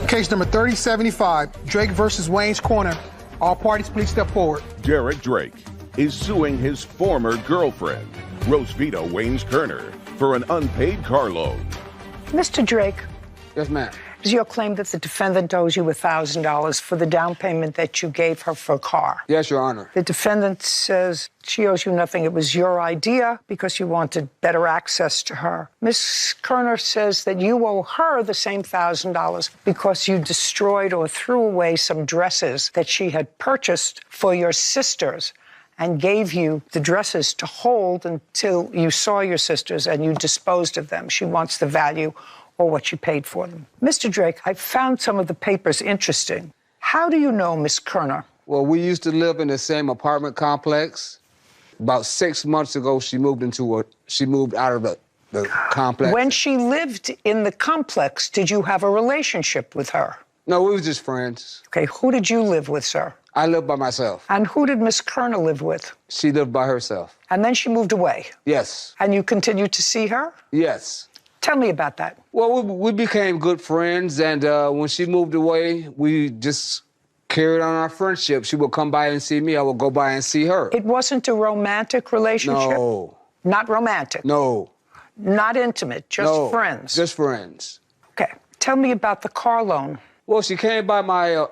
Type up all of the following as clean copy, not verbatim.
Case number 3075, Drake versus Wayne's Corner. All parties, please step forward. Derek Drake is suing his former girlfriend, Rosvita Waynes Kerner, for an unpaid car loan. Mr. Drake. Yes, ma'am. Is your claim that the defendant owes you $1,000 for the down payment that you gave her for a car? Yes, Your Honor. The defendant says she owes you nothing. It was your idea because you wanted better access to her. Ms. Kerner says that you owe her the same $1,000 because you destroyed or threw away some dresses that she had purchased for your sisters and gave you the dresses to hold until you saw your sisters and you disposed of them. She wants the value or what you paid for them. Mr. Drake, I found some of the papers interesting. How do you know Miss Kerner? Well, we used to live in the same apartment complex. About 6 months ago, she moved out of the complex. When she lived in the complex, did you have a relationship with her? No, we were just friends. Okay, who did you live with, sir? I lived by myself. And who did Miss Kerner live with? She lived by herself. And then she moved away? Yes. And you continued to see her? Yes. Tell me about that. Well, we became good friends, and when she moved away, we just carried on our friendship. She would come by and see me. I would go by and see her. It wasn't a romantic relationship? No. Not romantic? No. Not intimate, just friends? Just friends. Okay. Tell me about the car loan. Well, she came by my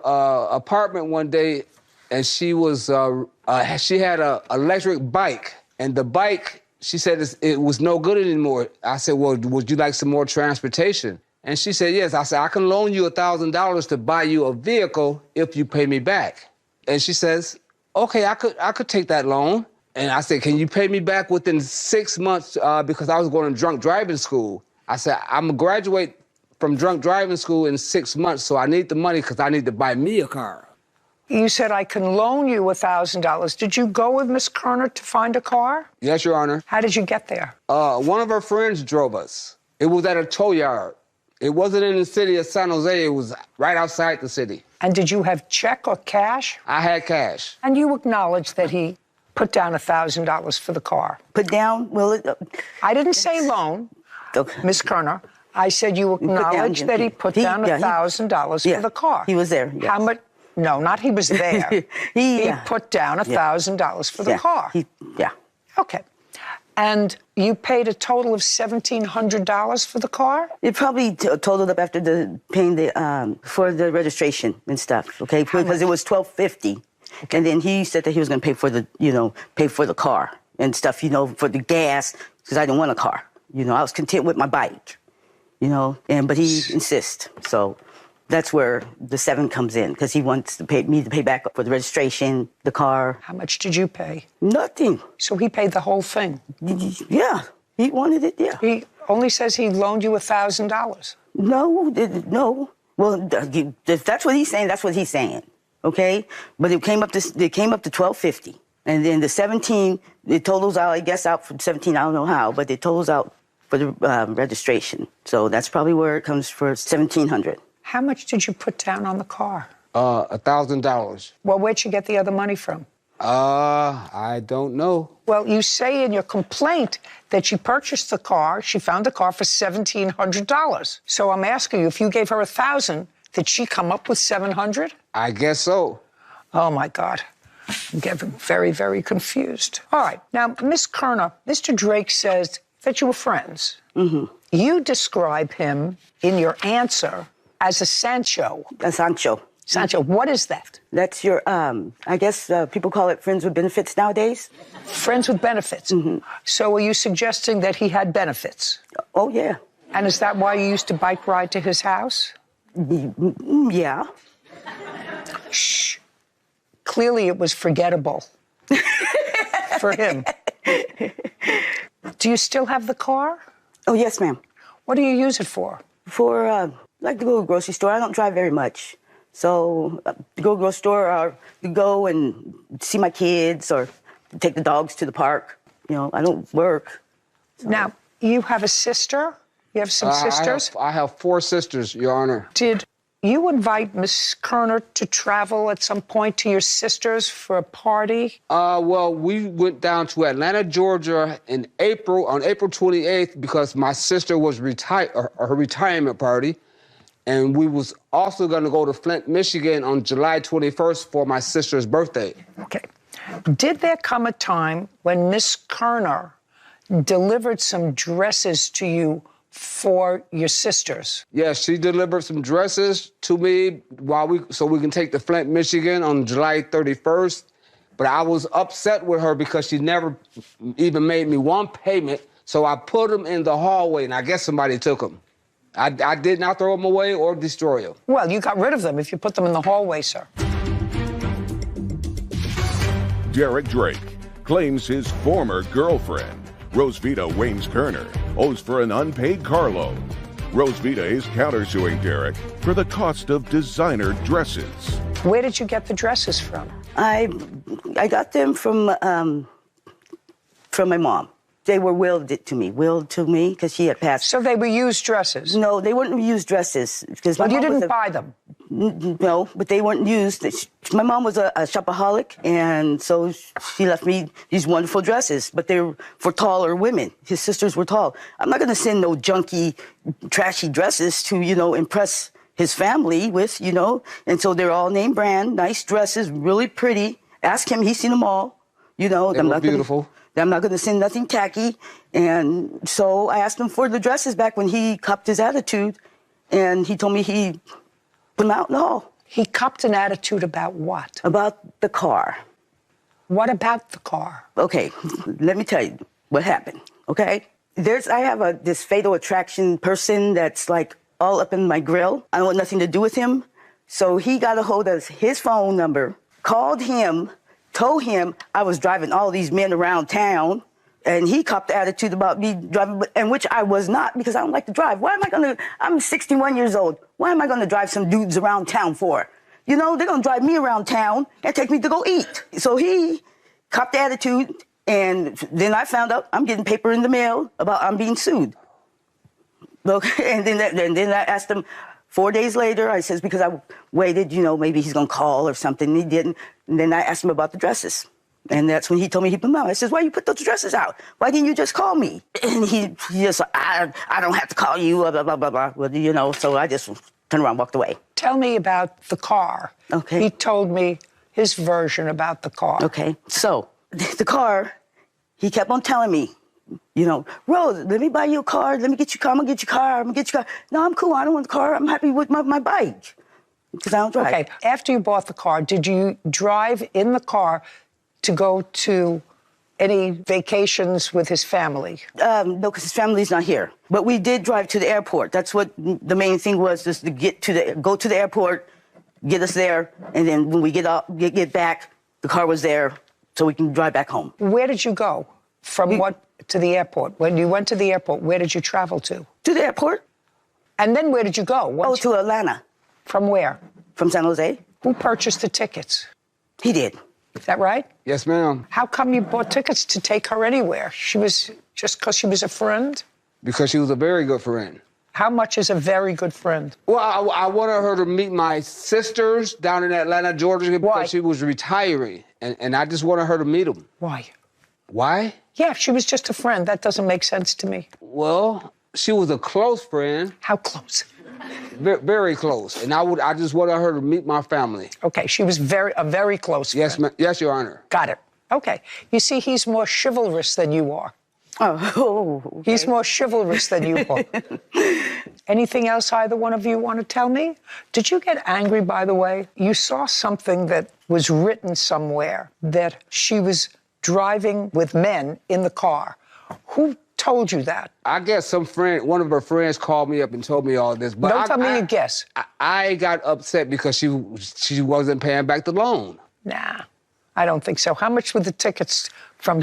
apartment one day, and she had an electric bike, and the bike, she said it was no good anymore. I said, well, would you like some more transportation? And she said, yes. I said, I can loan you $1,000 to buy you a vehicle if you pay me back. And she says, okay, I could take that loan. And I said, can you pay me back within 6 months because I was going to drunk driving school? I said, I'm going to graduate from drunk driving school in 6 months, so I need the money because I need to buy me a car. You said I can loan you $1,000. Did you go with Miss Kerner to find a car? Yes, Your Honor. How did you get there? One of her friends drove us. It was at a tow yard. It wasn't in the city of San Jose. It was right outside the city. And did you have check or cash? I had cash. And you acknowledged that he put down $1,000 for the car? Put down? Well, I didn't say loan, okay. Miss Kerner. I said you acknowledged that he put down $1,000 for the car. He was there, yes. How much? No, not he was there. he put down $1,000 for the car. Okay. And you paid a total of $1,700 for the car? It probably totaled up after paying for the registration and stuff, okay? Because it was $1,250. Okay. And then he said that he was going to pay for the car and stuff, for the gas, because I didn't want a car. I was content with my bike, but he insists. So that's where the 7 comes in, because he wants me to pay back for the registration, the car. How much did you pay? Nothing. So he paid the whole thing? Yeah, he wanted it, yeah. He only says he loaned you $1,000. No. Well, if that's what he's saying, that's what he's saying, okay? But it came up to $1,250. And then the 17, it totals out, I guess, out for 17, I don't know how, but it totals out for the registration. So that's probably where it comes for $1,700. How much did you put down on the car? $1,000. Well, where'd you get the other money from? I don't know. Well, you say in your complaint that she purchased the car, she found the car for $1,700. So I'm asking you, if you gave her $1,000, did she come up with $700? I guess so. Oh, my God. I'm getting very, very confused. All right. Now, Miss Kerner, Mr. Drake says that you were friends. Mm-hmm. You describe him in your answer as a Sancho. A Sancho. Sancho, what is that? That's your, I guess people call it friends with benefits nowadays. Friends with benefits? Mm-hmm. So are you suggesting that he had benefits? Oh, yeah. And is that why you used to bike ride to his house? Yeah. Shh. Clearly it was forgettable for him. Do you still have the car? Oh, yes, ma'am. What do you use it for? For, like to go to the grocery store. I don't drive very much. So to go to the grocery store or to go and see my kids or take the dogs to the park. I don't work. So. Now, you have a sister? You have some sisters? I have 4 sisters, Your Honor. Did you invite Miss Kerner to travel at some point to your sisters for a party? Well, we went down to Atlanta, Georgia on April 28th because my sister was her retirement party. And we was also gonna go to Flint, Michigan on July 21st for my sister's birthday. Okay. Did there come a time when Miss Kerner delivered some dresses to you for your sisters? Yes, she delivered some dresses to me so we can take to Flint, Michigan on July 31st. But I was upset with her because she never even made me one payment. So I put them in the hallway, and I guess somebody took them. I did not throw them away or destroy them. Well, you got rid of them if you put them in the hallway, sir. Derek Drake claims his former girlfriend, Rosevita Waynes Kerner, owes for an unpaid car loan. Rosevita is countersuing Derek for the cost of designer dresses. Where did you get the dresses from? I got them from my mom. They were willed to me because she had passed. So they were used dresses? No, they weren't used dresses. Because But you didn't buy them? No, but they weren't used. My mom was a shopaholic, and so she left me these wonderful dresses, but they were for taller women. His sisters were tall. I'm not going to send no junky, trashy dresses to, impress his family with, And so they're all name brand, nice dresses, really pretty. Ask him, he's seen them all, They were beautiful. I'm not going to send nothing tacky. And so I asked him for the dresses back when he copped his attitude. And he told me he put them out in the hall. He copped an attitude about what? About the car. What about the car? Okay, let me tell you what happened, okay? I have this fatal attraction person that's like all up in my grill. I want nothing to do with him. So he got a hold of his phone number, called him, told him I was driving all these men around town, and he copped the attitude about me driving, and which I was not because I don't like to drive. I'm 61 years old. Why am I gonna drive some dudes around town for? They're gonna drive me around town and take me to go eat. So he copped the attitude, and then I found out I'm getting paper in the mail about I'm being sued. Okay, and then I asked him 4 days later, I says, because I waited, maybe he's gonna call or something, and he didn't. And then I asked him about the dresses. And that's when he told me he put them out. I says, why you put those dresses out? Why didn't you just call me? And he just, I don't have to call you, blah, blah, blah, blah. Well, so I just turned around and walked away. Tell me about the car. Okay. He told me his version about the car. Okay, so the car, he kept on telling me, Rose, let me buy you a car. Let me get you a car. I'm going to get you a car. I'm going to get you a car. No, I'm cool. I don't want the car. I'm happy with my bike because I don't drive. Okay, after you bought the car, did you drive in the car to go to any vacations with his family? No, because his family's not here. But we did drive to the airport. That's what the main thing was, just to go to the airport, get us there, and then when we get back, the car was there, so we can drive back home. Where did you go? From what to the airport? When you went to the airport, where did you travel to? To the airport. And then where did you go? To Atlanta. From where? From San Jose. Who purchased the tickets? He did. Is that right? Yes, ma'am. How come you bought tickets to take her anywhere? Just because she was a friend? Because she was a very good friend. How much is a very good friend? Well, I wanted her to meet my sisters down in Atlanta, Georgia, because Why? she was retiring, and I just wanted her to meet them. Why? Why? Yeah, if she was just a friend, that doesn't make sense to me. Well, she was a close friend. How close? Very close, and I just wanted her to meet my family. Okay, she was a very close friend. Yes, yes, Your Honor. Got it. Okay. You see, he's more chivalrous than you are. Oh, okay. He's more chivalrous than you are. Anything else either one of you want to tell me? Did you get angry, by the way? You saw something that was written somewhere that she was driving with men in the car. Who told you that? I guess one of her friends called me up and told me all this. But Don't tell me a guess. I got upset because she wasn't paying back the loan. Nah, I don't think so. How much were the tickets from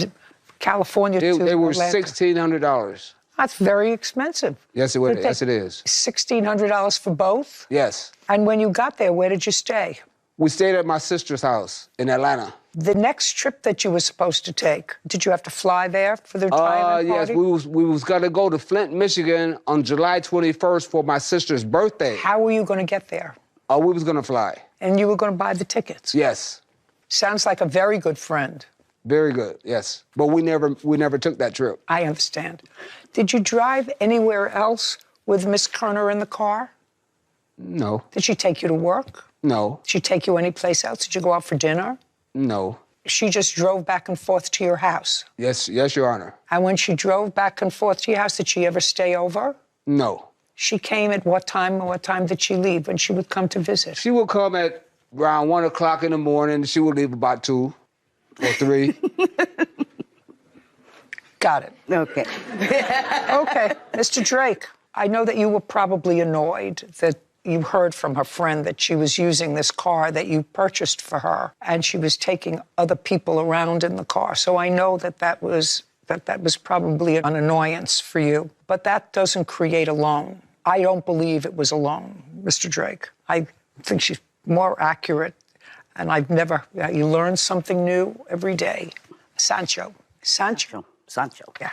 California to They were Atlanta? $1,600. That's very expensive. Yes, yes, it is. $1,600 for both? Yes. And when you got there, where did you stay? We stayed at my sister's house in Atlanta. The next trip that you were supposed to take, did you have to fly there for the retirement party? Yes, we was gonna go to Flint, Michigan on July 21st for my sister's birthday. How were you going to get there? We was gonna fly. And you were going to buy the tickets? Yes. Sounds like a very good friend. Very good, yes. But we never took that trip. I understand. Did you drive anywhere else with Miss Kerner in the car? No. Did she take you to work? No. Did she take you anyplace else? Did you go out for dinner? No. She just drove back and forth to your house? Yes, Your Honor. And when she drove back and forth to your house, did she ever stay over? No. She came at what time, and what time did she leave when she would come to visit? She would come at around 1 o'clock in the morning. She would leave about 2 or 3. Got it. Okay. Okay. Mr. Drake, I know that you were probably annoyed that you heard from her friend that she was using this car that you purchased for her, and she was taking other people around in the car. So I know that was probably an annoyance for you. But that doesn't create a loan. I don't believe it was a loan, Mr. Drake. I think she's more accurate, and you learn something new every day. Sancho. Yeah.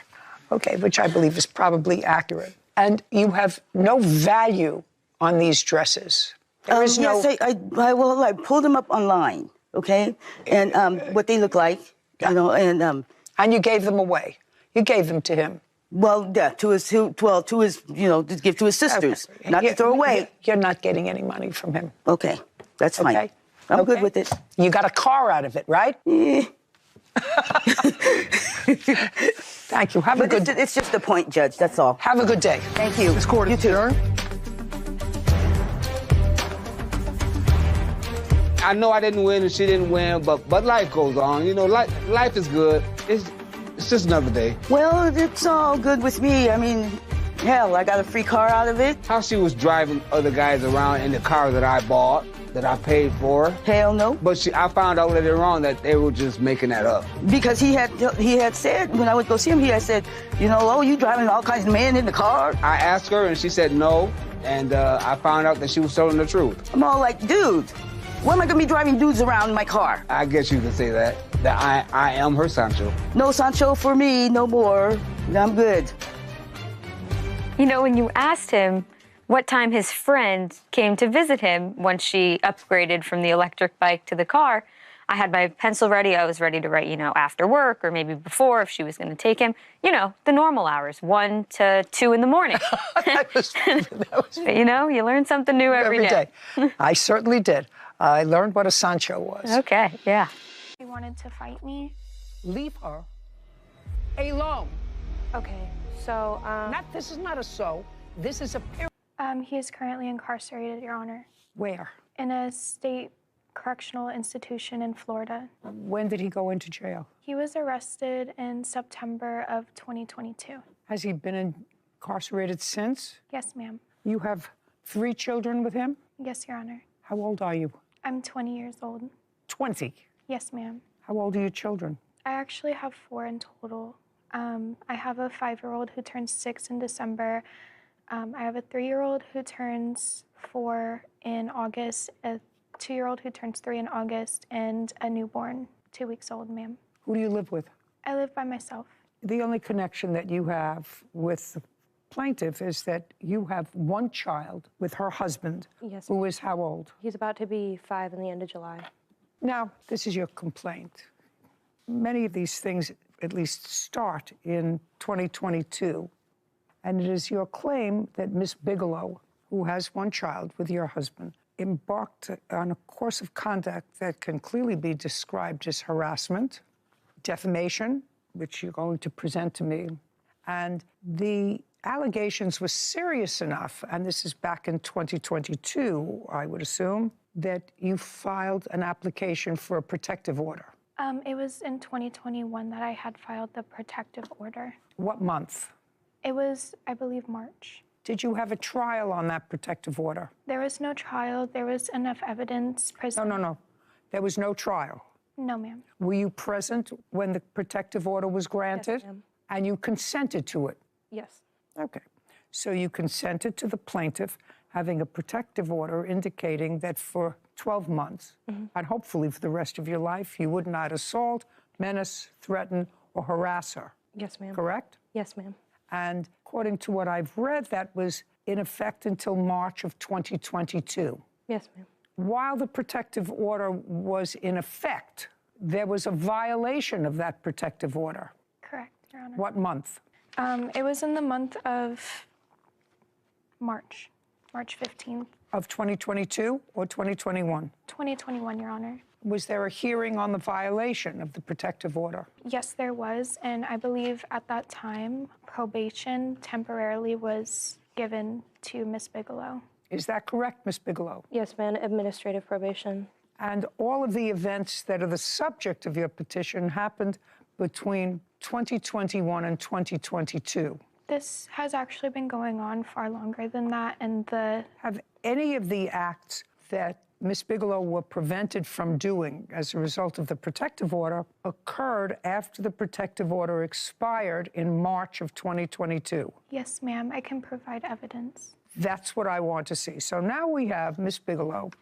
Okay, which I believe is probably accurate. And you have no value on these dresses. There is no... Yes, I pulled them up online, okay? And what they look like, you know, and... And you gave them away. You gave them to him. Well, yeah, to his, you know, to give to his sisters, not to throw away. You're not getting any money from him. Okay, that's fine. Okay. I'm good with it. You got a car out of it, right? Yeah. Thank you. Have a good day. It's just a point, Judge, that's all. Have a good day. Thank you. This court is adjourned. I know I didn't win and she didn't win, but life goes on. You know, life is good. It's just another day. Well, it's all good with me. I mean, hell, I got a free car out of it. How she was driving other guys around in the car that I bought, that I paid for. Hell no. But I found out later on that they were just making that up. Because he had said, when I would go see him, he had said, you know, oh, you driving all kinds of men in the car? I asked her and she said no, and I found out that she was telling the truth. I'm all like, dude, why am I gonna be driving dudes around in my car? I guess you could say that I am her Sancho. No Sancho for me, no more. I'm good. You know, when you asked him what time his friend came to visit him once she upgraded from the electric bike to the car, I had my pencil ready. I was ready to write, you know, after work or maybe before if she was going to take him. You know, the normal hours, 1 to 2 in the morning. that was But, you know, you learn something new every day. I certainly did. I learned what a Sancho was. Okay, yeah. He wanted to fight me. Leave her alone. Okay, so, This is not a so. This is a period. he is currently incarcerated, Your Honor, Where? in a state correctional institution in Florida. When did he go into jail? He was arrested in September of 2022. Has he been incarcerated since? Yes, ma'am. You have 3 children with him? Yes, Your Honor. How old are you? I'm 20 years old. 20. Yes, ma'am. How old are your children? I actually have 4 in total. I have a 5-year-old who turns 6 in December. I have a 3-year-old who turns 4 in August, a 2-year-old who turns 3 in August, and a newborn, 2 weeks old, ma'am. Who do you live with? I live by myself. The only connection that you have with the plaintiff is that you have one child with her husband, Yes. who is how old? He's about to be 5 in the end of July. Now, this is your complaint. Many of these things at least start in 2022, and it is your claim that Miss Bigelow, who has one child with your husband, embarked on a course of conduct that can clearly be described as harassment, defamation, which you're going to present to me, and the allegations were serious enough, and this is back in 2022, I would assume, that you filed an application for a protective order. It was in 2021 that I had filed the protective order. What month? It was, I believe, March. Did you have a trial on that protective order? There was no trial. There was enough evidence presented. No. There was no trial. No, ma'am. Were you present when the protective order was granted? Yes, ma'am. And you consented to it? Yes. Okay. So you consented to the plaintiff having a protective order indicating that for 12 months, and hopefully for the rest of your life, you would not assault, menace, threaten, or harass her. Yes, ma'am. Correct? Yes, ma'am. And according to what I've read, that was in effect until March of 2022. Yes, ma'am. While the protective order was in effect, there was a violation of that protective order. Correct, Your Honor. What month? It was in the month of March. March 15th. Of 2022 or 2021? 2021, Your Honor. Was there a hearing on the violation of the protective order? Yes, there was, and I believe at that time, probation temporarily was given to Miss Bigelow. Is that correct, Ms. Bigelow? Yes, ma'am. Administrative probation. And all of the events that are the subject of your petition happened between 2021 and 2022. This has actually been going on far longer than that, and Have any of the acts that Ms. Bigelow were prevented from doing as a result of the protective order occurred after the protective order expired in March of 2022? Yes, ma'am, I can provide evidence. That's what I want to see. So now we have Ms. Bigelow,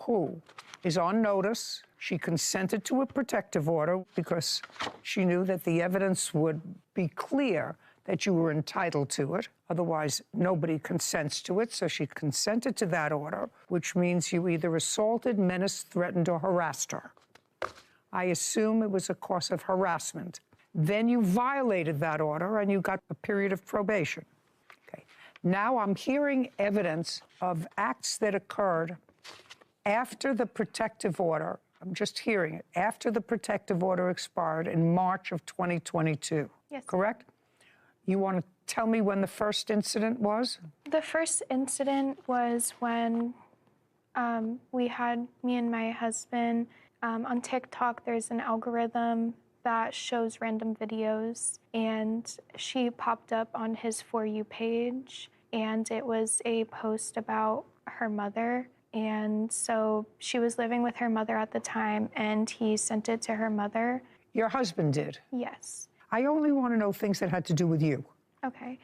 who is on notice. She consented to a protective order because she knew that the evidence would be clear that you were entitled to it. Otherwise, nobody consents to it. So she consented to that order, which means you either assaulted, menaced, threatened, or harassed her. I assume it was a cause of harassment. Then you violated that order and you got a period of probation. Okay. Now I'm hearing evidence of acts that occurred after the protective order. I'm just hearing it. After the protective order expired in March of 2022. Yes. Correct? You want to tell me when the first incident was? The first incident was when me and my husband, on TikTok, there's an algorithm that shows random videos, and she popped up on his For You page, and it was a post about her mother. And so she was living with her mother at the time, and he sent it to her mother. Your husband did? Yes. I only want to know things that had to do with you. Okay.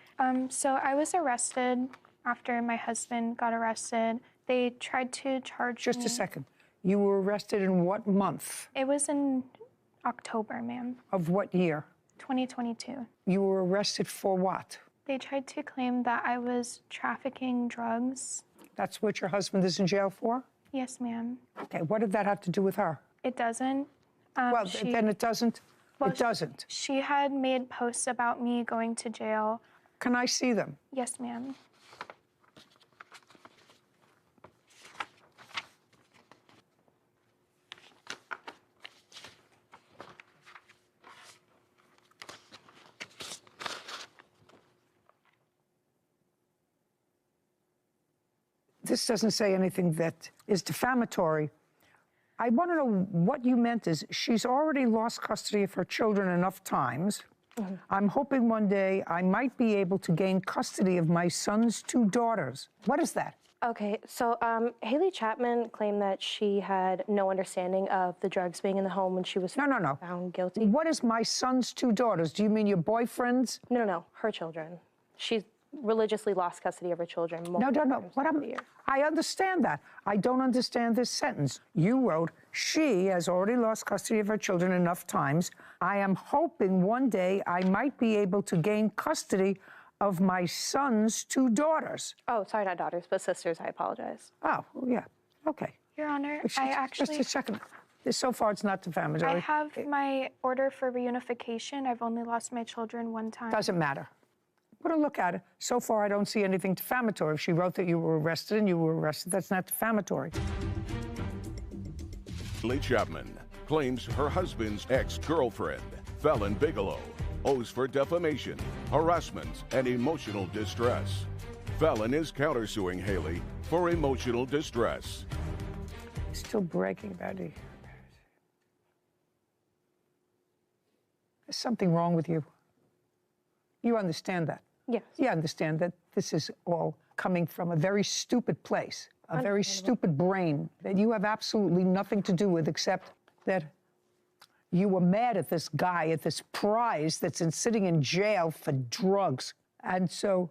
So I was arrested after my husband got arrested. They tried to charge me. Just a second. You were arrested in what month? It was in October, ma'am. Of what year? 2022. You were arrested for what? They tried to claim that I was trafficking drugs. That's what your husband is in jail for? Yes, ma'am. Okay, what did that have to do with her? It doesn't. Well, then it doesn't? Well, it doesn't. She had made posts about me going to jail. Can I see them? Yes, ma'am. This doesn't say anything that is defamatory. I want to know what you meant is she's already lost custody of her children enough times. Mm-hmm. I'm hoping one day I might be able to gain custody of my son's 2 daughters. What is that? Okay, so Haley Chapman claimed that she had no understanding of the drugs being in the home when she was found guilty. What is my son's 2 daughters? Do you mean your boyfriend's? No, her children. She's religiously lost custody of her children. No. I understand that. I don't understand this sentence. You wrote, she has already lost custody of her children enough times. I am hoping one day I might be able to gain custody of my son's 2 daughters. Oh, sorry, not daughters, but sisters. I apologize. Oh, yeah. Okay. Your Honor, Just a second. So far, it's not defamatory. I have my order for reunification. I've only lost my children 1 time. Doesn't matter. Put a look at it. So far, I don't see anything defamatory. If she wrote that you were arrested and you were arrested, that's not defamatory. Haley Chapman claims her husband's ex-girlfriend, Fallon Bigelow, owes for defamation, harassment, and emotional distress. Fallon is countersuing Haley for emotional distress. Still breaking, Betty. There's something wrong with you. You understand that? Yes. You understand that this is all coming from a very stupid place, a very stupid brain that you have absolutely nothing to do with except that you were mad at this guy, at this prize that's sitting in jail for drugs. And so,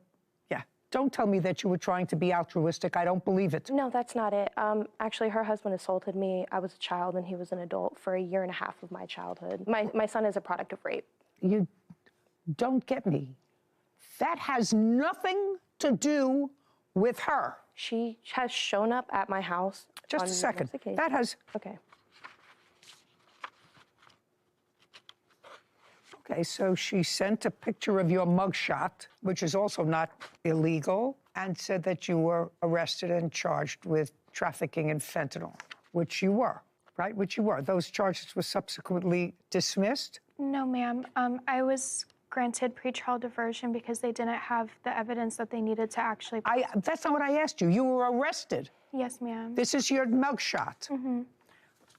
yeah, don't tell me that you were trying to be altruistic. I don't believe it. No, that's not it. Actually, her husband assaulted me. I was a child and he was an adult for 1.5 years of my childhood. My son is a product of rape. You don't get me. That has nothing to do with her. She has shown up at my house. Just a second. That has... Okay. Okay, so she sent a picture of your mugshot, which is also not illegal, and said that you were arrested and charged with trafficking in fentanyl, which you were, right? Which you were. Those charges were subsequently dismissed? No, ma'am. I was granted pretrial diversion because they didn't have the evidence that they needed to actually... That's not what I asked you. You were arrested. Yes, ma'am. This is your mugshot.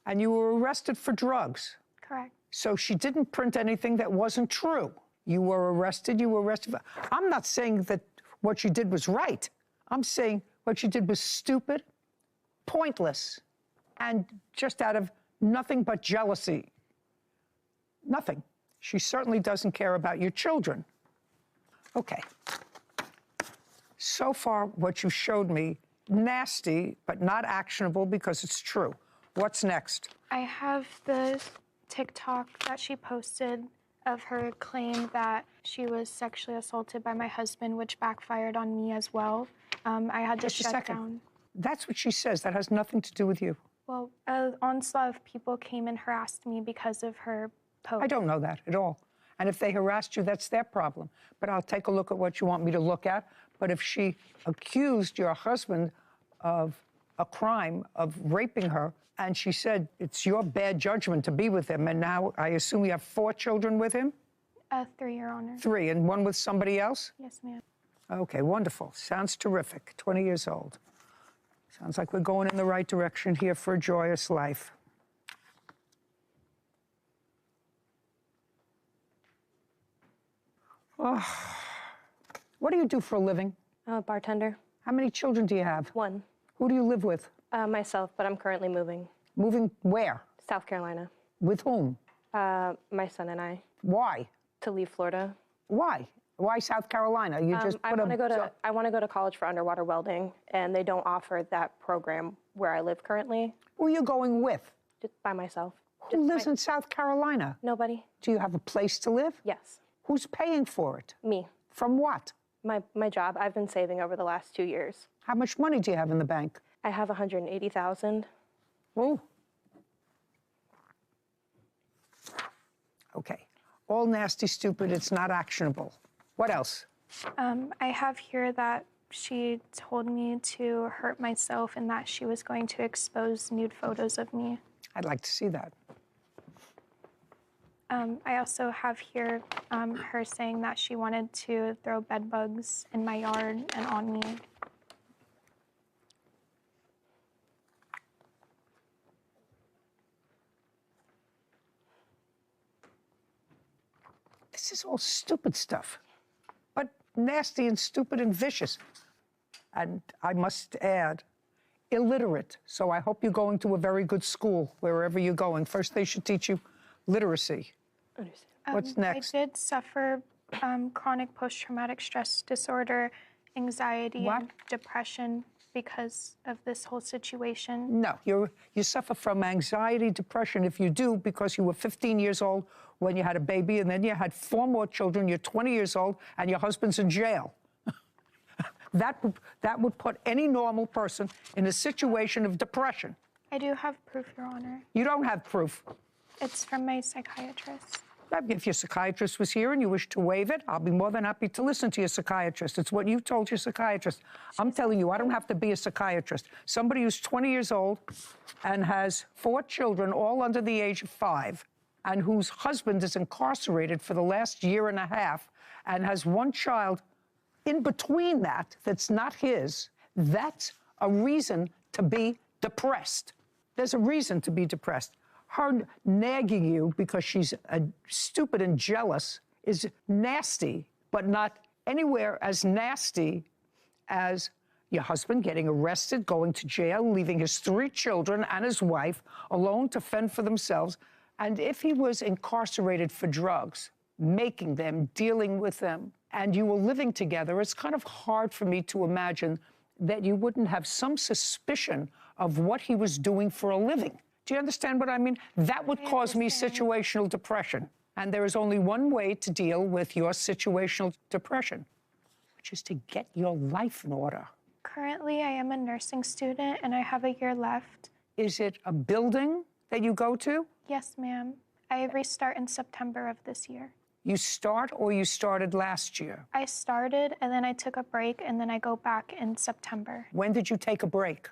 And you were arrested for drugs. Correct. So she didn't print anything that wasn't true. You were arrested, I'm not saying that what you did was right. I'm saying what you did was stupid, pointless, and just out of nothing but jealousy. Nothing. She certainly doesn't care about your children. Okay. So far, what you showed me, nasty, but not actionable because it's true. What's next? I have the TikTok that she posted of her claim that she was sexually assaulted by my husband, which backfired on me as well. I had to shut down. That's what she says. That has nothing to do with you. Well, an onslaught of people came and harassed me because of her post. I don't know that at all. And if they harassed you, that's their problem. But I'll take a look at what you want me to look at. But if she accused your husband of a crime of raping her, and she said it's your bad judgment to be with him, and now I assume you have 4 children with him? 3, Your Honor. 3, and 1 with somebody else? Yes, ma'am. Okay, wonderful. Sounds terrific. 20 years old. Sounds like we're going in the right direction here for a joyous life. Oh. What do you do for a living? Bartender. How many children do you have? 1. Who do you live with? Myself, but I'm currently moving. Moving where? South Carolina. With whom? My son and I. Why? To leave Florida. Why? Why South Carolina? You just I want to go to college for underwater welding, and they don't offer that program where I live currently. Who are you going with? Just by myself. Who lives in South Carolina? Nobody. Do you have a place to live? Yes. Who's paying for it? Me. From what? My job. I've been saving over the last 2 years. How much money do you have in the bank? I have $180,000. Oh. Okay. All nasty, stupid. It's not actionable. What else? I have here that she told me to hurt myself and that she was going to expose nude photos of me. I'd like to see that. I also have here her saying that she wanted to throw bed bugs in my yard and on me. This is all stupid stuff, but nasty and stupid and vicious. And I must add, illiterate. So I hope you're going to a very good school wherever you're going. First, they should teach you literacy. Understand. What's next? I did suffer chronic post-traumatic stress disorder, anxiety, and depression because of this whole situation. No, you suffer from anxiety, depression, if you do, because you were 15 years old when you had a baby, and then you had 4 more children, you're 20 years old, and your husband's in jail. That would put any normal person in a situation of depression. I do have proof, Your Honor. You don't have proof. It's from my psychiatrist. If your psychiatrist was here and you wish to waive it, I'll be more than happy to listen to your psychiatrist. It's what you told your psychiatrist. I'm telling you, I don't have to be a psychiatrist. Somebody who's 20 years old and has 4 children, all under the age of 5, and whose husband is incarcerated for the last year and a half and has 1 child in between that's not his, that's a reason to be depressed. There's a reason to be depressed. Her nagging you because she's stupid and jealous is nasty, but not anywhere as nasty as your husband getting arrested, going to jail, leaving his 3 children and his wife alone to fend for themselves. And if he was incarcerated for drugs, making them, dealing with them, and you were living together, it's kind of hard for me to imagine that you wouldn't have some suspicion of what he was doing for a living. Do you understand what I mean? That would cause me situational depression. And there is only one way to deal with your situational depression, which is to get your life in order. Currently, I am a nursing student and I have a year left. Is it a building that you go to? Yes, ma'am. I restart in September of this year. You start or you started last year? I started and then I took a break and then I go back in September. When did you take a break?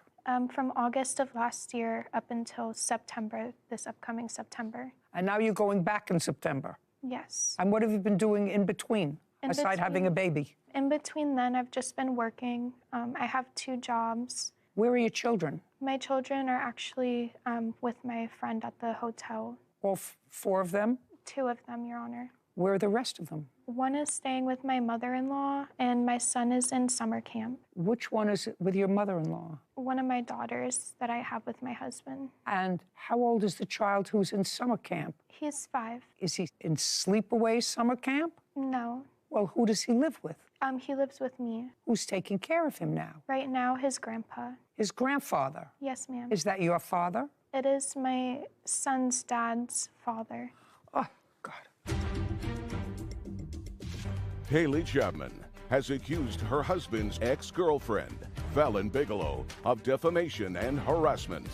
From August of last year up until September, this upcoming September. And now you're going back in September? Yes. And what have you been doing in between, aside having a baby? In between then, I've just been working. I have 2 jobs. Where are your children? My children are actually with my friend at the hotel. All 4 of them? 2 of them, Your Honor. Where are the rest of them? One is staying with my mother-in-law, and my son is in summer camp. Which one is with your mother-in-law? One of my daughters that I have with my husband. And how old is the child who's in summer camp? He's 5. Is he in sleepaway summer camp? No. Well, who does he live with? He lives with me. Who's taking care of him now? Right now, his grandpa. His grandfather? Yes, ma'am. Is that your father? It is my son's dad's father. Oh, God. Haley Chapman has accused her husband's ex-girlfriend, Fallon Bigelow, of defamation and harassment.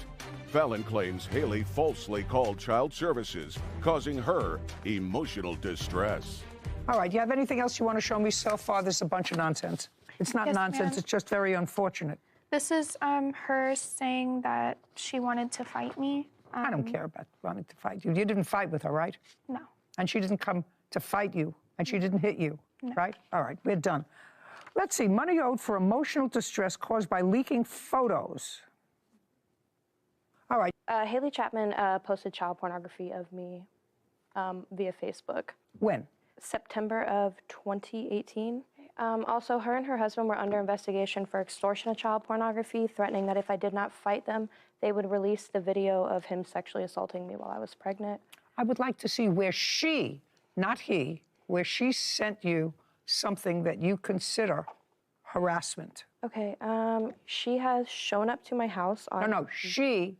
Fallon claims Haley falsely called child services, causing her emotional distress. All right, you have anything else you want to show me so far? There's a bunch of nonsense. It's not Yes, nonsense, ma'am. it's just very unfortunate. This is her saying that she wanted to fight me. I don't care about wanting to fight you. You didn't fight with her, right? No. And she didn't come to fight you, and she didn't hit you, right? All right, we're done. Let's see, money owed for emotional distress caused by leaking photos. All right. Haley Chapman posted child pornography of me via Facebook. When? September of 2018. Also, her and her husband were under investigation for extortion of child pornography, threatening that if I did not fight them, they would release the video of him sexually assaulting me while I was pregnant. I would like to see where she, not he, where she sent you something that you consider harassment. Okay, she has shown up to my house on... No, she,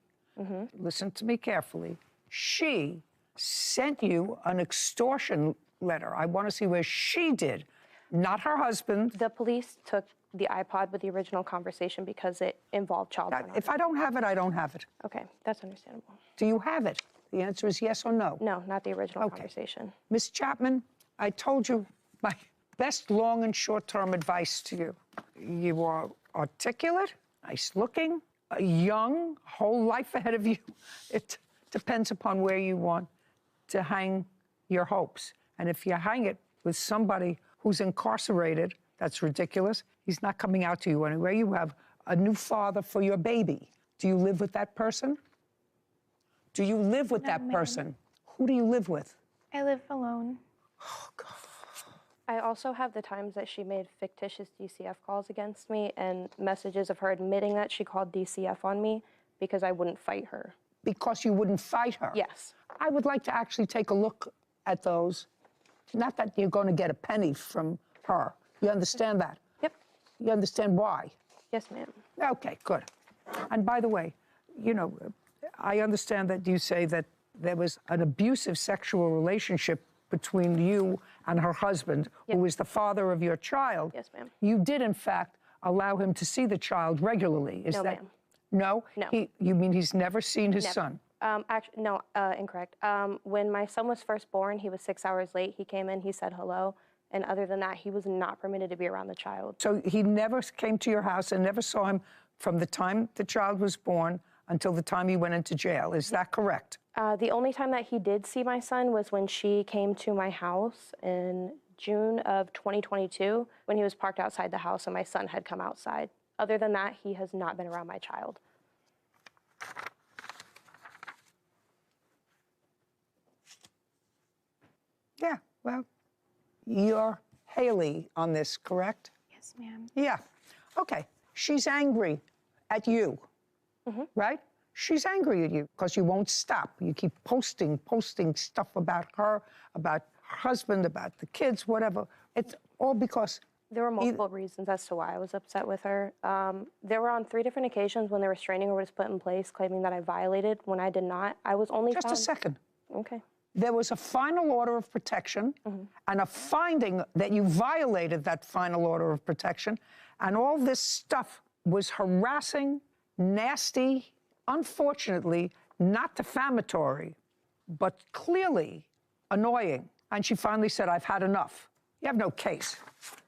listen to me carefully, she sent you an extortion letter. I want to see where she did, not her husband. The police took the iPod with the original conversation because it involved child pornography. If I don't have it, I don't have it. Okay, that's understandable. Do you have it? The answer is yes or no. No, not the original conversation. Ms. Chapman, I told you my best long and short-term advice to you. You are articulate, nice-looking, young, whole life ahead of you. It depends upon where you want to hang your hopes. And if you hang it with somebody who's incarcerated, that's ridiculous. He's not coming out to you anyway. You have a new father for your baby. Do you live with that person? Do you live with that person? Who do you live with? I live alone. Oh, God. I also have the times that she made fictitious DCF calls against me and messages of her admitting that she called DCF on me because I wouldn't fight her. Because you wouldn't fight her? Yes. I would like to actually take a look at those. Not that you're going to get a penny from her. You understand that? Yep. You understand why? Yes, ma'am. Okay, good. And by the way, you know, I understand that you say that there was an abusive sexual relationship between you and her husband, Yep. who is the father of your child. Yes, ma'am. You did, in fact, allow him to see the child regularly. Is No, that? ma'am. No? No. You mean he's never seen his Never. son? Actually, no, incorrect. When my son was first born, he was 6 hours late. He came in, he said hello. And other than that, he was not permitted to be around the child. So he never came to your house and never saw him from the time the child was born until the time he went into jail. Is that correct? The only time that he did see my son was when she came to my house in June of 2022, when he was parked outside the house and my son had come outside. Other than that, he has not been around my child. Yeah, well, you're Haley on this, correct? Yes, ma'am. Yeah. Okay. She's angry at you, right? She's angry at you because you won't stop. You keep posting stuff about her, about her husband, about the kids, whatever. It's all because... There were multiple reasons as to why I was upset with her. There were on 3 different occasions when the restraining order was put in place, claiming that I violated when I did not. I was only Just a second. Okay. There was a final order of protection and a finding that you violated that final order of protection, and all this stuff was harassing, nasty, unfortunately not defamatory, but clearly annoying. And she finally said, I've had enough. You have no case.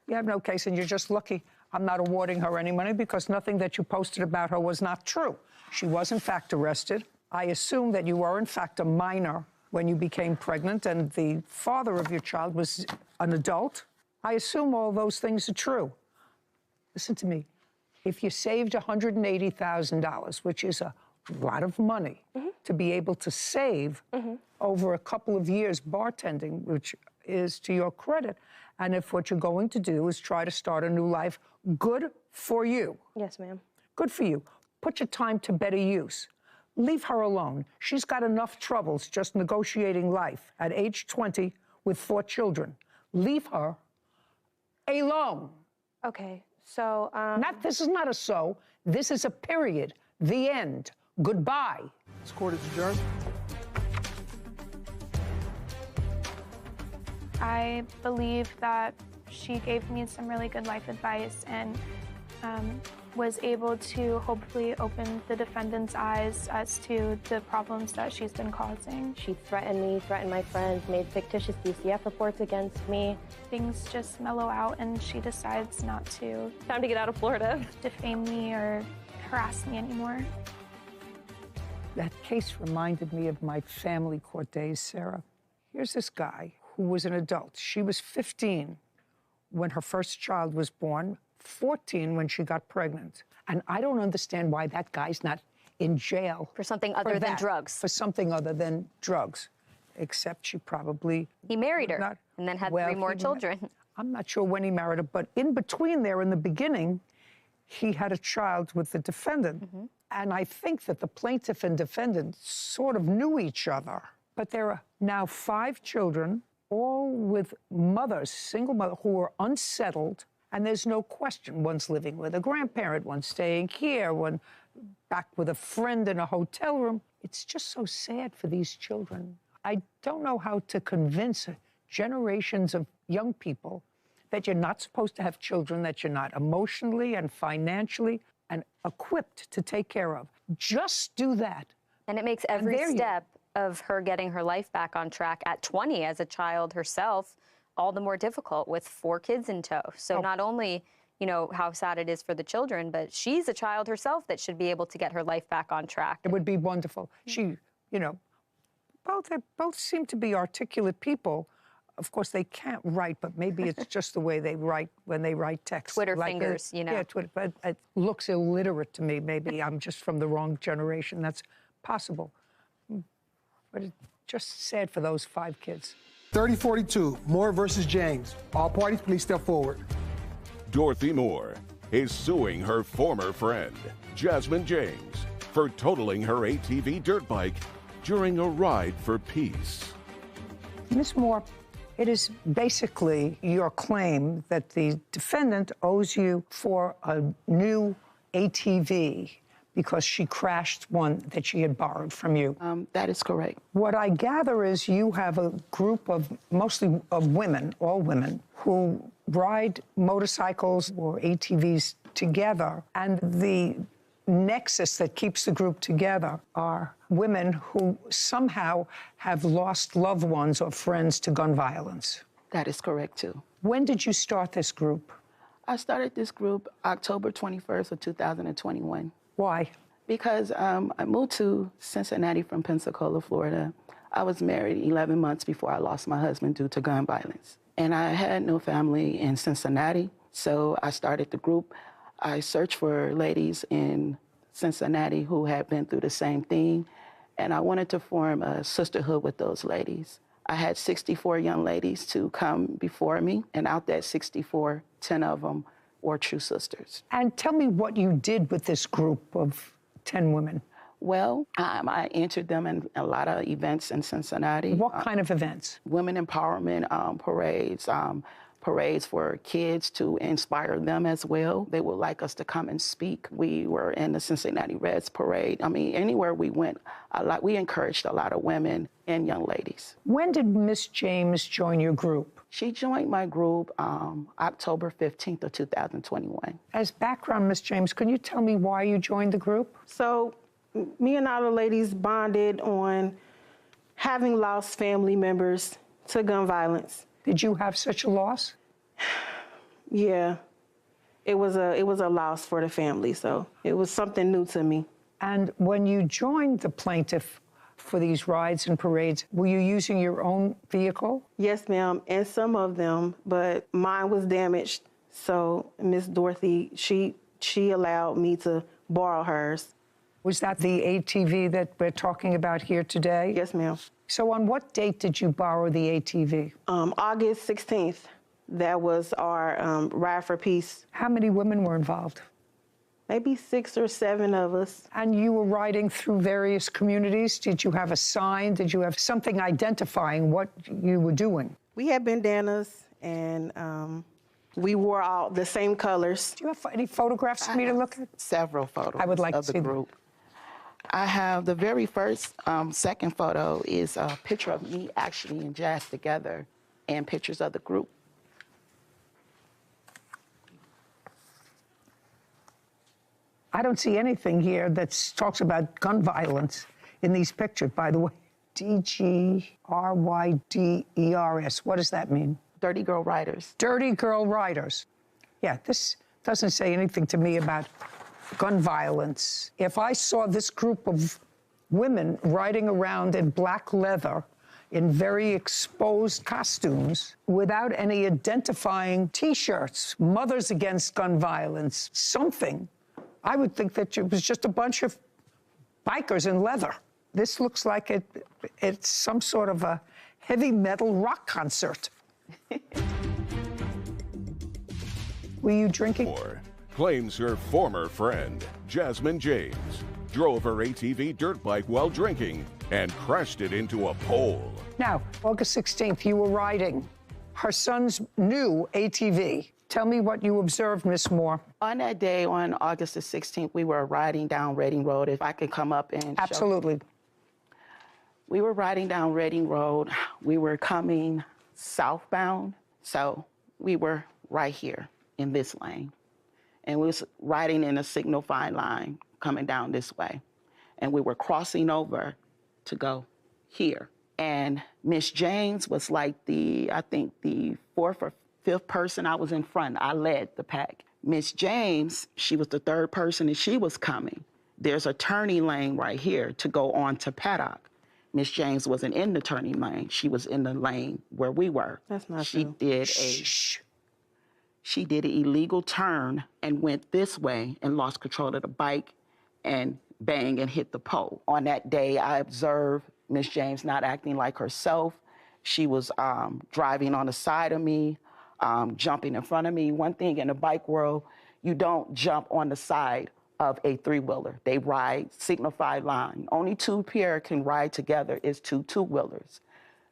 You have no case, and you're just lucky I'm not awarding her any money because nothing that you posted about her was not true. She was, in fact, arrested. I assume that you were, in fact, a minor when you became pregnant and the father of your child was an adult. I assume all those things are true. Listen to me. If you saved $180,000, which is a lot of money to be able to save over a couple of years bartending, which is to your credit, and if what you're going to do is try to start a new life, good for you. Yes, ma'am. Good for you. Put your time to better use. Leave her alone. She's got enough troubles just negotiating life at age 20 with 4 children. Leave her alone. Okay, so... This is not a so. This is a period. The end. Goodbye. This court is adjourned. I believe that she gave me some really good life advice and was able to hopefully open the defendant's eyes as to the problems that she's been causing. She threatened me, threatened my friends, made fictitious DCF reports against me. Things just mellow out and she decides not to Time to get out of Florida. defame me or harass me anymore. That case reminded me of my family court days, Sarah. Here's this guy who was an adult. She was 15 when her first child was born, 14 when she got pregnant. And I don't understand why that guy's not in jail. For something other than that. drugs. For something other than drugs. Except she probably... He married her not- and then had well, 3 more he- children. I'm not sure when he married her, but in between there, in the beginning, he had a child with the defendant. And I think that the plaintiff and defendant sort of knew each other. But there are now 5 children, all with mothers, single mothers, who are unsettled. And there's no question, one's living with a grandparent, one's staying here, one back with a friend in a hotel room. It's just so sad for these children. I don't know how to convince generations of young people that you're not supposed to have children, that you're not emotionally and financially and equipped to take care of. Just do that. And it makes every there you- step of her getting her life back on track at 20 as a child herself all the more difficult with 4 kids in tow. So not only, you know, how sad it is for the children, but she's a child herself that should be able to get her life back on track. It would be wonderful. She, you know, they both seem to be articulate people. Of course, they can't write, but maybe it's just the way they write when they write text. Twitter fingers, you know. Yeah, Twitter. But it looks illiterate to me. Maybe I'm just from the wrong generation. That's possible. But it's just sad for those 5 kids. 3042, Moore versus James. All parties, please step forward. Dorothy Moore is suing her former friend, Jasmine James, for totaling her ATV dirt bike during a ride for peace. Ms. Moore, it is basically your claim that the defendant owes you for a new ATV because she crashed one that she had borrowed from you. That is correct. What I gather is you have a group of mostly of women, all women, who ride motorcycles or ATVs together, and the nexus that keeps the group together are women who somehow have lost loved ones or friends to gun violence. That is correct, too. When did you start this group? I started this group October 21st of 2021. Why? Because I moved to Cincinnati from Pensacola, Florida. I was married 11 months before I lost my husband due to gun violence. And I had no family in Cincinnati, so I started the group. I searched for ladies in Cincinnati who had been through the same thing, and I wanted to form a sisterhood with those ladies. I had 64 young ladies to come before me, and out that 64, 10 of them were true sisters. And tell me what you did with this group of 10 women. Well, I entered them in a lot of events in Cincinnati. What kind of events? Women empowerment parades, parades for kids to inspire them as well. They would like us to come and speak. We were in the Cincinnati Reds parade. I mean, anywhere we went, we encouraged a lot of women and young ladies. When did Miss James join your group? She joined my group October 15th of 2021. As background, Miss James, can you tell me why you joined the group? So me and all the ladies bonded on having lost family members to gun violence. Did you have such a loss? Yeah, it was a loss for the family, so it was something new to me. And when you joined the plaintiff for these rides and parades, were you using your own vehicle? Yes, ma'am, and some of them, but mine was damaged. So Miss Dorothy, she allowed me to borrow hers. Was that the ATV that we're talking about here today? Yes, ma'am. So on what date did you borrow the ATV? August 16th. That was our Ride for Peace. How many women were involved? Maybe 6 or 7 of us. And you were riding through various communities? Did you have a sign? Did you have something identifying what you were doing? We had bandanas, and we wore all the same colors. Do you have any photographs for me to look at? Several photos I would like of to the see group. I have the very first, second photo is a picture of me actually and Jazz together, and pictures of the group. I don't see anything here that talks about gun violence in these pictures, by the way. DGRYDERS, what does that mean? Dirty Girl Riders. Dirty Girl Riders. Yeah, this doesn't say anything to me about gun violence. If I saw this group of women riding around in black leather in very exposed costumes without any identifying T-shirts, Mothers Against Gun Violence, something, I would think that it was just a bunch of bikers in leather. This looks like it's some sort of a heavy metal rock concert. Were you drinking? Claims her former friend, Jasmine James, drove her ATV dirt bike while drinking and crashed it into a pole. Now, August 16th, you were riding her son's new ATV. Tell me what you observed, Miss Moore. On that day, on August the 16th, we were riding down Reading Road. If I could come up and Absolutely. We were riding down Reading Road. We were coming southbound, so we were right here in this lane. And we was riding in a signal fine line coming down this way. And we were crossing over to go here. And Miss James was like I think the 4th or 5th person. I was in front. I led the pack. Miss James, she was the 3rd person and she was coming. There's a turning lane right here to go on to Paddock. Miss James wasn't in the turning lane. She was in the lane where we were. That's not she true. She did an illegal turn and went this way and lost control of the bike and bang and hit the pole. On that day, I observed Miss James not acting like herself. She was driving on the side of me, jumping in front of me. One thing in the bike world, you don't jump on the side of a 3-wheeler. They ride signified line. Only 2 pair can ride together is 2 2-wheelers.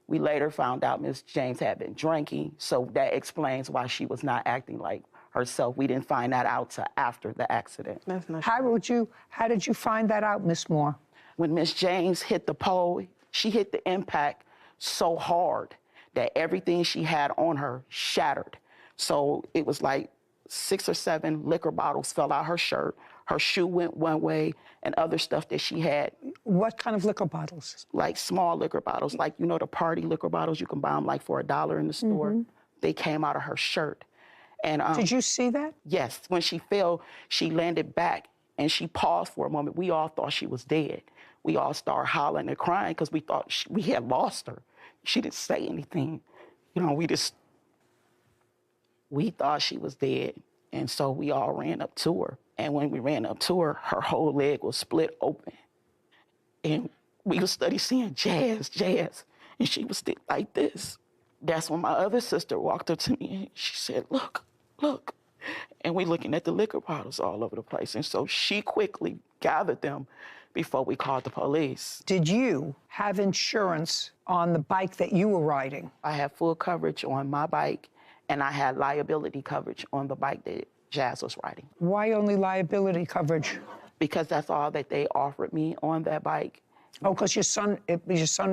We later found out Miss James had been drinking, so that explains why she was not acting like herself. We didn't find that out till after the accident. That's not How did you find that out, Miss Moore? When Miss James hit the pole, she hit the impact so hard that everything she had on her shattered. So it was like 6 or 7 liquor bottles fell out her shirt. Her shoe went one way and other stuff that she had. What kind of liquor bottles? Like small liquor bottles, like, you know, the party liquor bottles, you can buy them like for $1 in the store. Mm-hmm. They came out of her shirt. And did you see that? Yes. When she fell, she landed back and she paused for a moment. We all thought she was dead. We all started hollering and crying because we thought we had lost her. She didn't say anything. You know, we thought she was dead. And so we all ran up to her. And when we ran up to her, her whole leg was split open. And we could study seeing Jazz. And she was still like this. That's when my other sister walked up to me and she said, look. And we looking at the liquor bottles all over the place. And so she quickly gathered them before we called the police. Did you have insurance on the bike that you were riding? I had full coverage on my bike, and I had liability coverage on the bike that Jazz was riding. Why only liability coverage? Because that's all that they offered me on that bike. Oh, because your son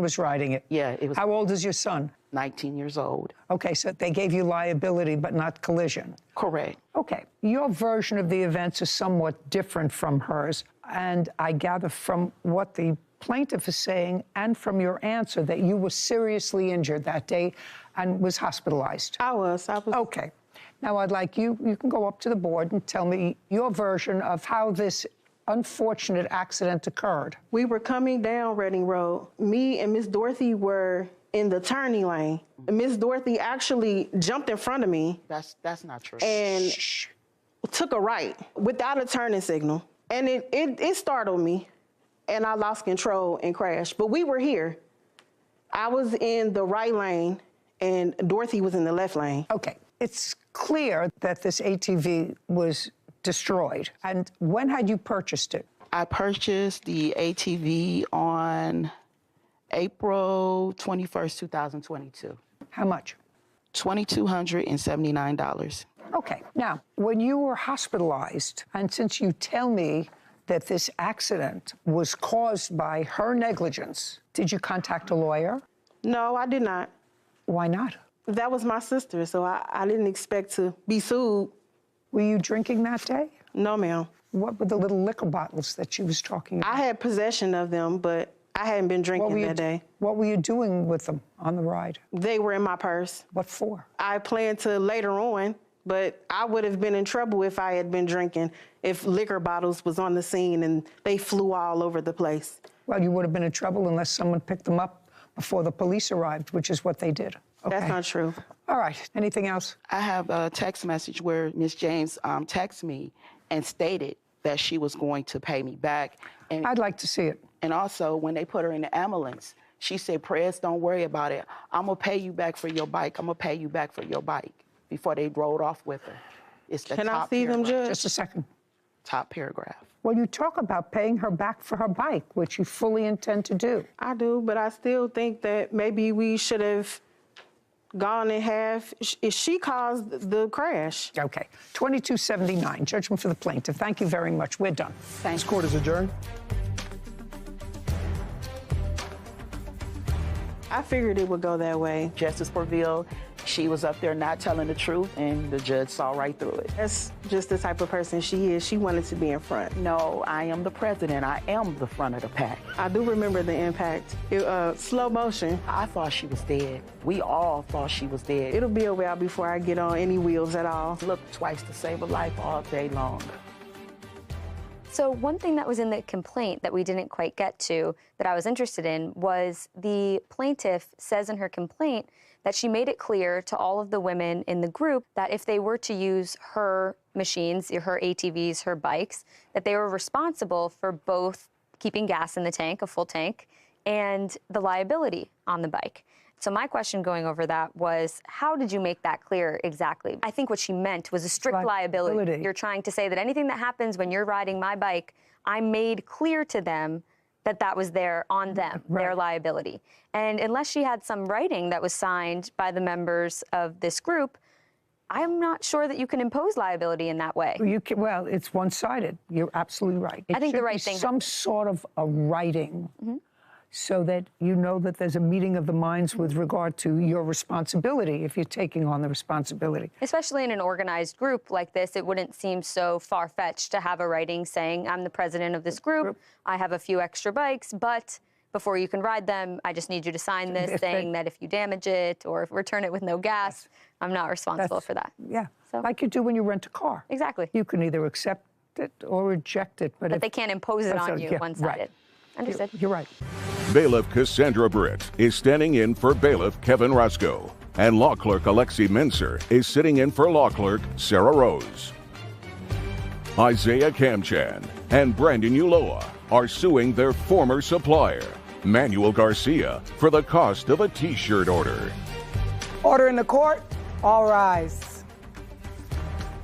was riding it? Yeah, it was. How old is your son? 19 years old. Okay, so they gave you liability but not collision. Correct. Okay, your version of the events is somewhat different from hers. And I gather from what the plaintiff is saying and from your answer that you were seriously injured that day and was hospitalized. I was. Okay. Now I'd like you can go up to the board and tell me your version of how this unfortunate accident occurred. We were coming down Reading Road. Me and Miss Dorothy were in the turning lane. Miss Dorothy actually jumped in front of me. That's not true. And took a right without a turning signal. And it startled me, and I lost control and crashed. But we were here. I was in the right lane, and Dorothy was in the left lane. Okay. It's clear that this ATV was destroyed. And when had you purchased it? I purchased the ATV on April 21st, 2022. How much? $2,279. Okay. Now, when you were hospitalized, and since you tell me that this accident was caused by her negligence, did you contact a lawyer? No, I did not. Why not? That was my sister, so I didn't expect to be sued. Were you drinking that day? No, ma'am. What were the little liquor bottles that she was talking about? I had possession of them, but I hadn't been drinking that day. What were you doing with them on the ride? They were in my purse. What for? I planned to later on, but I would have been in trouble if I had been drinking, if liquor bottles was on the scene and they flew all over the place. Well, you would have been in trouble unless someone picked them up before the police arrived, which is what they did. Okay. That's not true. All right. Anything else? I have a text message where Ms. James texted me and stated that she was going to pay me back. And I'd like to see it. And also, when they put her in the ambulance, she said, "Press, don't worry about it. I'm going to pay you back for your bike. I'm going to pay you back for your bike," before they rode off with her. It's the Can I top see them, paragraph. Judge? Just a second. Top paragraph. Well, you talk about paying her back for her bike, which you fully intend to do. I do, but I still think that maybe we should have gone and she caused the crash. Okay. 2279, judgment for the plaintiff. Thank you very much. We're done. This court is adjourned. I figured it would go that way. Justice Porville, she was up there not telling the truth, and the judge saw right through it. That's just the type of person she is. She wanted to be in front. No, I am the president. I am the front of the pack. I do remember the impact. Slow motion. I thought she was dead. We all thought she was dead. It'll be a while before I get on any wheels at all. Look twice to save a life all day long. So one thing that was in the complaint that we didn't quite get to that I was interested in was the plaintiff says in her complaint that she made it clear to all of the women in the group that if they were to use her machines, her ATVs, her bikes, that they were responsible for both keeping gas in the tank, a full tank, and the liability on the bike. So my question going over that was, how did you make that clear exactly? I think what she meant was a strict liability. You're trying to say that anything that happens when you're riding my bike, I made clear to them that that was on them, their liability. And unless she had some writing that was signed by the members of this group, I'm not sure that you can impose liability in that way. Well, it's one-sided. You're absolutely right. I think the right thing. Some sort of a writing. So that you know that there's a meeting of the minds with regard to your responsibility if you're taking on the responsibility. Especially in an organized group like this, it wouldn't seem so far-fetched to have a writing saying, I'm the president of this group, I have a few extra bikes, but before you can ride them, I just need you to sign this saying that if you damage it or return it with no gas, I'm not responsible for that. Yeah, so, like you do when you rent a car. Exactly. You can either accept it or reject it. But they can't impose it on you one-sided. Right. Understood. You're right. Bailiff Cassandra Britt is standing in for Bailiff Kevin Roscoe, and Law Clerk Alexi Mincer is sitting in for Law Clerk Sarah Rose. Isaiah Kamchan and Brandon Uloa are suing their former supplier, Manuel Garcia, for the cost of a T-shirt order. Order in the court. All rise.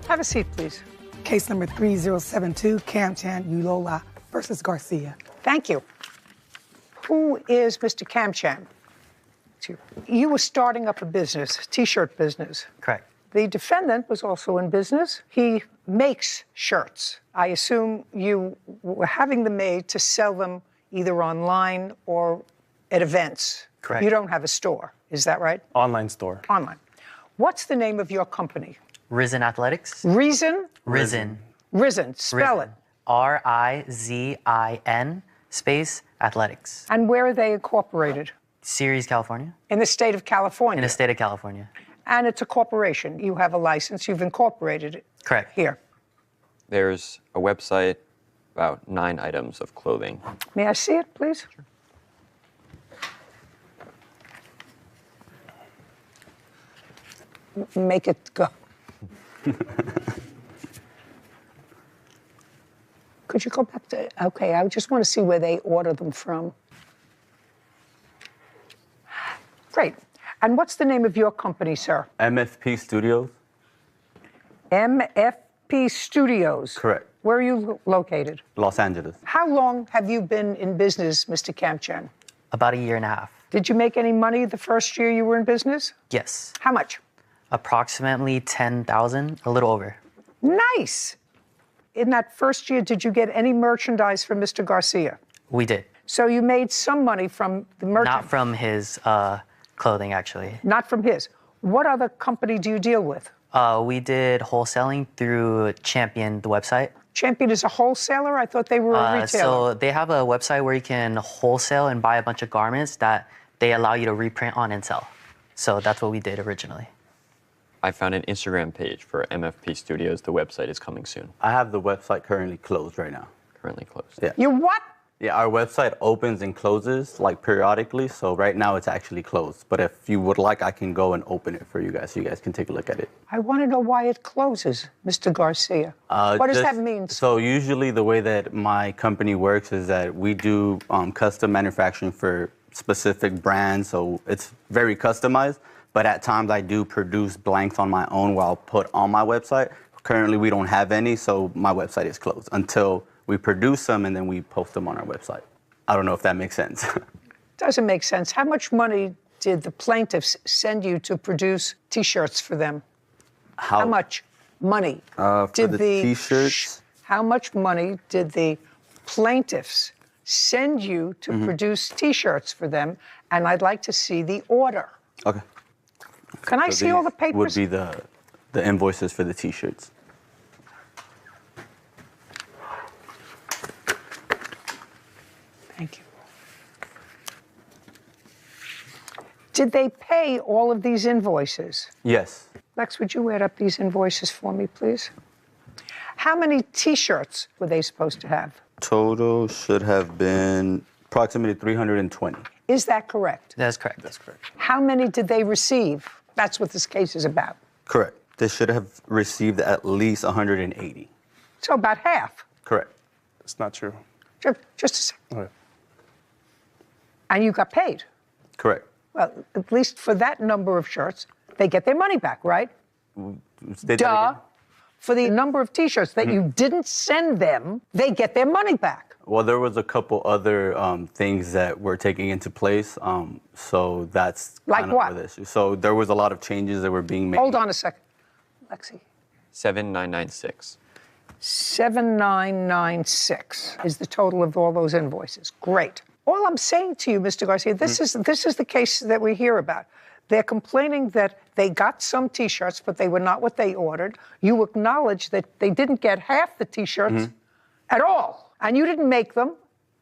Have a seat, please. Case number 3072, Kamchan Ulola versus Garcia. Thank you. Who is Mr. Kamchan? You were starting up a business, T-shirt business. Correct. The defendant was also in business. He makes shirts. I assume you were having them made to sell them either online or at events. Correct. You don't have a store, is that right? Online store. Online. What's the name of your company? Risen Athletics. Reason? Risen. Risen. Spell it. RIZIN space athletics. And where are they incorporated? Ceres, California. In the state of California? In the state of California. And it's a corporation. You have a license. You've incorporated it. Correct. Here. There's a website, about 9 items of clothing. May I see it, please? Sure. Make it go. Could you go back to, okay, I just want to see where they order them from. Great. And what's the name of your company, sir? MFP Studios. MFP Studios. Correct. Where are you located? Los Angeles. How long have you been in business, Mr. Kamchan? About 1.5 years. Did you make any money the first year you were in business? Yes. How much? Approximately 10,000, a little over. Nice. In that first year, did you get any merchandise from Mr. Garcia? We did. So you made some money from the merchandise? Not from his clothing, actually. Not from his. What other company do you deal with? We did wholesaling through Champion, the website. Champion is a wholesaler? I thought they were a retailer. So they have a website where you can wholesale and buy a bunch of garments that they allow you to reprint on and sell. So that's what we did originally. I found an Instagram page for MFP Studios. The website is coming soon. I have the website currently closed right now. Currently closed. Yeah. You what? Yeah, our website opens and closes like periodically. So right now it's actually closed. But if you would like, I can go and open it for you guys so you guys can take a look at it. I want to know why it closes, Mr. Garcia. What does that mean? So usually the way that my company works is that we do custom manufacturing for specific brands. So it's very customized. But at times I do produce blanks on my own where I'll put on my website. Currently we don't have any, so my website is closed until we produce them and then we post them on our website. I don't know if that makes sense. Doesn't make sense. How much money did the plaintiffs send you to produce T-shirts for them? How much money for did the T-shirts? How much money did the plaintiffs send you to produce T-shirts for them? And I'd like to see the order. Okay. Can I see all the papers? Would be the invoices for the T-shirts. Thank you. Did they pay all of these invoices? Yes. Lex, would you add up these invoices for me, please? How many T-shirts were they supposed to have? Total should have been approximately 320. Is that correct? That's correct. That's correct. How many did they receive? That's what this case is about. Correct. They should have received at least 180. So about half. Correct. It's not true. Just a second. Okay. And you got paid. Correct. Well, at least for that number of shirts, they get their money back, right? Duh. For the number of T-shirts that you didn't send them, they get their money back. Well, there was a couple other things that were taking into place, so that's like kind of what? the issue. So there was a lot of changes that were being made. Hold on a second, Lexi. 7996. 7996 is the total of all those invoices. Great. All I'm saying to you, Mr. Garcia, this is the case that we hear about. They're complaining that they got some T-shirts, but they were not what they ordered. You acknowledge that they didn't get half the T-shirts at all, and you didn't make them,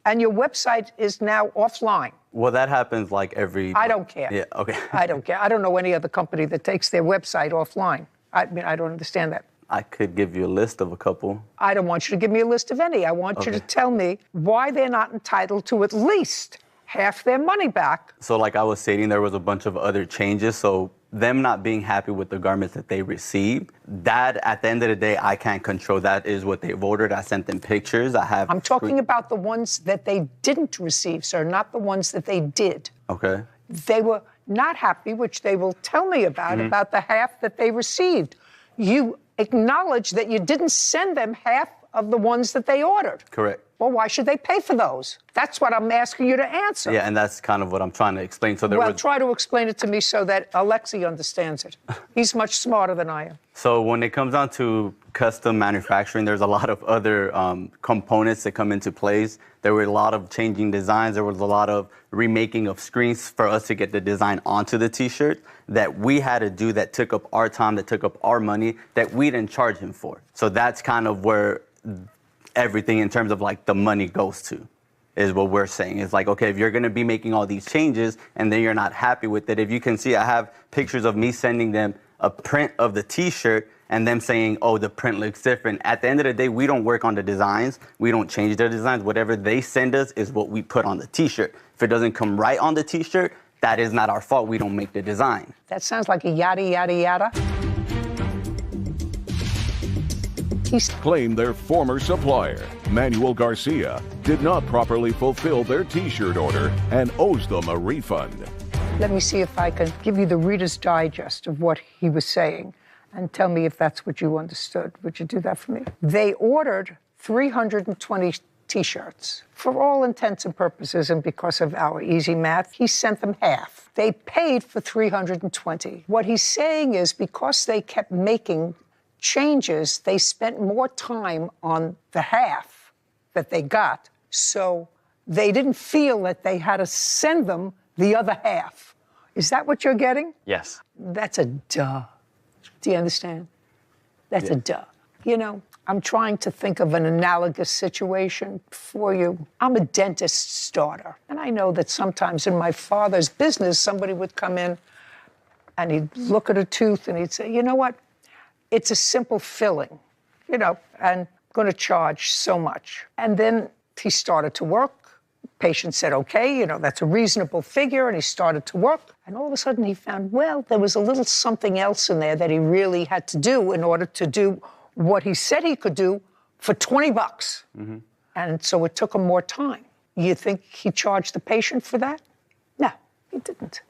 and your website is now offline. Well, that happens like every... I don't care. Yeah, okay. I don't care. I don't know any other company that takes their website offline. I mean, I don't understand that. I could give you a list of a couple. I don't want you to give me a list of any. I want you to tell me why they're not entitled to at least half their money back. So like I was stating, there was a bunch of other changes. So them not being happy with the garments that they received, that at the end of the day, I can't control. That is what they've ordered. I sent them pictures. I'm talking about the ones that they didn't receive, sir, not the ones that they did. Okay. They were not happy, which they will tell me about the half that they received. You acknowledge that you didn't send them half of the ones that they ordered. Correct. Well, why should they pay for those? That's what I'm asking you to answer. Yeah, and that's kind of what I'm trying to explain. So try to explain it to me so that Alexi understands it. He's much smarter than I am. So when it comes down to custom manufacturing, there's a lot of other components that come into place. There were a lot of changing designs. There was a lot of remaking of screens for us to get the design onto the T-shirt that we had to do, that took up our time, that took up our money, that we didn't charge him for. So that's kind of where everything in terms of like the money goes to, is what we're saying. It's like, okay, if you're gonna be making all these changes and then you're not happy with it, if you can see, I have pictures of me sending them a print of the t-shirt and them saying, oh, the print looks different. At the end of the day, we don't work on the designs. We don't change their designs. Whatever they send us is what we put on the t-shirt. If it doesn't come right on the t-shirt, that is not our fault. We don't make the design. That sounds like a yada, yada, yada. Claim their former supplier, Manuel Garcia, did not properly fulfill their t-shirt order and owes them a refund. Let me see if I can give you the Reader's Digest of what he was saying and tell me if that's what you understood. Would you do that for me? They ordered 320 T-shirts. For all intents and purposes, and because of our easy math, he sent them half. They paid for 320. What he's saying is because they kept making changes, they spent more time on the half that they got. So they didn't feel that they had to send them the other half. Is that what you're getting? Yes. That's a duh. Do you understand? That's a duh. You know, I'm trying to think of an analogous situation for you. I'm a dentist's daughter, and I know that sometimes in my father's business, somebody would come in and he'd look at a tooth and he'd say, you know what? It's a simple filling, you know, and I'm going to charge so much. And then he started to work. Patient said, okay, you know, that's a reasonable figure, and he started to work. And all of a sudden he found, well, there was a little something else in there that he really had to do in order to do what he said he could do for 20 bucks. Mm-hmm. And so it took him more time. You think he charged the patient for that? No, he didn't.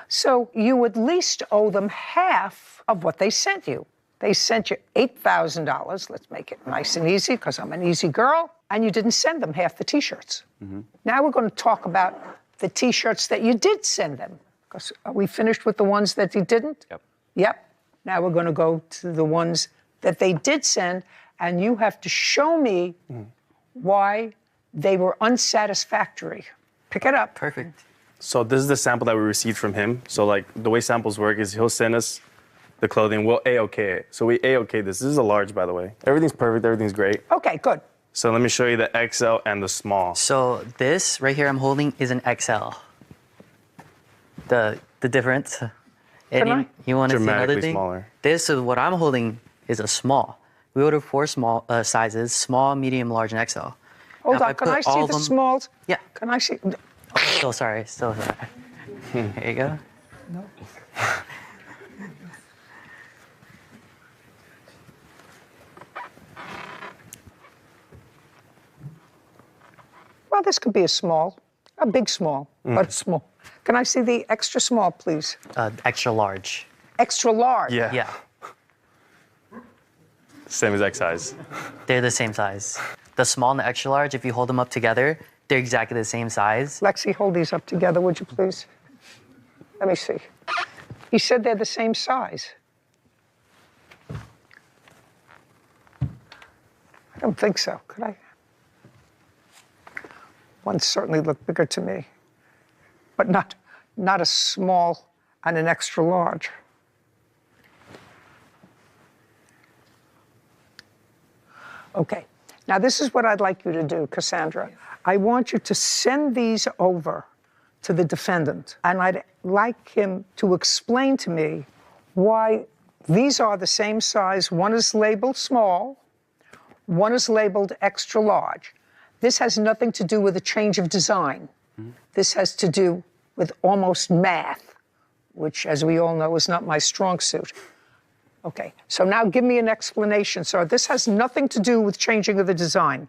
So you at least owe them half of what they sent you. They sent you $8,000. Let's make it nice and easy because I'm an easy girl. And you didn't send them half the T-shirts. Mm-hmm. Now we're going to talk about the T-shirts that you did send them. Because are we finished with the ones that you didn't? Yep. Yep. Now we're going to go to the ones that they did send, and you have to show me why they were unsatisfactory. Pick it up. Perfect. So this is the sample that we received from him. So like the way samples work is he'll send us the clothing, we'll A-OK it. So we A-OK this. This is a large, by the way. Everything's perfect, everything's great. Okay, good. So let me show you the XL and the small. So this right here I'm holding is an XL. The difference. And you want to see another thing? Smaller. This is what I'm holding is a small. We ordered 4 small sizes: small, medium, large, and XL. Hold on, can I see the smalls? Yeah. Can I see? Still sorry. Here you go. No. Well, this could be a small, a big small, but small. Can I see the extra small, please? Extra large. Extra large? Yeah. Yeah. Same exact size. They're the same size. The small and the extra large, if you hold them up together, they're exactly the same size. Lexi, hold these up together, would you please? Let me see. He said they're the same size. I don't think so. Could I? One certainly looked bigger to me, but not a small and an extra large. Okay, now this is what I'd like you to do, Cassandra. I want you to send these over to the defendant, and I'd like him to explain to me why these are the same size. One is labeled small, one is labeled extra large. This has nothing to do with a change of design. Mm-hmm. This has to do with almost math, which, as we all know, is not my strong suit. Okay, so now give me an explanation, sir. This has nothing to do with changing of the design.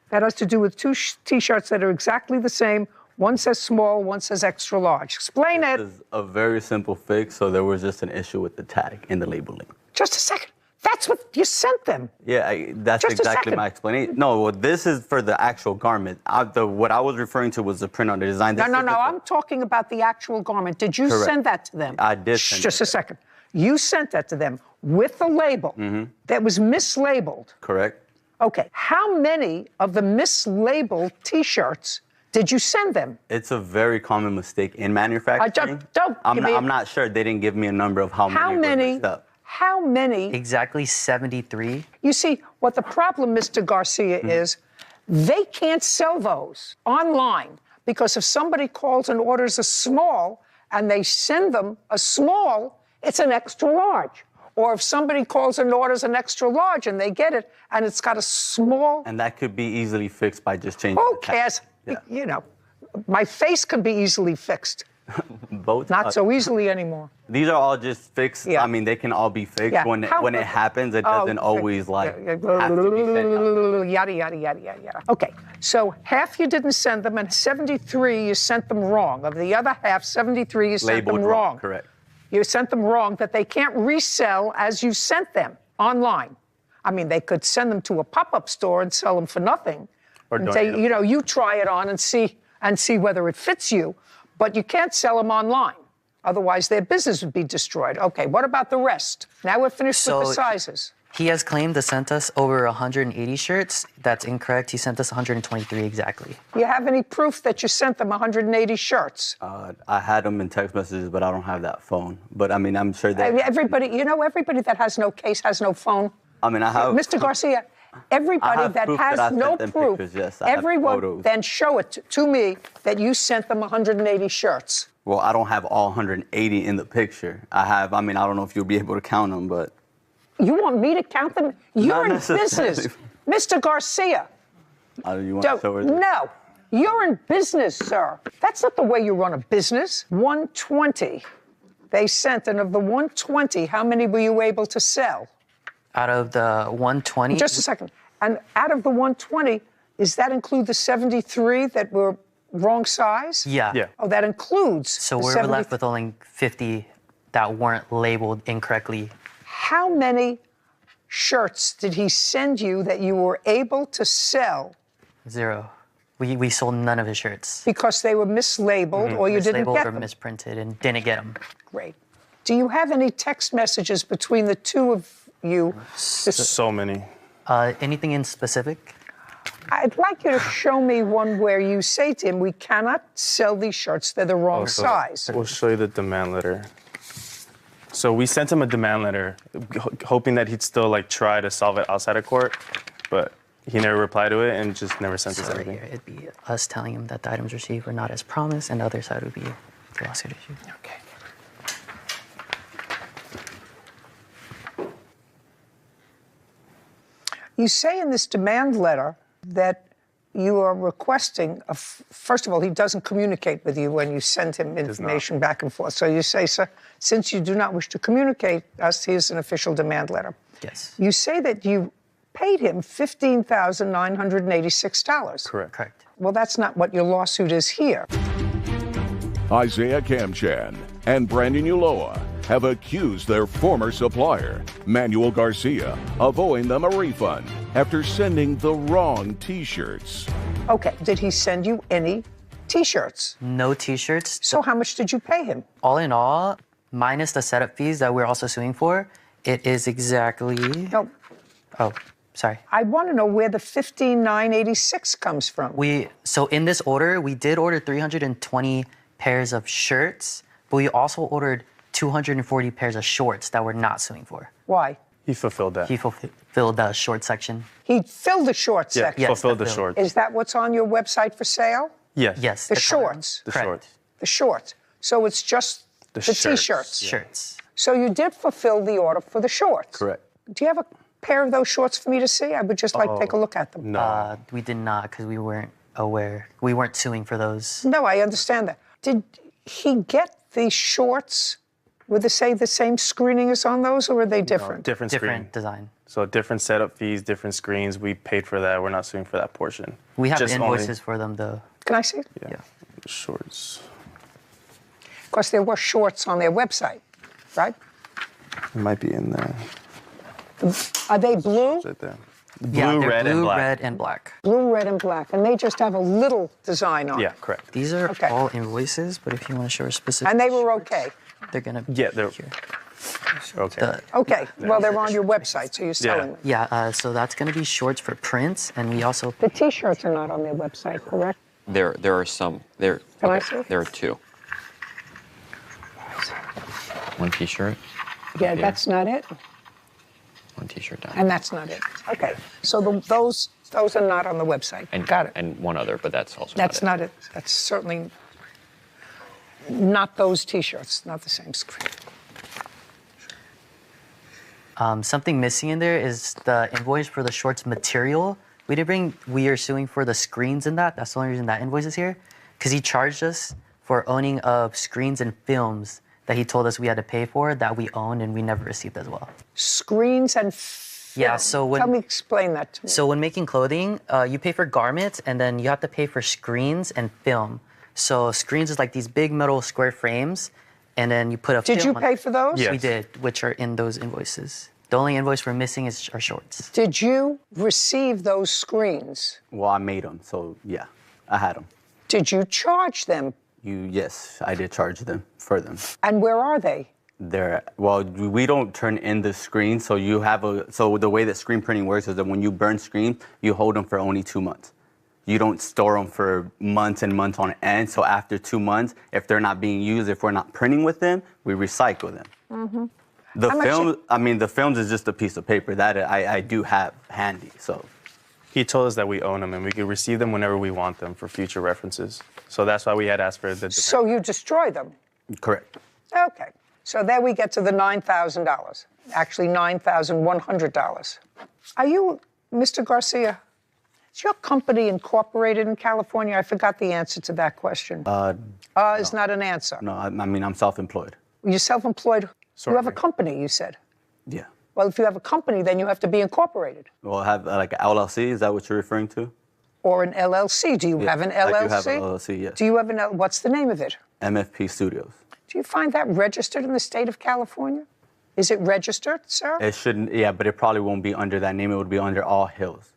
That has to do with 2 T-shirts that are exactly the same. One says small, one says extra large. Explain it. This is a very simple fix, so there was just an issue with the tag in the labeling. Just a second. That's what you sent them. Yeah, that's Just exactly my explanation. No, well, this is for the actual garment. What I was referring to was the print on the design. No, I'm talking about the actual garment. Did you send that to them? I did send Just a second. You sent that to them with the label that was mislabeled. Correct. Okay, how many of the mislabeled T-shirts did you send them? It's a very common mistake in manufacturing. I'm not sure. They didn't give me a number of how many were messed up. How many? Exactly 73. You see, what the problem, Mr. Garcia, is They can't sell those online because if somebody calls and orders a small and they send them a small, it's an extra large. Or if somebody calls and orders an extra large and they get it and it's got a small. And that could be easily fixed by just changing Who the tag. cares? You know, my face can be easily fixed. Both. Not so easily anymore. These are all just fixed. Yeah. I mean, they can all be fixed. Yeah. When it happens, it doesn't always like have to be sent out. Yada, yada, yada, yada, yada. Okay, so half you didn't send them and 73 you sent them wrong. Of the other half, 73 you sent Labeled them wrong. Correct. You sent them wrong that they can't resell as you sent them online. I mean, they could send them to a pop-up store and sell them for nothing. Or and donate say, them. you know, you try it on and see whether it fits you. But you can't sell them online. Otherwise, their business would be destroyed. Okay, what about the rest? Now we're finished with the sizes. He has claimed to sent us over 180 shirts. That's incorrect. He sent us 123 exactly. Do you have any proof that you sent them 180 shirts? I had them in text messages, but I don't have that phone. But I mean, I'm sure that. Everybody that has no case has no phone. I mean, I have. Mr. Garcia, everybody that has no proof, pictures, yes, I have everyone photos. then show it to me that you sent them 180 shirts. Well, I don't have all 180 in the picture. I don't know if you'll be able to count them, but. You want me to count them? You're in necessarily. business. Mr. Garcia. You want to show her? No, you're in business, sir. That's not the way you run a business. 120 they sent, and of the 120, how many were you able to sell? Out of the 120? Just a second. And out of the 120, does that include the 73 that were wrong size? Yeah. Oh, that includes. So the we're 70 left with only 50 that weren't labeled incorrectly. How many shirts did he send you that you were able to sell? 0. We sold none of his shirts. Because they were mislabeled or you didn't Mislabeled get or them? misprinted and didn't get them. Great. Do you have any text messages between the two of you? So many. Anything in specific? I'd like you to show me one where you say to him, we cannot sell these shirts, they're the wrong size. We'll show you the demand letter. So we sent him a demand letter, hoping that he'd still try to solve it outside of court, but he never replied to it and just never sent us anything. Here, it'd be us telling him that the items received were not as promised, and the other side would be the lawsuit issue. Okay. You say in this demand letter that you are requesting, first of all, he doesn't communicate with you when you send him information back and forth. So you say, sir, since you do not wish to communicate us, here's an official demand letter. Yes. You say that you paid him $15,986. Correct. Well, that's not what your lawsuit is here. Isaiah Kamchan and Brandon Ulloa have accused their former supplier, Manuel Garcia, of owing them a refund after sending the wrong T-shirts. Okay, did he send you any T-shirts? No T-shirts. So how much did you pay him? All in all, minus the setup fees that we're also suing for, it is exactly... No. Oh, sorry. I want to know where the $15,986 comes from. So in this order, we did order 320 pairs of shirts, but we also ordered 240 pairs of shorts that we're not suing for. Why? He fulfilled that. He fulfilled the short section. He filled the short section? Yes, fulfilled the shorts. Is that what's on your website for sale? Yes. Yes. The shorts? The shorts. The shorts. So it's just the T-shirts? Shirts. So you did fulfill the order for the shorts? Correct. Do you have a pair of those shorts for me to see? I would just like to take a look at them. No. We did not because we weren't aware. We weren't suing for those. No, I understand that. Did he get the shorts with the same screening as on those, or are they different? No, different design. So different setup fees, different screens. We paid for that. We're not suing for that portion. We have Just invoices only- for them, though. Can I see? Yeah. Shorts. Of course, there were shorts on their website, right? It might be in there. Are they blue? Right there. Blue, red, and black. red, and black. Blue, red, and black. And they just have a little design on Yeah, it. correct. These are all invoices, but if you want to show a specific... And they were okay? They're going to be Yeah, they're here. okay. Okay, well, they're on your website, so you're selling them. Yeah, so that's going to be shorts for prints, and we also... The T-shirts are not on their website, correct? There are some. Can I see? There are 2. One T-shirt. Yeah, here, that's not it. One T-shirt down. And that's not it. Okay, so those Those are not on the website. And, Got it. And one other, but that's also That's not it. That's certainly not those T-shirts, not the same screen. Something missing in there is the invoice for the shorts material. We are suing for the screens in that. That's the only reason that invoice is here. Because he charged us for owning of screens and films that he told us we had to pay for that we owned and we never received as well. Screens and yeah, so when... Tell me, explain that to me. So when making clothing, you pay for garments and then you have to pay for screens and film. So screens is like these big metal square frames and then you put a Did film you pay for those? Yes. We did, which are in those invoices. The only invoice we're missing is our shorts. Did you receive those screens? Well, I made them, so yeah, I had them. Did you charge them? Yes, I did charge them for them. And where are they? Well, we don't turn in the screen, so so the way that screen printing works is that when you burn screen, you hold them for only 2 months. You don't store them for months and months on end, so after 2 months, if they're not being used, if we're not printing with them, we recycle them. Mm-hmm. The films is just a piece of paper that I do have handy, so. He told us that we own them and we could receive them whenever we want them for future references. So that's why we had asked for the... So you destroy them? Correct. Okay. So there we get to the $9,000. Actually, $9,100. Are you, Mr. Garcia, is your company incorporated in California? I forgot the answer to that question. Is not an answer. No, I mean, I'm self-employed. You're self-employed? Sorry. You have a company, you said? Yeah. Well, if you have a company, then you have to be incorporated. Well, have like an LLC, is that what you're referring to? Or an LLC. Do you have an LLC? I do have an LLC, yes. Do you have what's the name of it? MFP Studios. Do you find that registered in the state of California? Is it registered, sir? It shouldn't, yeah, but it probably won't be under that name. It would be under All Hills.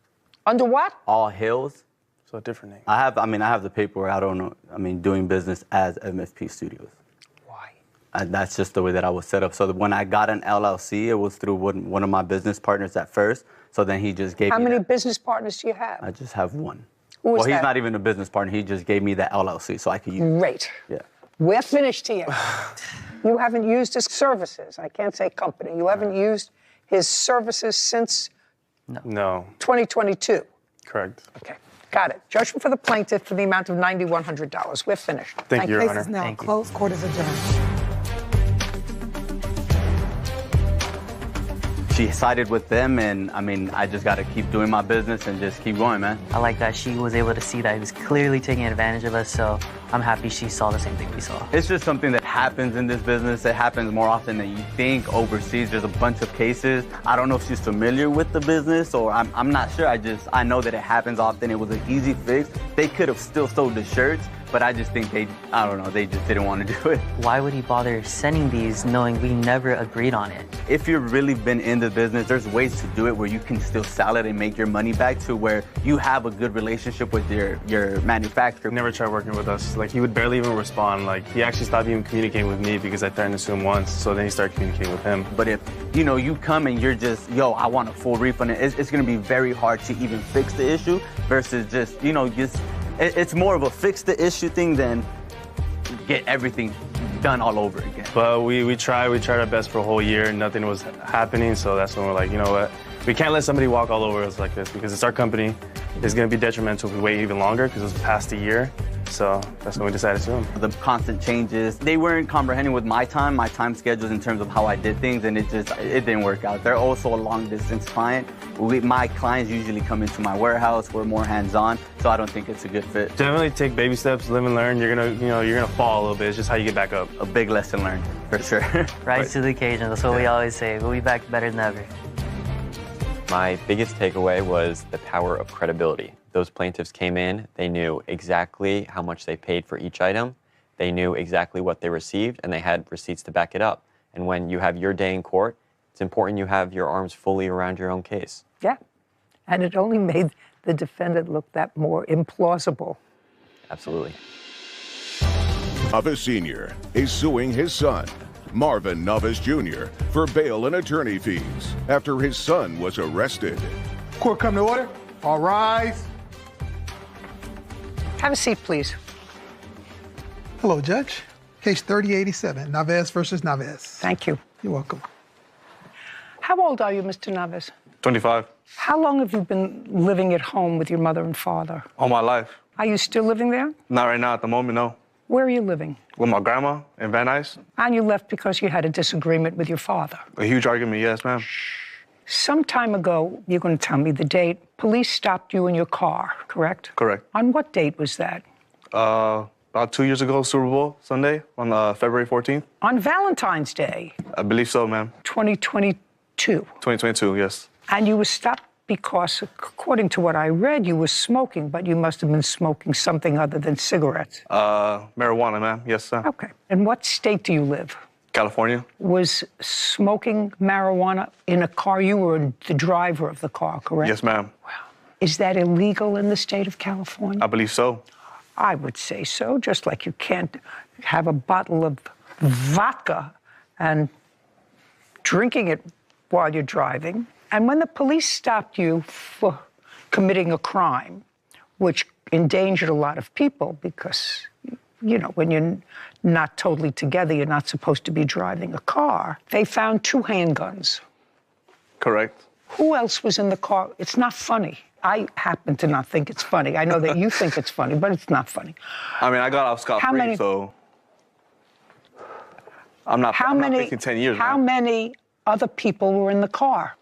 Under what? All Hills. So a different name. I have the paperwork. I don't know. Doing business as MFP Studios. That's just the way that I was set up. So when I got an LLC, it was through one of my business partners at first. So then he just gave me How many business partners do you have? I just have one. Who is that? He's not even a business partner. He just gave me that LLC so I could use it. Great. Yeah. We're finished here. You haven't used his services. I can't say company. You haven't used his services since No. 2022. Correct. Okay. Got it. Judgment for the plaintiff for the amount of $9,100. We're finished. Thank you, Your Honor. Case is now Thank you. closed. Court is adjourned. She sided with them, and I just got to keep doing my business and just keep going, man. I like that she was able to see that he was clearly taking advantage of us, so I'm happy she saw the same thing we saw. It's just something that happens in this business. It happens more often than you think. Overseas, there's a bunch of cases. I don't know if she's familiar with the business, or I'm not sure. I know that it happens often. It was an easy fix. They could have still sold the shirts, but I just think they just didn't want to do it. Why would he bother sending these knowing we never agreed on it? If you've really been in the business, there's ways to do it where you can still sell it and make your money back to where you have a good relationship with your manufacturer. He never tried working with us. Like, he would barely even respond. Like, he actually stopped even communicating with me because I threatened to sue him once, so then he started communicating with him. But if, you come and you're just, I want a full refund, it's going to be very hard to even fix the issue versus just, it's more of a fix the issue thing than get everything done all over again. But we tried our best for a whole year and nothing was happening, so that's when we're like, you know what? We can't let somebody walk all over us like this because it's our company. It's going to be detrimental if we wait even longer because it was past a year. So that's when we decided to sue him. The constant changes, they weren't comprehending with my time schedules in terms of how I did things, and it didn't work out. They're also a long distance client. My clients usually come into my warehouse. We're more hands-on, so I don't think it's a good fit. Definitely take baby steps, live and learn. You're gonna fall a little bit. It's just how you get back up. A big lesson learned, for sure. Rise to the occasion. That's what we always say. We'll be back better than ever. My biggest takeaway was the power of credibility. Those plaintiffs came in, they knew exactly how much they paid for each item, they knew exactly what they received, and they had receipts to back it up. And when you have your day in court, it's important you have your arms fully around your own case. Yeah. And it only made the defendant look that more implausible. Absolutely. Navas Sr. is suing his son, Marvin Navas Jr., for bail and attorney fees after his son was arrested. Court come to order. All rise. Have a seat, please. Hello, Judge. Case 3087, Navas versus Navas. Thank you. You're welcome. How old are you, Mr. Navas? 25. How long have you been living at home with your mother and father? All my life. Are you still living there? Not right now at the moment, no. Where are you living? With my grandma in Van Nuys. And you left because you had a disagreement with your father. A huge argument, yes, ma'am. Some time ago, you're going to tell me the date, police stopped you in your car, correct? Correct. On what date was that? About 2 years ago, Super Bowl Sunday, on February 14th. On Valentine's Day. I believe so, ma'am. 2022. 2022, yes. And you were stopped because, according to what I read, you were smoking, but you must have been smoking something other than cigarettes. Marijuana, ma'am. Yes, sir. Okay. In what state do you live? California. Was smoking marijuana in a car? You were the driver of the car, correct? Yes, ma'am. Wow. Is that illegal in the state of California? I believe so. I would say so, just like you can't have a bottle of vodka and drinking it while you're driving. And when the police stopped you for committing a crime, which endangered a lot of people because, you know, when you're not totally together, you're not supposed to be driving a car, they found 2 handguns. Correct. Who else was in the car? It's not funny. I happen to not think it's funny. I know that you think it's funny, but it's not funny. I mean, I got off scot-free, so I'm not facing 10 years. How many other people were in the car?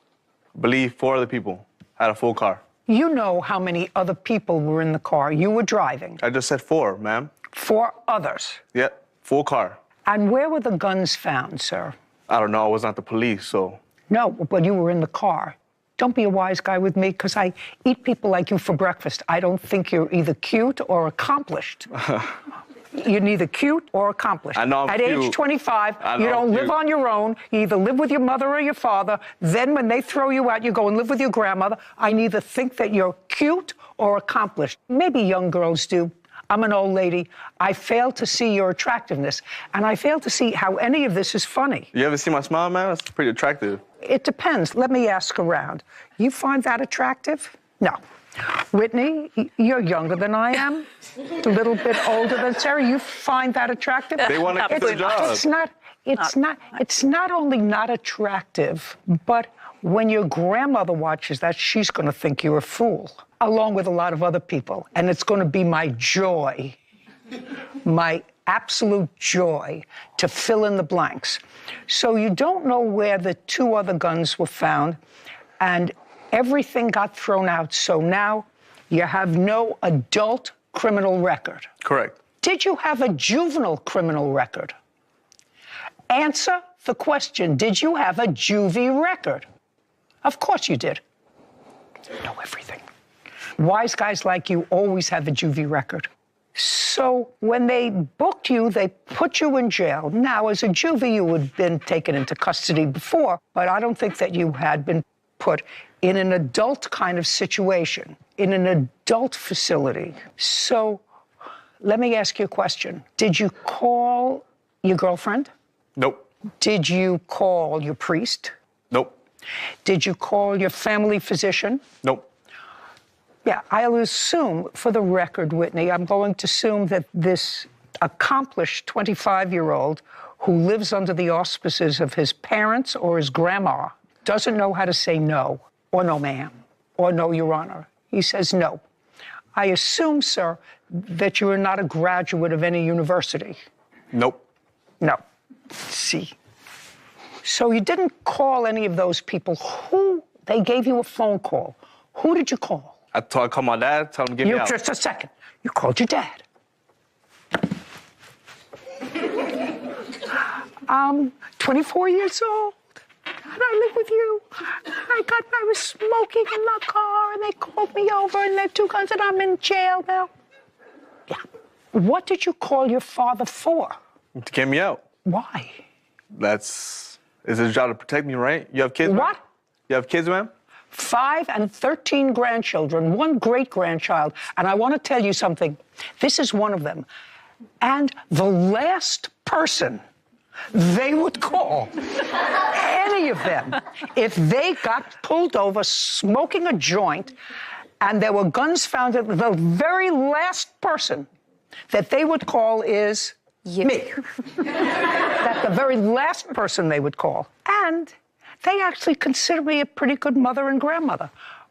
I believe 4 other people had a full car. You know how many other people were in the car. You were driving. I just said 4, ma'am. 4 others. Yeah, full car. And where were the guns found, sir? I don't know. I was not the police, so. No, but you were in the car. Don't be a wise guy with me, because I eat people like you for breakfast. I don't think you're either cute or accomplished. You're neither cute or accomplished. I know I'm At cute. age 25, I know you don't I'm live cute. on your own. You either live with your mother or your father. Then when they throw you out, you go and live with your grandmother. I neither think that you're cute or accomplished. Maybe young girls do. I'm an old lady. I fail to see your attractiveness, and I fail to see how any of this is funny. You ever see my smile, man? It's pretty attractive. It depends. Let me ask around. You find that attractive? No. Whitney, you're younger than I am, a little bit older than Sarah. You find that attractive? They want to keep their job. It's not only not attractive, but when your grandmother watches that, she's going to think you're a fool, along with a lot of other people. And it's going to be my joy, my absolute joy, to fill in the blanks. So you don't know where the 2 other guns were found, and everything got thrown out. So now you have no adult criminal record. Correct. Did you have a juvenile criminal record? Answer the question. Did you have a juvie record? Of course you did. You know everything. Wise guys like you always have a juvie record. So when they booked you, they put you in jail. Now, as a juvie, you had been taken into custody before, but I don't think that you had been put in an adult kind of situation, in an adult facility. So let me ask you a question. Did you call your girlfriend? Nope. Did you call your priest? Nope. Did you call your family physician? Nope. Yeah, I'll assume, for the record, Whitney, I'm going to assume that this accomplished 25-year-old who lives under the auspices of his parents or his grandma doesn't know how to say no, or no, ma'am, or no, Your Honor. He says no. I assume, sir, that you are not a graduate of any university. Nope. No. See. So you didn't call any of those people. Who? They gave you a phone call. Who did you call? I called my dad, tell him to get me out. Just a second. You called your dad. I'm 24 years old, and I live with you. I was smoking in the car, and they called me over, and they had 2 guns, and I'm in jail now. Yeah. What did you call your father for? To get me out. Why? It's his job to protect me, right? You have kids? What? Ma'am? You have kids, ma'am? 5 and 13 grandchildren, 1 great-grandchild. And I want to tell you something. This is one of them. And the last person they would call, any of them, if they got pulled over smoking a joint and there were guns found, the very last person that they would call is me. That's the very last person they would call. And they actually consider me a pretty good mother and grandmother.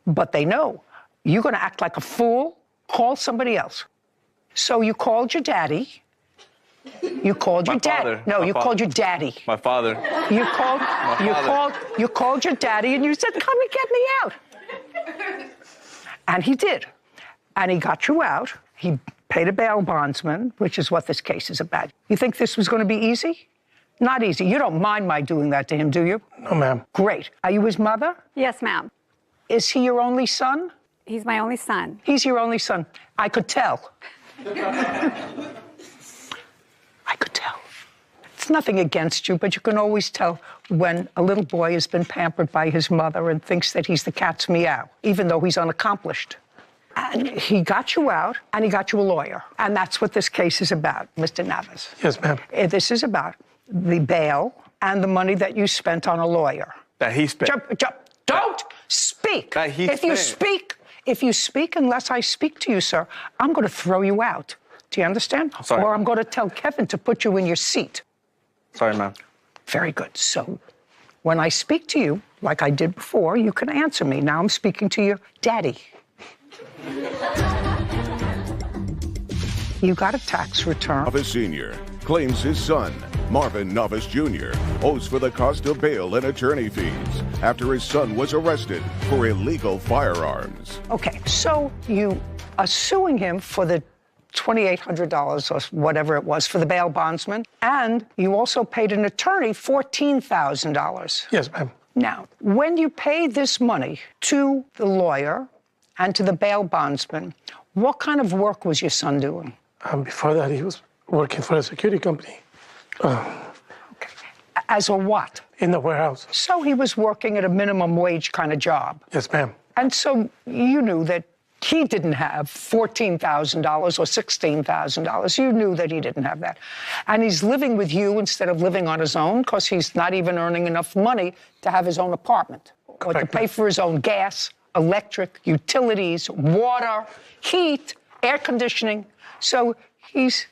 but they know you're going to act like a fool, call somebody else. So you called your daddy. You called your daddy. No, you called your daddy. My father. You called your daddy and you said, come and get me out. And he did. And he got you out. He paid a bail bondsman, which is what this case is about. You think this was going to be easy? Not easy. You don't mind my doing that to him, do you? No, ma'am. Great. Are you his mother? Yes, ma'am. Is he your only son? He's my only son. He's your only son. I could tell. I could tell. It's nothing against you, but you can always tell when a little boy has been pampered by his mother and thinks that he's the cat's meow, even though he's unaccomplished. And he got you out, and he got you a lawyer. And that's what this case is about, Mr. Navas. Yes, ma'am. This is about the bail and the money that you spent on a lawyer. That he spent. Don't speak. That he If you speak, unless I speak to you, sir, I'm going to throw you out. Do you understand? Sorry. Or I'm going to tell Kevin to put you in your seat. Sorry, ma'am. Very good. So when I speak to you, like I did before, you can answer me. Now I'm speaking to your daddy. You got a tax return. Navas Sr. claims his son, Marvin Navas Jr., owes for the cost of bail and attorney fees after his son was arrested for illegal firearms. Okay, so you are suing him for the $2,800 or whatever it was for the bail bondsman, and you also paid an attorney $14,000. Yes, ma'am. Now, when you paid this money to the lawyer and to the bail bondsman, what kind of work was your son doing? Before that, he was working for a security company. Okay. As a what? In the warehouse. So he was working at a minimum wage kind of job. Yes, ma'am. And so you knew that he didn't have $14,000 or $16,000. You knew that he didn't have that. And he's living with you instead of living on his own because he's not even earning enough money to have his own apartment or to pay for his own gas, electric, utilities, water, heat, air conditioning. So he's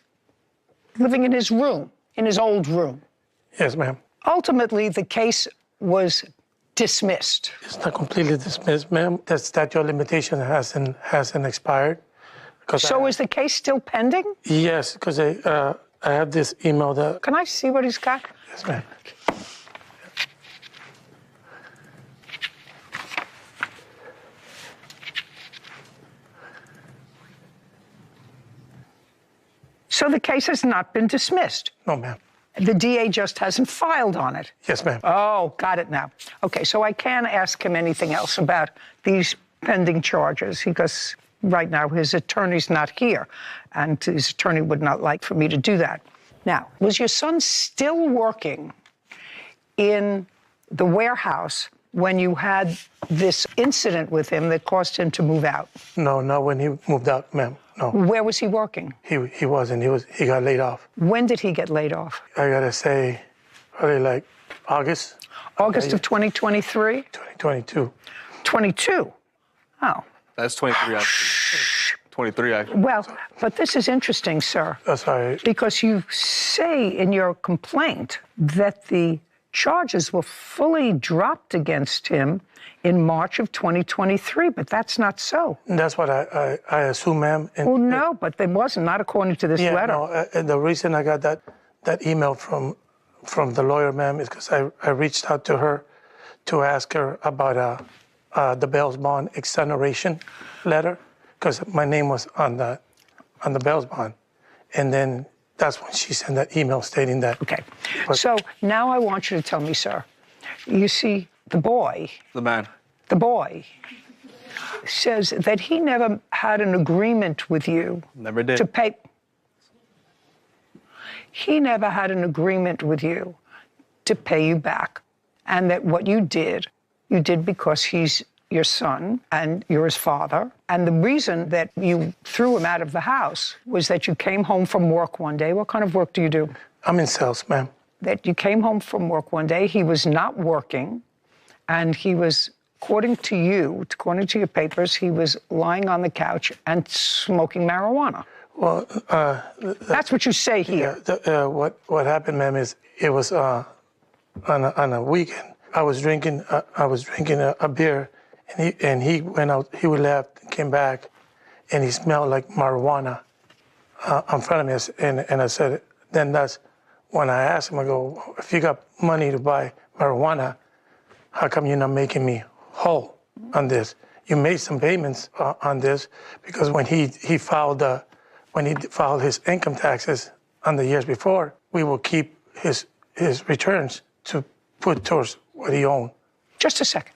living in his room, in his old room. Yes, ma'am. Ultimately, the case was dismissed. It's not completely dismissed, ma'am. The statute of limitation hasn't expired. So is the case still pending? Yes, because I have this email that... Can I see what he's got? Yes, ma'am. So the case has not been dismissed? No, ma'am. The DA just hasn't filed on it? Yes, ma'am. Oh, got it now. Okay, so I can't ask him anything else about these pending charges because right now his attorney's not here, and his attorney would not like for me to do that. Now, was your son still working in the warehouse when you had this incident with him that caused him to move out? No, not when he moved out, ma'am. No. Where was he working? He wasn't. He got laid off. When did he get laid off? I gotta say, probably like August. August of 2023? 2022. 22? Oh. That's 23, actually. 23, actually. Well, but this is interesting, sir. That's right. Because you say in your complaint that the charges were fully dropped against him in March of 2023, but that's not so. That's what I assume, ma'am. Well, no, but it wasn't, not according to this letter. No, the reason I got that email from the lawyer, ma'am, is because I reached out to her to ask her about the bail bond exoneration letter, because my name was on the bail bond, and then that's when she sent that email stating that. Okay, so now I want you to tell me, sir, you see, the boy says that he never had an agreement with you. Never did. To pay. He never had an agreement with you to pay you back. And that what you did because he's your son and you're his father. And the reason that you threw him out of the house was that you came home from work one day. What kind of work do you do? I'm in sales, ma'am. That you came home from work one day, he was not working, and he was, according to you, according to your papers, he was lying on the couch and smoking marijuana. Well, that's what you say here. Yeah, what happened, ma'am, is it was on a weekend. I was drinking a beer and he went out, he left, came back, and he smelled like marijuana in front of me. And I said, then that's when I asked him, I go, if you got money to buy marijuana, how come you're not making me whole on this? You made some payments on this, because when he filed his income taxes on the years before, we will keep his returns to put towards what he owned. Just a second.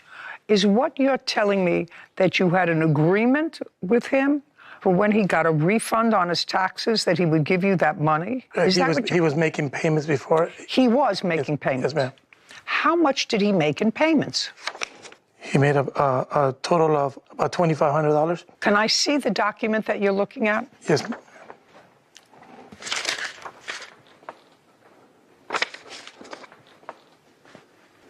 Is what you're telling me that you had an agreement with him for when he got a refund on his taxes that he would give you that money? He was making payments before. He was making payments? Yes, ma'am. How much did he make in payments? He made a total of about $2,500. Can I see the document that you're looking at? Yes.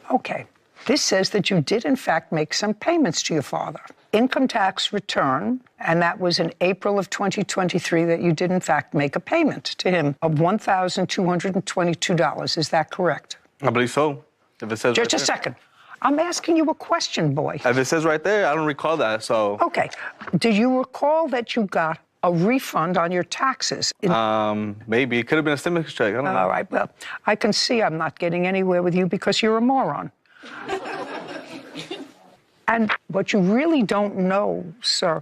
Okay. This says that you did, in fact, make some payments to your father. Income tax return, and that was in April of 2023 that you did, in fact, make a payment to him of $1,222. Is that correct? I believe so. If it says Just a second. I'm asking you a question, boy. If it says right there, I don't recall that, so. Okay. Do you recall that you got a refund on your taxes? Maybe. It could have been a stimulus check. I don't know. All right. Well, I can see I'm not getting anywhere with you because you're a moron. And what you really don't know, sir,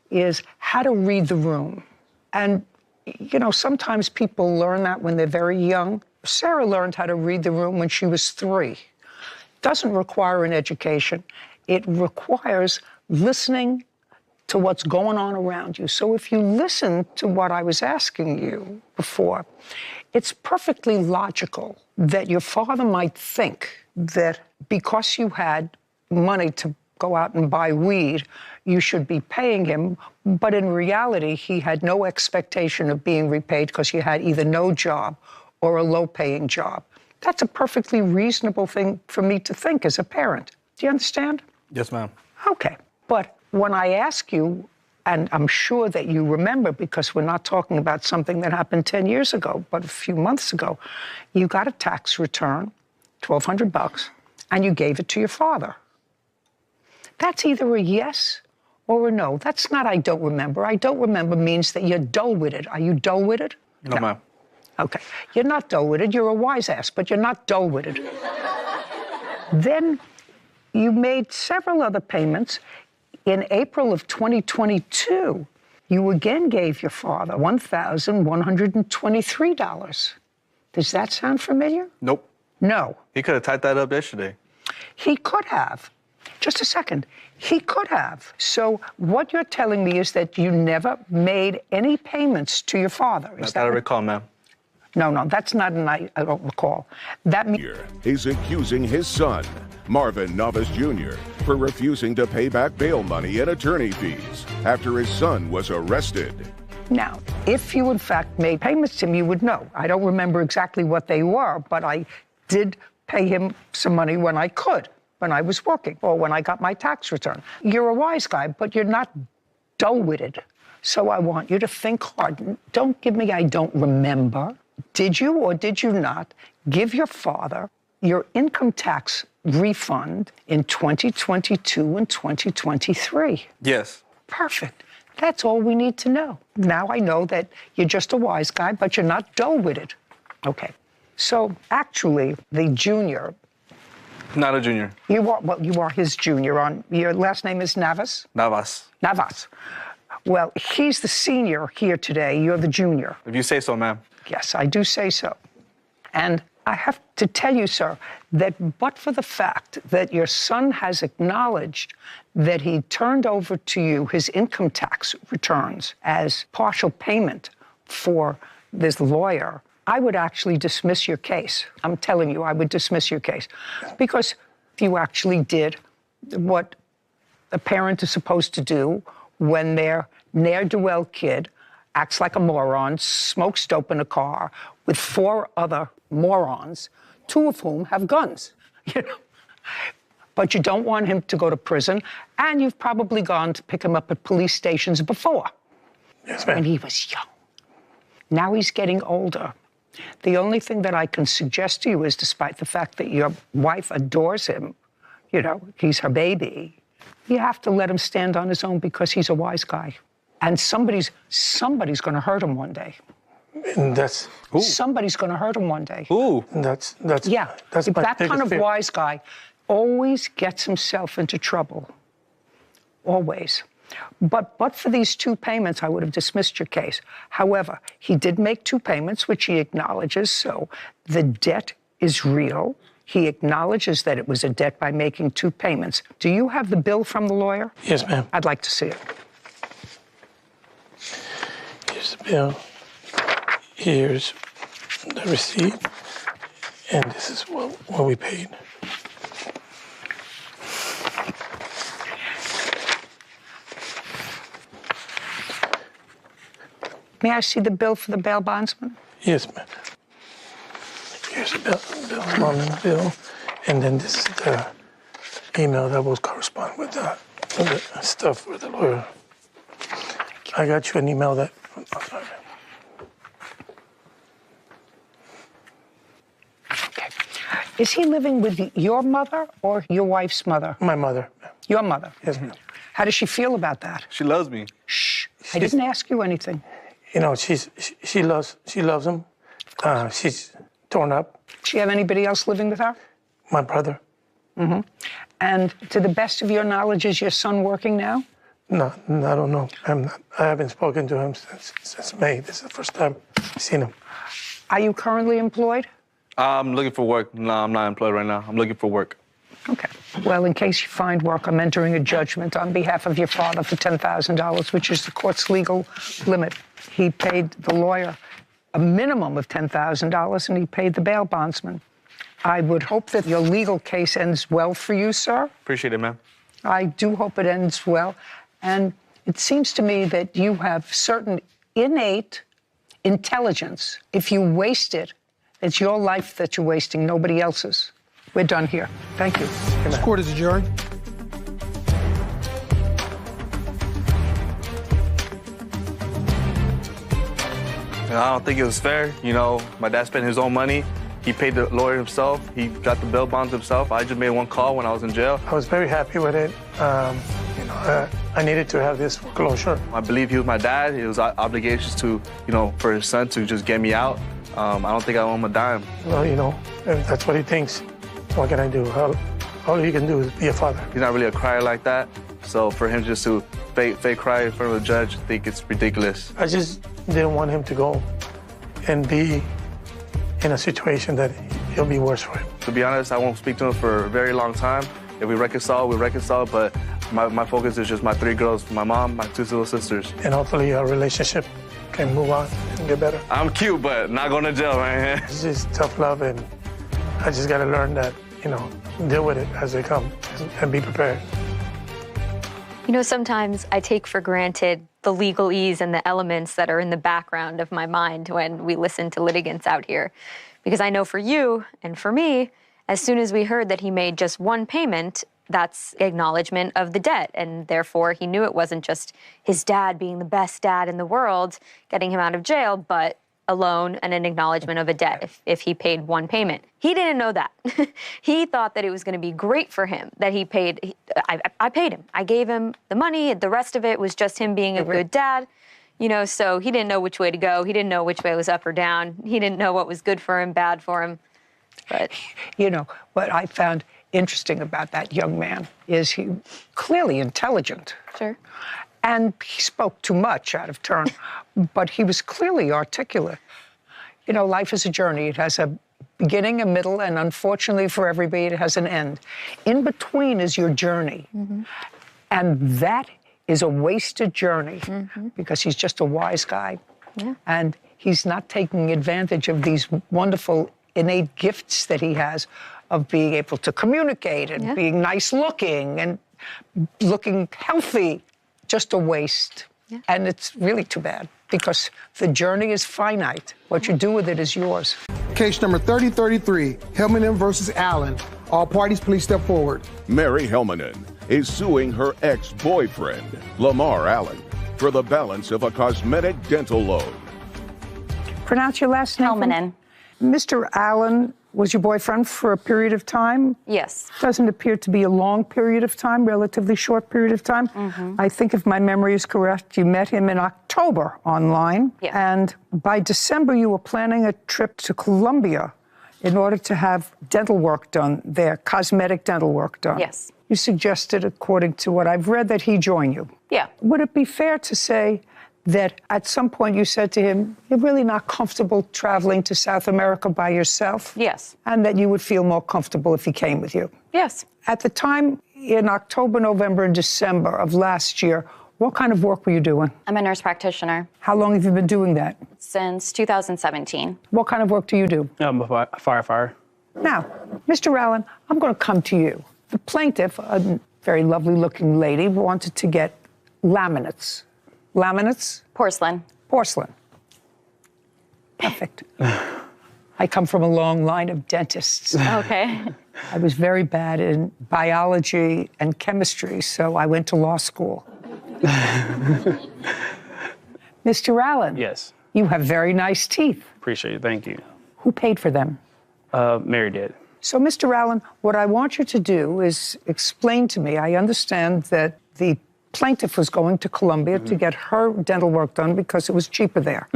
is how to read the room. And, you know, sometimes people learn that when they're very young. Sarah learned how to read the room when she was 3. Doesn't require an education. It requires listening to what's going on around you. So if you listen to what I was asking you before, it's perfectly logical that your father might think that because you had money to go out and buy weed, you should be paying him. But in reality, he had no expectation of being repaid because you had either no job or a low-paying job. That's a perfectly reasonable thing for me to think as a parent. Do you understand? Yes, ma'am. Okay. But when I ask you, and I'm sure that you remember because we're not talking about something that happened 10 years ago, but a few months ago, you got a tax return, $1,200, and you gave it to your father. That's either a yes or a no. That's not I don't remember. I don't remember means that you're dull-witted. Are you dull-witted? No, ma'am. Okay. You're not dull-witted. You're a wise ass, but you're not dull-witted. Then you made several other payments. In April of 2022, you again gave your father $1,123. Does that sound familiar? Nope. No. He could have typed that up yesterday. He could have. Just a second. He could have. So what you're telling me is that you never made any payments to your father. Not that I recall, ma'am. No, that's not an I don't recall. That means he's accusing his son, Marvin Novice Jr., for refusing to pay back bail money and attorney fees after his son was arrested. Now, if you in fact made payments to him, you would know. I don't remember exactly what they were, but I did pay him some money when I could, when I was working, or when I got my tax return. You're a wise guy, but you're not dull-witted. So I want you to think hard. Don't give me I don't remember. Did you or did you not give your father your income tax refund in 2022 and 2023? Yes. Perfect. That's all we need to know. Now I know that you're just a wise guy, but you're not dull-witted. Okay. So actually, the junior. Not a junior. You are his junior. Your last name is Navas? Navas. Navas. Well, he's the senior here today. You're the junior. If you say so, ma'am. Yes, I do say so. And I have to tell you, sir, that but for the fact that your son has acknowledged that he turned over to you his income tax returns as partial payment for this lawyer, I would actually dismiss your case. I'm telling you, I would dismiss your case. Because you actually did what a parent is supposed to do when their ne'er-do-well kid acts like a moron, smokes dope in a car with 4 other morons, 2 of whom have guns, you know. But you don't want him to go to prison, and you've probably gone to pick him up at police stations before. Yes, ma'am. When he was young. Now he's getting older. The only thing that I can suggest to you is, despite the fact that your wife adores him, you know, he's her baby, You have to let him stand on his own because he's a wise guy. And somebody's going to hurt him one day. And that's somebody's going to hurt him one day. Ooh. That's yeah. That's that kind of wise guy always gets himself into trouble. Always. But for these 2 payments, I would have dismissed your case. However, he did make 2 payments, which he acknowledges, so the debt is real. He acknowledges that it was a debt by making 2 payments. Do you have the bill from the lawyer? Yes, ma'am. I'd like to see it. Here's the bill. Here's the receipt. And this is what we paid. May I see the bill for the bail bondsman? Yes, ma'am. Here's the bill, and then this is the email that will correspond with the stuff for the lawyer. I got you an email that. Okay. Is he living with your mother or your wife's mother? My mother. Your mother? Yes, ma'am. How does she feel about that? She loves me. Shh. I didn't ask you anything. You know, she loves him. She's torn up. Does she have anybody else living with her? My brother. Mm-hmm. And to the best of your knowledge, is your son working now? No, I don't know. I haven't spoken to him since May. This is the first time I've seen him. Are you currently employed? I'm looking for work. No, I'm not employed right now. I'm looking for work. Okay. Well, in case you find work, I'm entering a judgment on behalf of your father for $10,000, which is the court's legal limit. He paid the lawyer a minimum of $10,000, and he paid the bail bondsman. I would hope that your legal case ends well for you, sir. Appreciate it, ma'am. I do hope it ends well. And it seems to me that you have certain innate intelligence. If you waste it, it's your life that you're wasting, nobody else's. We're done here. Thank you. This court is adjourned. I don't think it was fair. You know, my dad spent his own money. He paid the lawyer himself. He got the bail bonds himself. I just made one call when I was in jail. I was very happy with it. You know, I needed to have this foreclosure. I believe he was my dad. It was obligations to, you know, for his son to just get me out. I don't think I owe him a dime. Well, you know, if that's what he thinks. What can I do? All you can do is be a father. He's not really a crier like that. So for him just to fake cry in front of the judge, I think it's ridiculous. I just didn't want him to go and be in a situation that it'll be worse for him. To be honest, I won't speak to him for a very long time. If we reconcile, we reconcile, but my focus is just my 3 girls, my mom, my 2 little sisters. And hopefully our relationship can move on and get better. I'm cute, but not going to jail, man. It's just tough love, and I just got to learn that, you know, deal with it as they come and be prepared. You know, sometimes I take for granted the legalese and the elements that are in the background of my mind when we listen to litigants out here. Because I know for you and for me, as soon as we heard that he made just 1 payment, that's acknowledgement of the debt. And therefore, he knew it wasn't just his dad being the best dad in the world, getting him out of jail, but a loan and an acknowledgement of a debt if he paid 1 payment. He didn't know that. He thought that it was going to be great for him that he paid. I paid him. I gave him the money. The rest of it was just him being a good dad. You know, so he didn't know which way to go. He didn't know which way was up or down. He didn't know what was good for him, bad for him. But you know, what I found interesting about that young man is he clearly intelligent. Sure. And he spoke too much out of turn, but he was clearly articulate. You know, life is a journey. It has a beginning, a middle, and unfortunately for everybody, it has an end. In between is your journey. Mm-hmm. And that is a wasted journey because he's just a wise guy. Yeah. And he's not taking advantage of these wonderful innate gifts that he has of being able to communicate and being nice looking and looking healthy. Just a waste. Yeah. And it's really too bad because the journey is finite. What you do with it is yours. Case number 3033, Helmanen versus Allen. All parties, please step forward. Mary Helmanen is suing her ex-boyfriend, Lamar Allen, for the balance of a cosmetic dental loan. Pronounce your last name. Helmanen. Mr. Allen was your boyfriend for a period of time? Yes. Doesn't appear to be a long period of time, relatively short period of time. I think if my memory is correct, you met him in October online. Yes. And by December, you were planning a trip to Colombia in order to have dental work done there, cosmetic dental work done. Yes. You suggested, according to what I've read, that he join you. Yeah. Would it be fair to say that at some point you said to him, you're really not comfortable traveling to South America by yourself? Yes. And that you would feel more comfortable if he came with you? Yes. At the time, in October, November, and December of last year, what kind of work were you doing? I'm a nurse practitioner. How long have you been doing that? Since 2017. What kind of work do you do? I'm a firefighter. Now, Mr. Allen, I'm going to come to you. The plaintiff, a very lovely-looking lady, wanted to get laminates. Laminates? Porcelain. Porcelain. Perfect. I come from a long line of dentists. Okay. I was very bad in biology and chemistry, so I went to law school. Mr. Allen. Yes. You have very nice teeth. Appreciate it. Thank you. Who paid for them? Mary did. So, Mr. Allen, what I want you to do is explain to me, I understand that the plaintiff was going to Colombia to get her dental work done because it was cheaper there.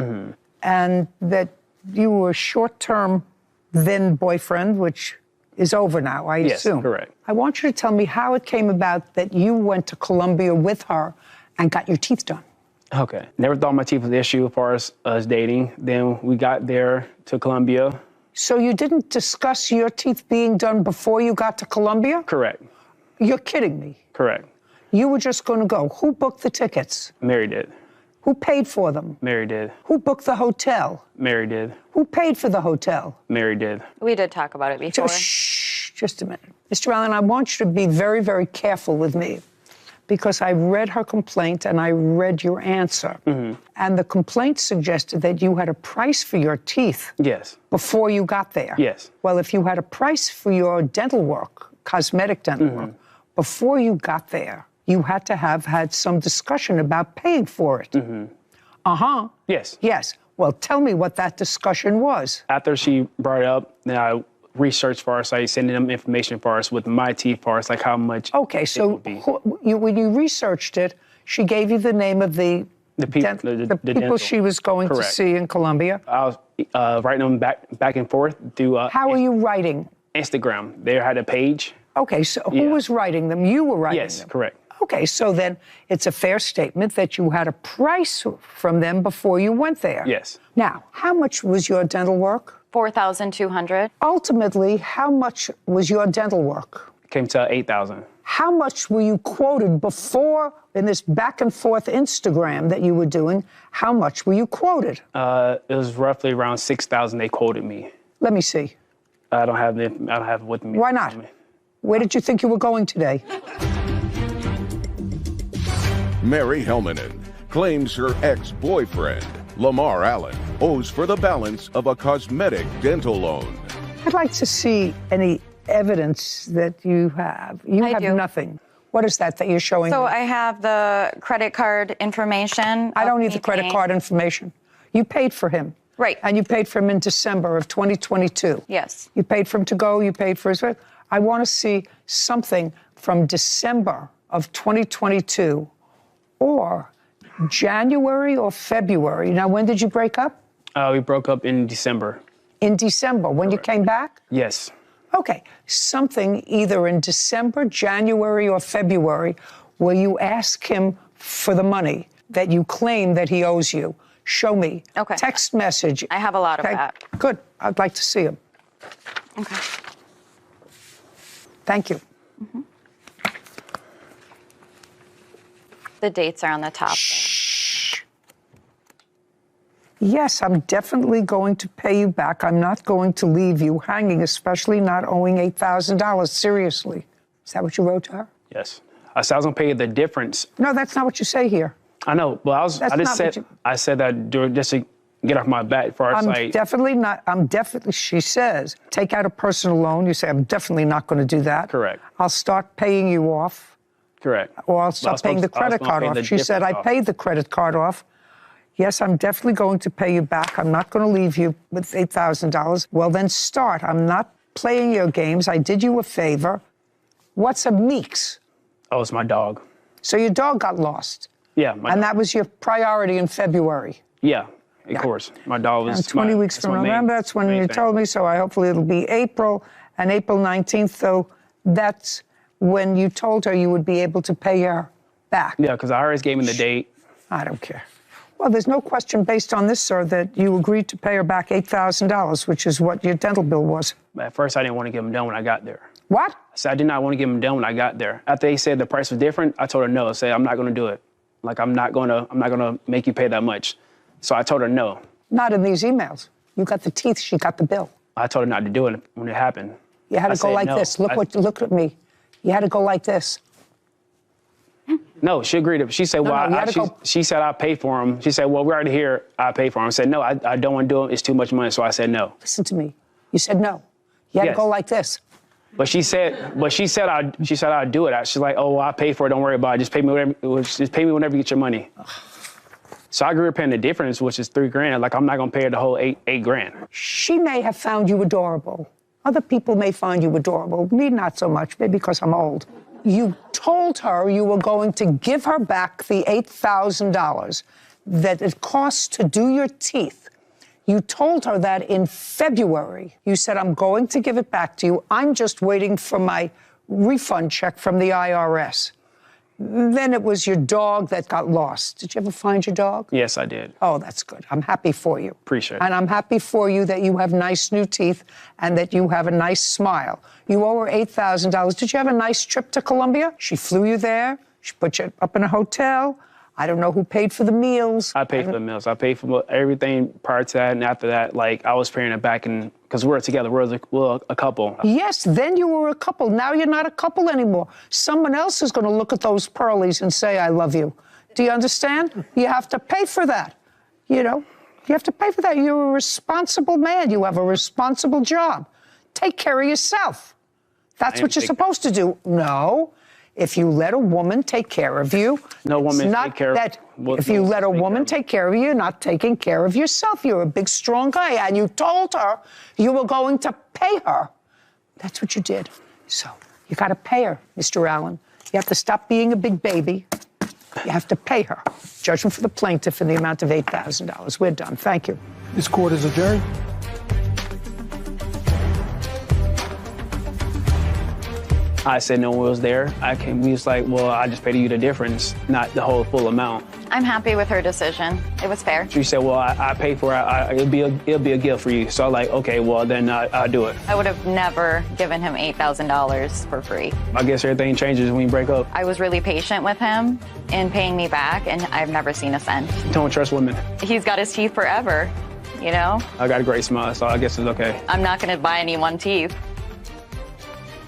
And that you were short-term then boyfriend, which is over now, I assume. Yes, correct. I want you to tell me how it came about that you went to Colombia with her and got your teeth done. Okay. Never thought my teeth was the issue as far as us dating. Then we got there to Colombia. So you didn't discuss your teeth being done before you got to Colombia? Correct. You're kidding me. Correct. You were just going to go. Who booked the tickets? Mary did. Who paid for them? Mary did. Who booked the hotel? Mary did. Who paid for the hotel? Mary did. We did talk about it before. Just a minute. Mr. Allen, I want you to be very, very careful with me because I read her complaint and I read your answer. And the complaint suggested that you had a price for your teeth. Yes. Before you got there. Yes. Well, if you had a price for your dental work, cosmetic dental work, before you got there, you had to have had some discussion about paying for it. Yes. Yes. Well, tell me what that discussion was. After she brought it up, then I researched for us, like sending them information for us with my teeth for us, like how much. Okay, so when you researched it, she gave you the name of the people she was going to see in Colombia. I was writing them back and forth through. How are you writing? Instagram. They had a page. Okay, so who was writing them? You were writing them. Yes, correct. Okay, so then it's a fair statement that you had a price from them before you went there. Yes. Now, how much was your dental work? $4,200. Ultimately, how much was your dental work? Came to 8,000. How much were you quoted before in this back and forth Instagram that you were doing? How much were you quoted? It was roughly around 6,000 they quoted me. Let me see. I don't have it with me. Why not? Where did you think you were going today? Mary Helmanen claims her ex-boyfriend, Lamar Allen, owes for the balance of a cosmetic dental loan. I'd like to see any evidence that you have. I have nothing. What is that you're showing So me? I have the credit card information. I don't need the credit card information. You paid for him. Right. And you paid for him in December of 2022. Yes. You paid for him to go, you paid for his... I want to see something from December of 2022 or January or February. Now, when did you break up? We broke up in December. In December, when you came back? Yes. Okay, something either in December, January, or February where you ask him for the money that you claim that he owes you. Show me. Okay. Text message. I have a lot of that. Good. I'd like to see him. Okay. Thank you. The dates are on the top. Yes, I'm definitely going to pay you back. I'm not going to leave you hanging, especially not owing $8,000. Seriously. Is that what you wrote to her? Yes. I said I was going to pay you the difference. No, that's not what you say here. I know, but I said that just to get off my back for our site. She says, take out a personal loan. You say, I'm definitely not going to do that. Correct. I'll start paying you off. Correct. Or I'll start paying the credit card off. She said, I paid the credit card off. Yes, I'm definitely going to pay you back. I'm not going to leave you with $8,000. Well, then start. I'm not playing your games. I did you a favor. What's a Meeks? Oh, it's my dog. So your dog got lost. Yeah. And that was your priority in February. Yeah, of course. My dog was. And 20 weeks from November, that's when you told me, so hopefully it'll be April. And April 19th, so that's when you told her you would be able to pay her back. Yeah, because I always gave him the date. I don't care. Well, there's no question based on this, sir, that you agreed to pay her back $8,000, which is what your dental bill was. At first, I didn't want to get him done when I got there. What? I said I did not want to get him done when I got there. After they said the price was different, I told her no. I said I'm not going to do it. Like I'm not going to make you pay that much. So I told her no. Not in these emails. You got the teeth, she got the bill. I told her not to do it when it happened. You had to go like this. Look at me. You had to go like this. No, she agreed. She said, she said, I'll pay for him. She said, well, we're already here. I'll pay for him. I said, no, I don't want to do it. It's too much money. So I said, no. Listen to me. You said no. You had to go like this. But she said I'd do it. She's like, oh, well, I'll pay for it. Don't worry about it. Just pay me whenever you get your money. So I grew up paying the difference, which is $3,000. Like I'm not going to pay her the whole eight grand. She may have found you adorable. Other people may find you adorable. Me, not so much, maybe because I'm old. You told her you were going to give her back the $8,000 that it costs to do your teeth. You told her that in February. You said, I'm going to give it back to you. I'm just waiting for my refund check from the IRS. Then it was your dog that got lost. Did you ever find your dog? Yes, I did. Oh, that's good. I'm happy for you. Appreciate it. And I'm happy for you that you have nice new teeth and that you have a nice smile. You owe her $8,000. Did you have a nice trip to Colombia? She flew you there. She put you up in a hotel. I don't know who paid for the meals. I paid for the meals. I paid for everything prior to that, and after that, like, I was paying it back, because we're together. We're a couple. Yes, then you were a couple. Now you're not a couple anymore. Someone else is going to look at those pearlies and say, I love you. Do you understand? You have to pay for that. You know, you have to pay for that. You're a responsible man. You have a responsible job. Take care of yourself. That's what you're supposed to do. No. If you let a woman take care of you, no woman take care of if you let a woman take care of you, you're not taking care of yourself. You're a big, strong guy. And you told her you were going to pay her. That's what you did. So you got to pay her, Mr. Allen. You have to stop being a big baby. You have to pay her. Judgment for the plaintiff in the amount of $8,000. We're done. Thank you. This court is adjourned. I said no one was there. He was like, well, I just paid you the difference, not the whole full amount. I'm happy with her decision. It was fair. She said, well, I paid for it. It'll be a gift for you. So I'm like, okay, well, then I'll do it. I would have never given him $8,000 for free. I guess everything changes when you break up. I was really patient with him in paying me back, and I've never seen a cent. Don't trust women. He's got his teeth forever, you know? I got a great smile, so I guess it's okay. I'm not going to buy anyone teeth.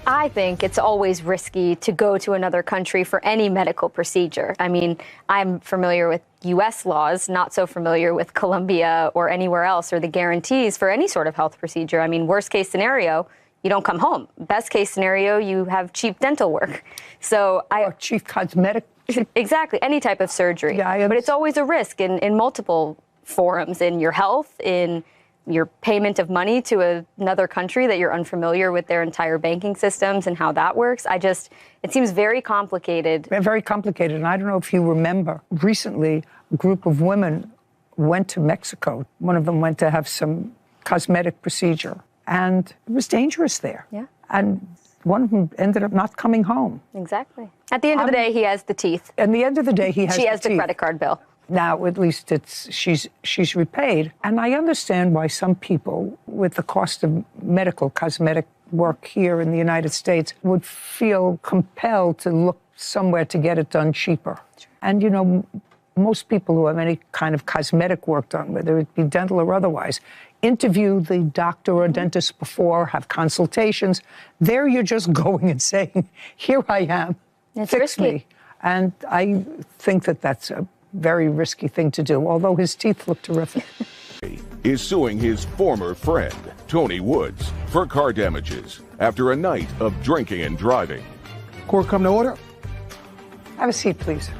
I think it's always risky to go to another country for any medical procedure. I mean, I'm familiar with U.S. laws, not so familiar with Colombia or anywhere else, or the guarantees for any sort of health procedure. I mean, worst case scenario, you don't come home. Best case scenario, you have cheap dental work. So or cheap cosmetic. Exactly, any type of surgery. Yeah, but it's always a risk in multiple forums, in your health, in your payment of money to another country that you're unfamiliar with their entire banking systems and how that works. It seems very complicated. Very complicated. And I don't know if you remember, recently, a group of women went to Mexico. One of them went to have some cosmetic procedure. And it was dangerous there. Yeah. And one of them ended up not coming home. Exactly. At the end of the day, he has the teeth. At the end of the day, he has She has the teeth. credit card bill. Now, at least she's repaid. And I understand why some people, with the cost of medical cosmetic work here in the United States, would feel compelled to look somewhere to get it done cheaper. Sure. And, you know, most people who have any kind of cosmetic work done, whether it be dental or otherwise, interview the doctor or dentist before, have consultations. There you're just going and saying, here I am, it's fix risky. me. And I think that that's a very risky thing to do, although his teeth look terrific. Is suing his former friend, Tony Woods, for car damages after a night of drinking and driving. Court come to order. Have a seat, please.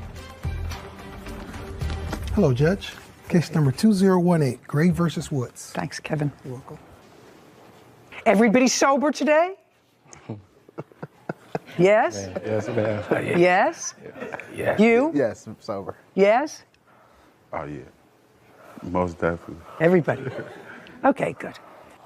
Hello, Judge. Case number 2018, Gray versus Woods. Thanks, Kevin. You're welcome. Everybody sober today? Yes? Yes, ma'am. Yes? Yeah. You? Yes, I'm sober. Yes? Oh, yeah. Most definitely. Everybody. Okay, good.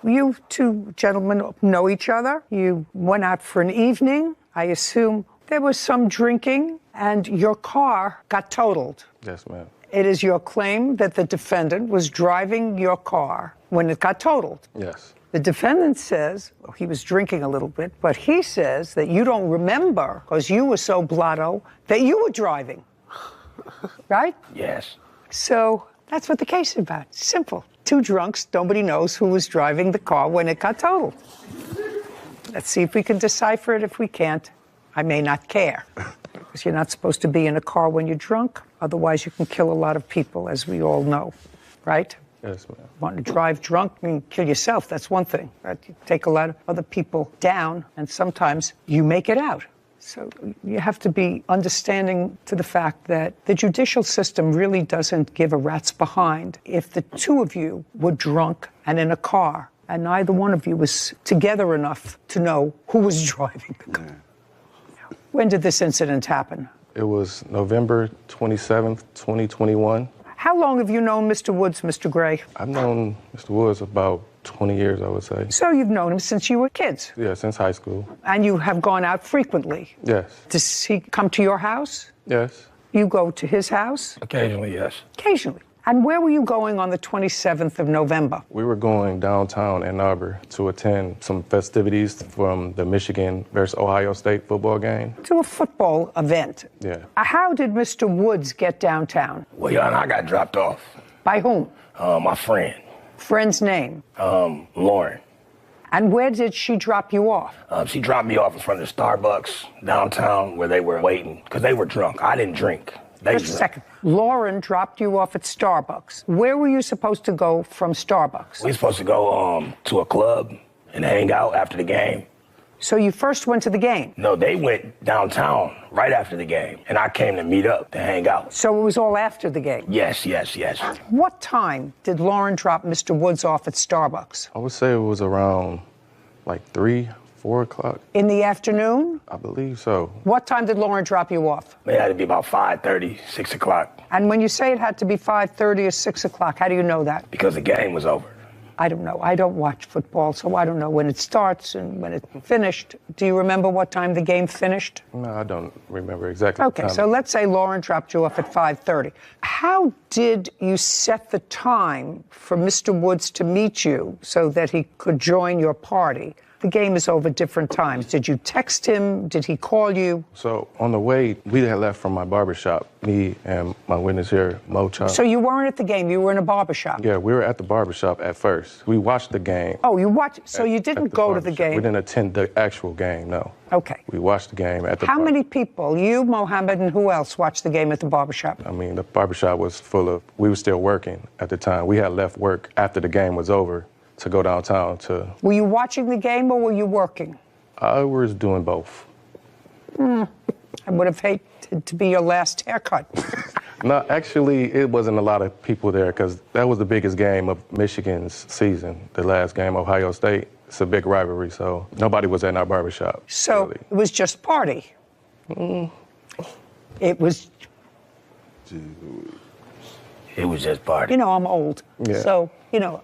You two gentlemen know each other. You went out for an evening. I assume there was some drinking, and your car got totaled. Yes, ma'am. It is your claim that the defendant was driving your car when it got totaled. Yes. The defendant says he was drinking a little bit, but he says that you don't remember because you were so blotto that you were driving. Right? Yes. So that's what the case is about. Simple. Two drunks, nobody knows who was driving the car when it got totaled. Let's see if we can decipher it. If we can't, I may not care. Because you're not supposed to be in a car when you're drunk. Otherwise, you can kill a lot of people, as we all know. Right? Yes, ma'am. Want to drive drunk and kill yourself, that's one thing. Right? You take a lot of other people down, and sometimes you make it out. So you have to be understanding to the fact that the judicial system really doesn't give a rat's behind if the two of you were drunk and in a car, and neither one of you was together enough to know who was driving the car. Yeah. When did this incident happen? It was November 27th, 2021. How long have you known Mr. Woods, Mr. Gray? I've known Mr. Woods about 20 years, I would say. So you've known him since you were kids? Yeah, since high school. And you have gone out frequently? Yes. Does he come to your house? Yes. You go to his house? Occasionally, yes. Occasionally. And where were you going on the 27th of November? We were going downtown Ann Arbor to attend some festivities from the Michigan versus Ohio State football game. To a football event. Yeah. How did Mr. Woods get downtown? Well, Your Honor, I got dropped off. By whom? My friend. Friend's name? Lauren. And where did she drop you off? She dropped me off in front of the Starbucks downtown where they were waiting because they were drunk. I didn't drink. Just a second. Lauren dropped you off at Starbucks. Where were you supposed to go from Starbucks? We were supposed to go to a club and hang out after the game. So you first went to the game? No, they went downtown right after the game, and I came to meet up to hang out. So it was all after the game? Yes, yes, yes. What time did Lauren drop Mr. Woods off at Starbucks? I would say it was around like 3, 4 o'clock. In the afternoon? I believe so. What time did Lauren drop you off? It had to be about 5:30, 6 o'clock. And when you say it had to be 5:30 or 6 o'clock, how do you know that? Because the game was over. I don't know. I don't watch football, so I don't know when it starts and when it finished. Do you remember what time the game finished? No, I don't remember exactly. Okay, so let's say Lauren dropped you off at 5:30. How did you set the time for Mr. Woods to meet you so that he could join your party? The game is over different times. Did you text him? Did he call you? So on the way, we had left from my barbershop, me and my witness here, Mo Chop. So you weren't at the game, you were in a barbershop? Yeah, we were at the barbershop at first. We watched the game. Oh, you watched, so you didn't go to the game? We didn't attend the actual game, no. Okay. We watched the game at the How many people, you, Mohammed, and who else watched the game at the barbershop? I mean, the barbershop was full of, we were still working at the time. We had left work after the game was over to go downtown to... Were you watching the game or were you working? I was doing both. I would have hated to be your last haircut. No, actually, it wasn't a lot of people there because that was the biggest game of Michigan's season, the last game, Ohio State. It's a big rivalry, so nobody was at our barbershop. So really. It was just party? It was... It was just party. You know, I'm old, Yeah. so, you know...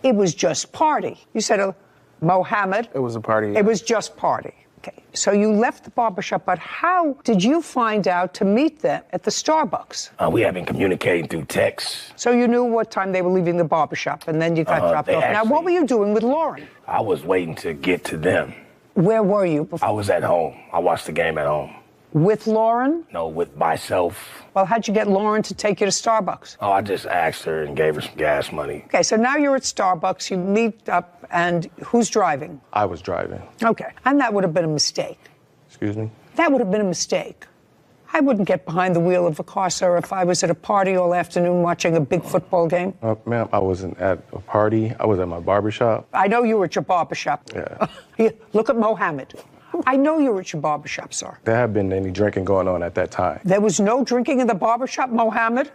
It was just party. You said, Mohammed? It was a party. It was just party. Okay. So you left the barbershop, but how did you find out to meet them at the Starbucks? We have been communicating through text. So you knew what time they were leaving the barbershop, and then you got dropped off. Now, what were you doing with Lauren? I was waiting to get to them. Where were you before? I was at home. I watched the game at home. With Lauren? No, with myself. Well, how'd you get Lauren to take you to Starbucks? Oh, I just asked her and gave her some gas money. Okay, so now you're at Starbucks, you meet up, and who's driving? I was driving. Okay, and that would have been a mistake. Excuse me? That would have been a mistake. I wouldn't get behind the wheel of a car, sir, if I was at a party all afternoon watching a big football game. Ma'am, I wasn't at a party. I was at my barbershop. I know you were at your barbershop. Yeah. Here, look at Mohammed. I know you were at your barbershop, sir. There had been any drinking going on at that time. There was no drinking in the barbershop, Mohammed?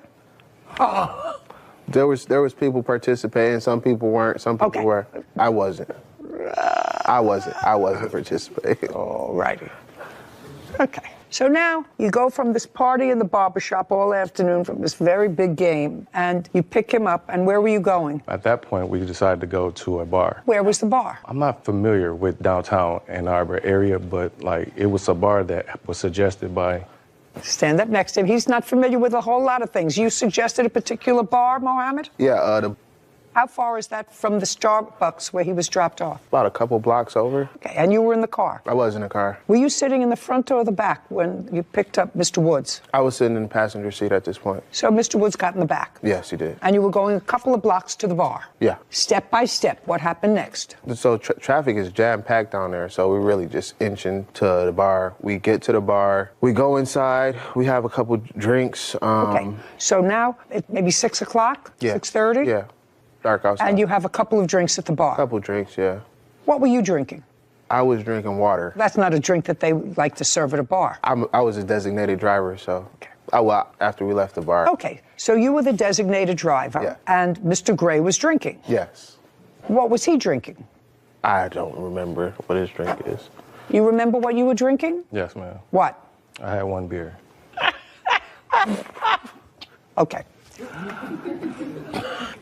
There was people participating. Some people weren't. Some people were. I wasn't. I wasn't participating. All righty. Okay. So now you go from this party in the barbershop all afternoon from this very big game, and you pick him up, and where were you going? At that point, we decided to go to a bar. Where was the bar? I'm not familiar with downtown Ann Arbor area, but like it was a bar that was suggested by. Stand up next to him. He's not familiar with a whole lot of things. You suggested a particular bar, Mohammed? Yeah, How far is that from the Starbucks where he was dropped off? about a couple blocks over. Okay, and you were in the car? I was in the car. Were you sitting in the front or the back when you picked up Mr. Woods? I was sitting in the passenger seat at this point. So Mr. Woods got in the back? Yes, he did. And you were going a couple of blocks to the bar? Yeah. Step by step, what happened next? So traffic is jam-packed down there, so we're really just inching to the bar. We get to the bar, we go inside, we have a couple drinks. Okay, so now it maybe 6 o'clock, Yeah. 6:30? Yeah, dark outside. And you have a couple of drinks at the bar? A couple drinks, yeah. What were you drinking? I was drinking water. That's not a drink that they like to serve at a bar. I was a designated driver, so. After we left the bar. Okay, so you were the designated driver, and Mr. Gray was drinking. Yes. What was he drinking? I don't remember what his drink is. You remember what you were drinking? Yes, ma'am. What? I had one beer. Okay.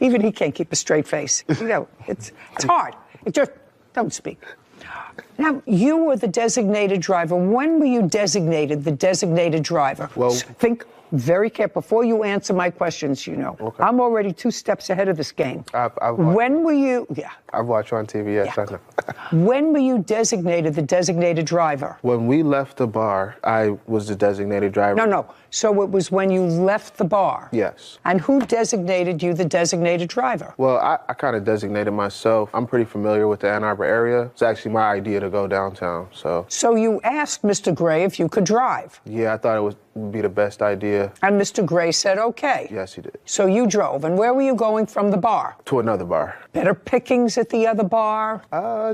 Even he can't keep a straight face. You know, it's hard. It just, don't speak. Now, you were the designated driver. When were you designated the designated driver? Well, think very careful. Before you answer my questions, you know. Okay. I'm already 2 steps ahead of this game. When were you, I've watched you on TV, yes, I know. when were you designated the designated driver? When we left the bar, I was the designated driver. No. So it was when you left the bar? Yes. And who designated you the designated driver? Well, I kind of designated myself. I'm pretty familiar with the Ann Arbor area. It's actually my idea to go downtown, so. So you asked Mr. Gray if you could drive? Yeah, I thought it would be the best idea. And Mr. Gray said okay? Yes, he did. So you drove, and where were you going from the bar? To another bar. Better pickings at the other bar?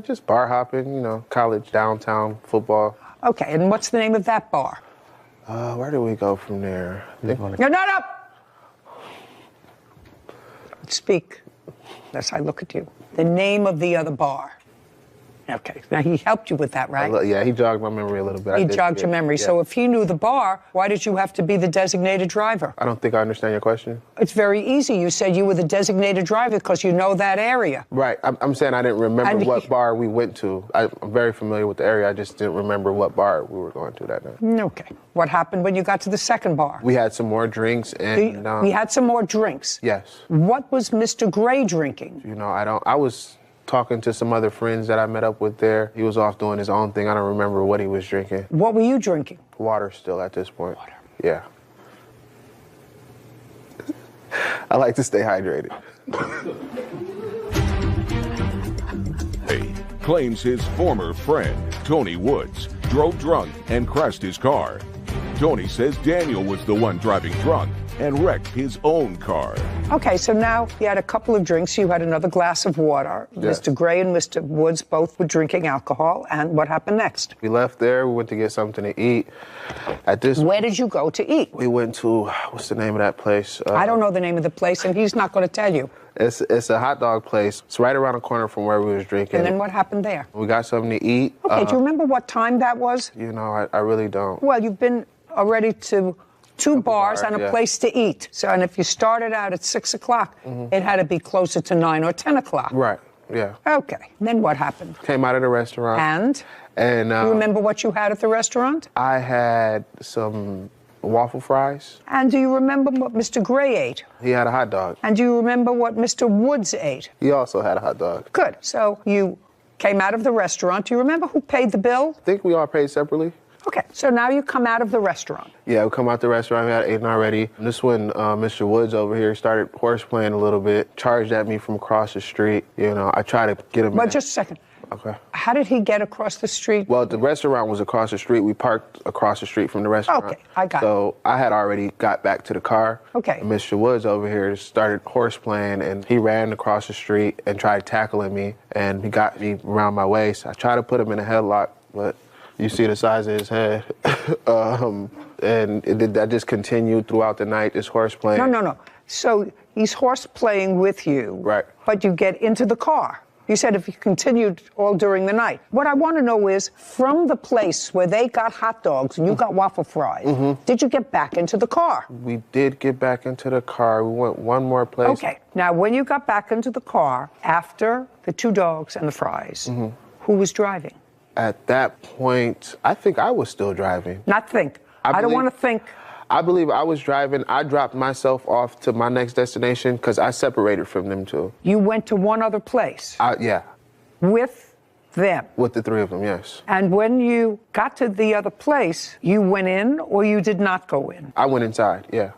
Just bar hopping, you know, college, downtown, football. Okay, and what's the name of that bar? Where did we go from there? No! Speak, as I look at you. The name of the other bar. Okay, now he helped you with that, right? Yeah, he jogged my memory a little bit. He jogged your memory. Yeah. So if he knew the bar, why did you have to be the designated driver? I don't think I understand your question. It's very easy. You said you were the designated driver because you know that area. Right. I'm saying I didn't remember what bar we went to. I'm very familiar with the area. I just didn't remember what bar we were going to that night. Okay. What happened when you got to the second bar? We had some more drinks and... we had some more drinks? Yes. What was Mr. Gray drinking? You know, I was talking to some other friends that I met up with there. He was off doing his own thing. I don't remember what he was drinking. What were you drinking? Water still at this point. Water. Yeah. I like to stay hydrated. Claims his former friend, Tony Woods, drove drunk and crashed his car. Tony says Daniel was the one driving drunk and wrecked his own car. Okay, so now you had a couple of drinks. You had another glass of water. Yes. Mr. Gray and Mr. Woods both were drinking alcohol. And what happened next? We left there. We went to get something to eat. Where did you go to eat? We went to, what's the name of that place? I don't know the name of the place, and he's not going to tell you. It's a hot dog place. It's right around the corner from where we was drinking. And then what happened there? We got something to eat. Okay, do you remember what time that was? You know, I really don't. Well, you've been already to two bars and a place to eat. So, and if you started out at 6 o'clock, it had to be closer to 9 or 10 o'clock. Right, yeah. Okay, then what happened? Came out of the restaurant. And you remember what you had at the restaurant? I had some waffle fries. And do you remember what Mr. Gray ate? He had a hot dog. And do you remember what Mr. Woods ate? He also had a hot dog. Good. So you came out of the restaurant. Do you remember who paid the bill? I think we all paid separately. Okay, so now you come out of the restaurant. Yeah, we come out the restaurant, we had eaten already. And this when Mr. Woods over here started horseplaying a little bit, charged at me from across the street. You know, I tried to get him Well, just a second. Okay. How did he get across the street? Well, the restaurant was across the street. We parked across the street from the restaurant. Okay, I got it. So I had already got back to the car. Okay. And Mr. Woods over here started horseplaying, and he ran across the street and tried tackling me, and he got me around my waist. I tried to put him in a headlock, but you see the size of his head. And that just continued throughout the night, this horseplaying. No. So he's horseplaying with you. Right. But you get into the car. You said if you continued all during the night. What I want to know is, from the place where they got hot dogs and you got waffle fries, did you get back into the car? We did get back into the car. We went one more place. Okay. Now, when you got back into the car, after the 2 dogs and the fries, who was driving? At that point, I think I was still driving. Not think. I don't want to think. I believe I was driving. I dropped myself off to my next destination because I separated from them two. You went to one other place? Yeah. With them? With the 3 of them, yes. And when you got to the other place, you went in or you did not go in? I went inside, yeah.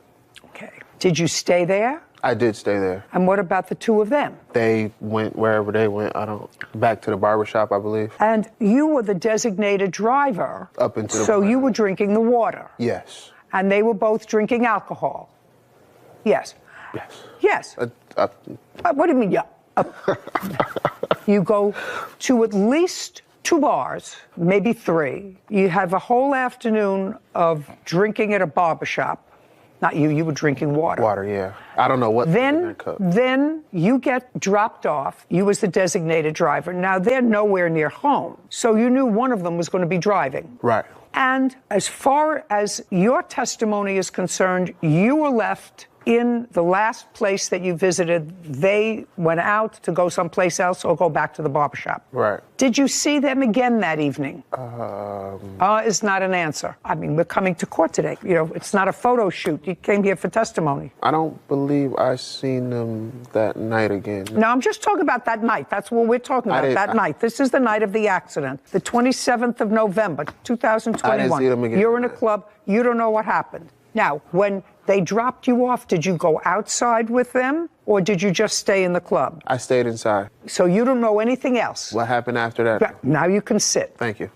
Okay. Did you stay there? I did stay there. And what about the 2 of them? They went wherever they went. Back to the barbershop, I believe. And you were the designated driver. Up into the So you were drinking the water. Yes. And they were both drinking alcohol. Yes. Yes. Yes. What do you mean, yeah? You go to at least 2 bars, maybe 3. You have a whole afternoon of drinking at a barbershop. Not you, you were drinking water. Water, yeah. I don't know what. Then you get dropped off. You was the designated driver. Now they're nowhere near home. So you knew one of them was going to be driving. Right. And as far as your testimony is concerned, you were left in the last place that you visited. They went out to go someplace else or go back to the barbershop. Right. Did you see them again that evening? Is not an answer. I mean, we're coming to court today. You know, it's not a photo shoot. You came here for testimony. I don't believe I seen them that night again. No, I'm just talking about that night. That's what we're talking about, that night. This is the night of the accident, the 27th of November, 2021. I didn't see them again. You're in a club. You don't know what happened. Now, when they dropped you off, did you go outside with them or did you just stay in the club? I stayed inside. So you don't know anything else? What happened after that? Now you can sit. Thank you.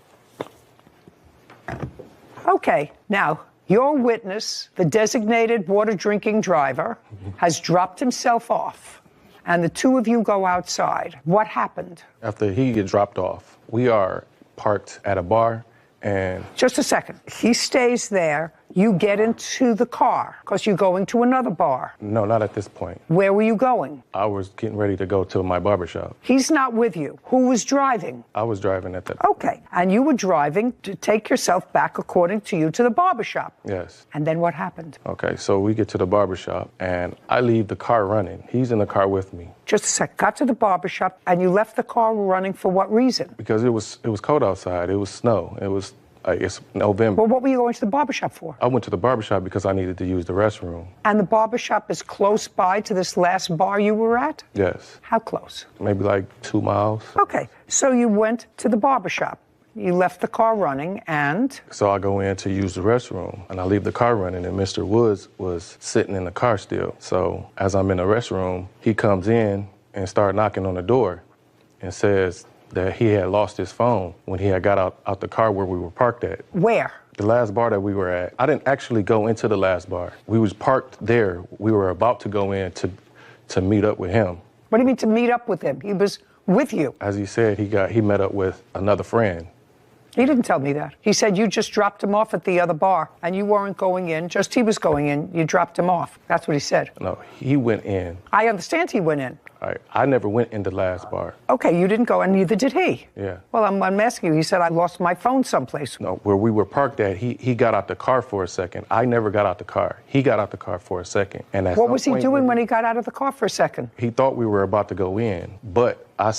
Okay, now your witness, the designated water drinking driver, has dropped himself off and the 2 of you go outside. What happened? After he gets dropped off, we are parked at a bar and... Just a second. He stays there. You get into the car because you're going to another bar. No, not at this point. Where were you going? I was getting ready to go to my barbershop. He's not with you. Who was driving? I was driving at that. Okay. And you were driving to take yourself back, according to you, to the barbershop. Yes. And then what happened? Okay, so we get to the barbershop and I leave the car running. He's in the car with me. Just a sec. Got to the barbershop and you left the car running for what reason? Because it was cold outside. It was snow. It was it's November. Well, what were you going to the barbershop for? I went to the barbershop because I needed to use the restroom. And the barbershop is close by to this last bar you were at? Yes. How close? Maybe like 2 miles. Okay, so you went to the barbershop. You left the car running and? So I go in to use the restroom and I leave the car running and Mr. Woods was sitting in the car still. So as I'm in the restroom, he comes in and started knocking on the door and says that he had lost his phone when he had got out the car where we were parked at. Where? The last bar that we were at. I didn't actually go into the last bar. We was parked there. We were about to go in to meet up with him. What do you mean to meet up with him? He was with you. As he said, he met up with another friend. He didn't tell me that. He said you just dropped him off at the other bar and you weren't going in, just he was going in, you dropped him off. That's what he said. No, he went in. I understand he went in. All right, I never went in the last bar. Okay, you didn't go and neither did he. Yeah. Well, I'm asking you, he said I lost my phone someplace. No, where we were parked at, he got out the car for a second. I never got out the car. He got out the car for a second. And what was he doing when he got out of the car for a second? He thought we were about to go in, but I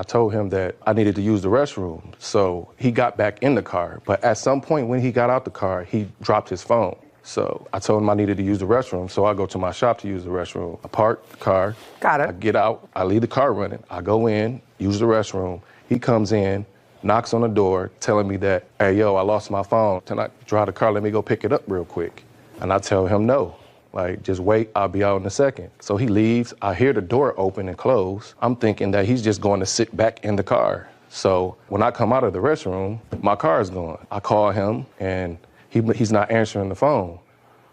told him that I needed to use the restroom. So he got back in the car. But at some point when he got out the car, he dropped his phone. So I told him I needed to use the restroom. So I go to my shop to use the restroom. I park the car. Got it. I get out. I leave the car running. I go in, use the restroom. He comes in, knocks on the door, telling me that, hey, yo, I lost my phone. Can I drive the car? Let me go pick it up real quick. And I tell him no. Like, just wait, I'll be out in a second. So he leaves. I hear the door open and close. I'm thinking that he's just going to sit back in the car. So when I come out of the restroom, my car is gone. I call him, and he's not answering the phone.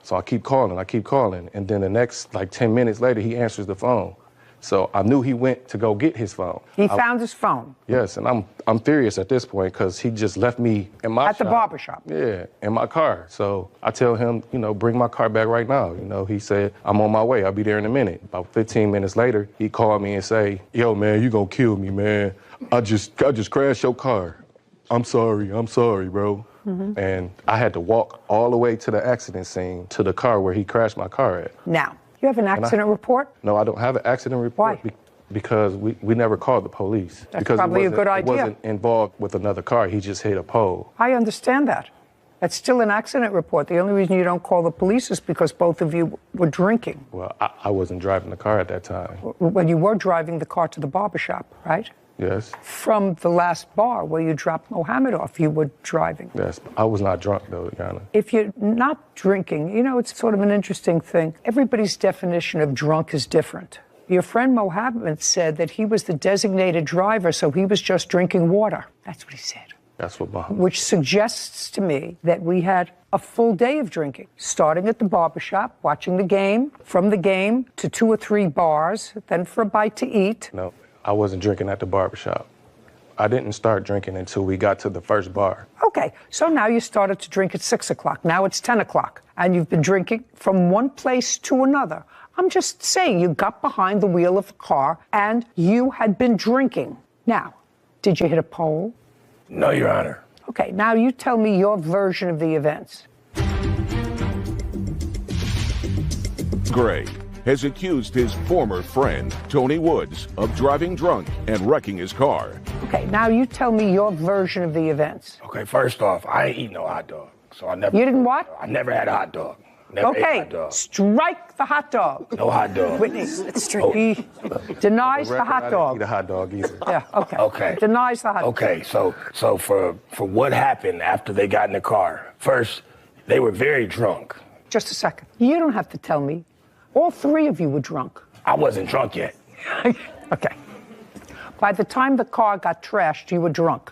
So I keep calling. And then the next, 10 minutes later, he answers the phone. So I knew he went to go get his phone. He found his phone. Yes, and I'm furious at this point because he just left me in my At the barber shop. Yeah, in my car. So I tell him, bring my car back right now. He said, I'm on my way. I'll be there in a minute. About 15 minutes later, he called me and say, yo, man, you gonna kill me, man. I just crashed your car. I'm sorry, bro. Mm-hmm. And I had to walk all the way to the accident scene to the car where he crashed my car at. Now, you have an accident report? No, I don't have an accident report. Why? Because we never called the police. That's because probably a good It idea. wasn't involved with another car. He just hit a pole. I understand that. That's still an accident report. The only reason you don't call the police is because both of you were drinking. Well, I wasn't driving the car at that time. When you were driving the car to the barber shop, right? Yes. From the last bar where you dropped Mohammed off, you were driving. Yes. I was not drunk, though, Yana. If you're not drinking, it's sort of an interesting thing. Everybody's definition of drunk is different. Your friend Mohammed said that he was the designated driver, so he was just drinking water. That's what he said. That's what Mohammed. Which suggests to me that we had a full day of drinking, starting at the barbershop, watching the game, from the game to 2 or 3 bars, then for a bite to eat. No, I wasn't drinking at the barbershop. I didn't start drinking until we got to the first bar. Okay, so now you started to drink at 6 o'clock. Now it's 10 o'clock, and you've been drinking from one place to another. I'm just saying you got behind the wheel of the car and you had been drinking. Now, did you hit a pole? No, Your Honor. Okay, now you tell me your version of the events. Gray has accused his former friend, Tony Woods, of driving drunk and wrecking his car. Okay, now you tell me your version of the events. Okay, first off, I ain't eat no hot dog. So I never. You didn't what? I never had a hot dog. Never ate Okay, hot dog. strike the hot dog. No hot dog. Whitney, he denies the hot I didn't dog. eat a hot dog either. Yeah, okay. Okay. Denies the hot dog. Okay, so for what happened after they got in the car, first, they were very drunk. Just a second. You don't have to tell me. All 3 of you were drunk. I wasn't drunk yet. Okay. By the time the car got trashed, you were drunk.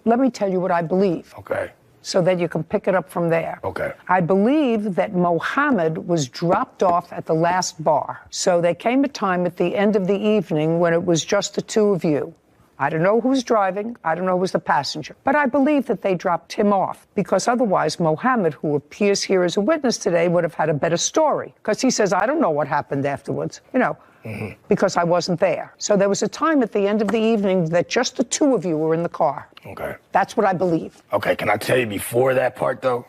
Let me tell you what I believe. Okay. So that you can pick it up from there. Okay. I believe that Mohammed was dropped off at the last bar. So there came a time at the end of the evening when it was just the 2 of you. I don't know who was driving. I don't know who was the passenger. But I believe that they dropped him off because otherwise Mohammed, who appears here as a witness today, would have had a better story. Because he says, I don't know what happened afterwards, because I wasn't there. So there was a time at the end of the evening that just the 2 of you were in the car. Okay. That's what I believe. Okay, can I tell you before that part, though?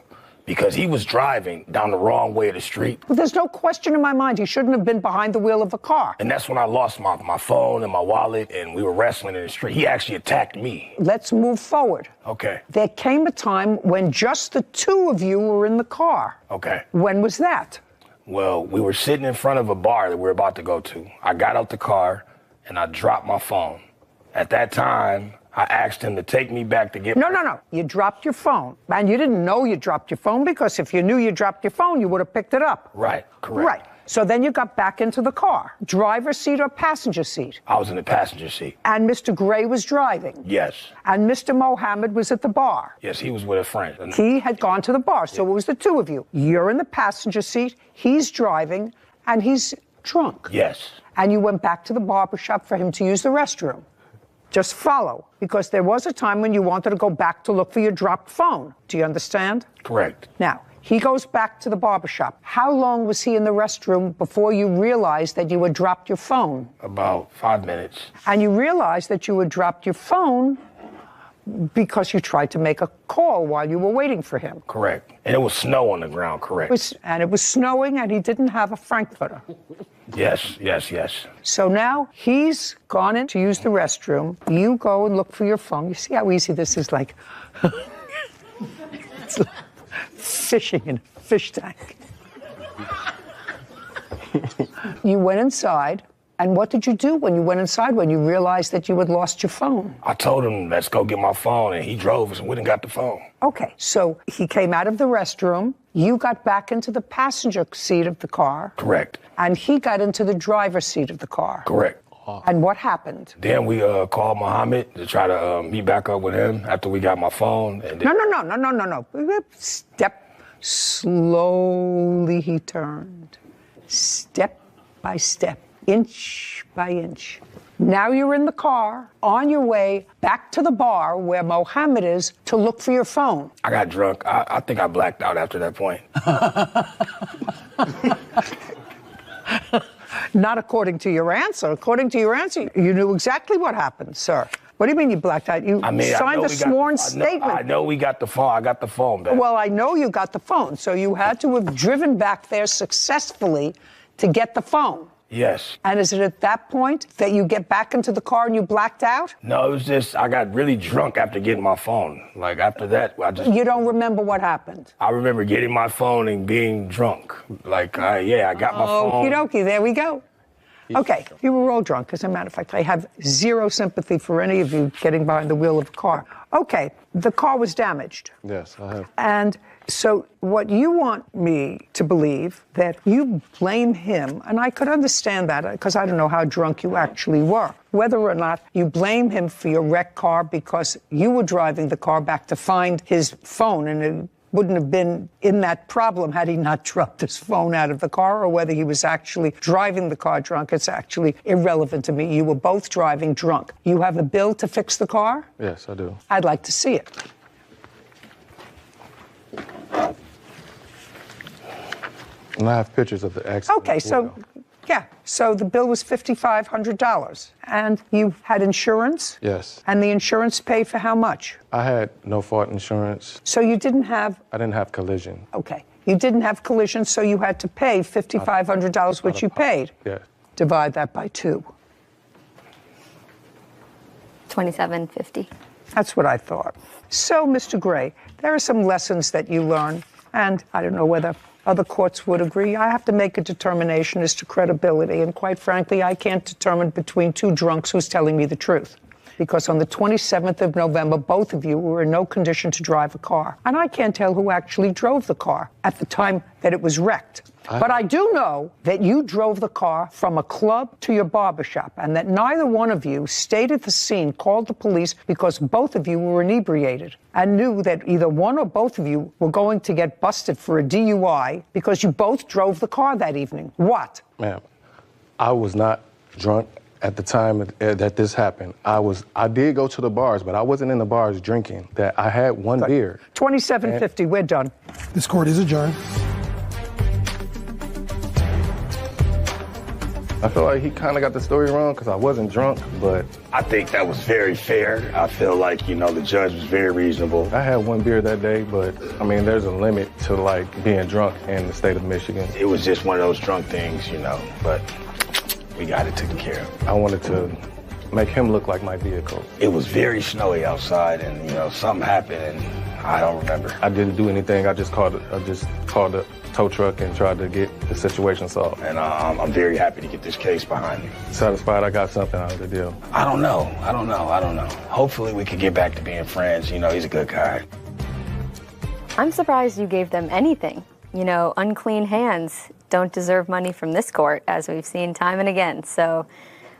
Because he was driving down the wrong way of the street. But there's no question in my mind he shouldn't have been behind the wheel of the car. And that's when I lost my phone and my wallet, and we were wrestling in the street. He actually attacked me. Let's move forward. Okay. There came a time when just the 2 of you were in the car. Okay. When was that? Well, we were sitting in front of a bar that we were about to go to. I got out the car, and I dropped my phone. At that time, I asked him to take me back to get No. You dropped your phone. And you didn't know you dropped your phone because if you knew you dropped your phone, you would have picked it up. Right, correct. Right. So then you got back into the car. Driver's seat or passenger seat? I was in the passenger seat. And Mr. Gray was driving? Yes. And Mr. Mohammed was at the bar? Yes, he was with a friend. He had gone to the bar, so it was the 2 of you. You're in the passenger seat, he's driving, and he's drunk. Yes. And you went back to the barber shop for him to use the restroom. Just follow, because there was a time when you wanted to go back to look for your dropped phone. Do you understand? Correct. Now, he goes back to the barbershop. How long was he in the restroom before you realized that you had dropped your phone? About 5 minutes. And you realized that you had dropped your phone because you tried to make a call while you were waiting for him. Correct. And it was snow on the ground, correct. It was snowing, and he didn't have a frankfurter. Yes. So now he's gone in to use the restroom. You go and look for your phone. You see how easy this is, like, it's like fishing in a fish tank. You went inside, and what did you do when you went inside when you realized that you had lost your phone? I told him, let's go get my phone, and he drove us and went and got the phone. Okay, so he came out of the restroom. You got back into the passenger seat of the car. Correct. And he got into the driver's seat of the car. Correct. And what happened? Then we called Mohammed to try to meet back up with him after we got my phone. And then... No. Step slowly he turned. Step by step. inch by inch. Now you're in the car, on your way back to the bar where Mohammed is to look for your phone. I got drunk. I think I blacked out after that point. Not according to your answer. According to your answer, you knew exactly what happened, sir. What do you mean you blacked out? You signed a sworn statement. I know we got the phone. I got the phone back. Well, I know you got the phone, so you had to have driven back there successfully to get the phone. Yes. And is it at that point that you get back into the car and you blacked out? No, it was just I got really drunk after getting my phone. Like after that, You don't remember what happened? I remember getting my phone and being drunk. Like, I got my phone. Okie dokie, there we go. Okay, you were all drunk. As a matter of fact, I have zero sympathy for any of you getting behind the wheel of a car. Okay, the car was damaged. Yes, I have. And so what you want me to believe that you blame him, and I could understand that because I don't know how drunk you actually were, whether or not you blame him for your wrecked car because you were driving the car back to find his phone and it wouldn't have been in that problem had he not dropped his phone out of the car, or whether he was actually driving the car drunk. It's actually irrelevant to me. You were both driving drunk. You have a bill to fix the car? Yes, I do. I'd like to see it. And I have pictures of the accident. Okay, so, yeah. So the bill was $5,500. And you had insurance? Yes. And the insurance paid for how much? I had no fault insurance. So you didn't have... I didn't have collision. Okay. You didn't have collision, so you had to pay $5,500, which you paid. Yeah. Divide that by 2. $2,750. That's what I thought. So, Mr. Gray, there are some lessons that you learn, and I don't know whether other courts would agree. I have to make a determination as to credibility, and quite frankly, I can't determine between two drunks who's telling me the truth. Because on the 27th of November, both of you were in no condition to drive a car. And I can't tell who actually drove the car at the time that it was wrecked. But I do know that you drove the car from a club to your barbershop, and that neither one of you stayed at the scene, called the police, because both of you were inebriated and knew that either one or both of you were going to get busted for a DUI because you both drove the car that evening. What? Ma'am, I was not drunk at the time that this happened. I did go to the bars, but I wasn't in the bars drinking. That I had one beer. $2,750, we're done. This court is adjourned. I feel like he kind of got the story wrong because I wasn't drunk, but... I think that was very fair. I feel like, the judge was very reasonable. I had one beer that day, but, there's a limit to, being drunk in the state of Michigan. It was just one of those drunk things, but we got it taken care of. I wanted to make him look like my vehicle. It was very snowy outside, and, something happened, and I don't remember. I didn't do anything. I just called a tow truck and tried to get the situation solved. And I'm very happy to get this case behind me. Satisfied I got something out of the deal. I don't know. Hopefully we could get back to being friends. He's a good guy. I'm surprised you gave them anything. Unclean hands don't deserve money from this court, as we've seen time and again. So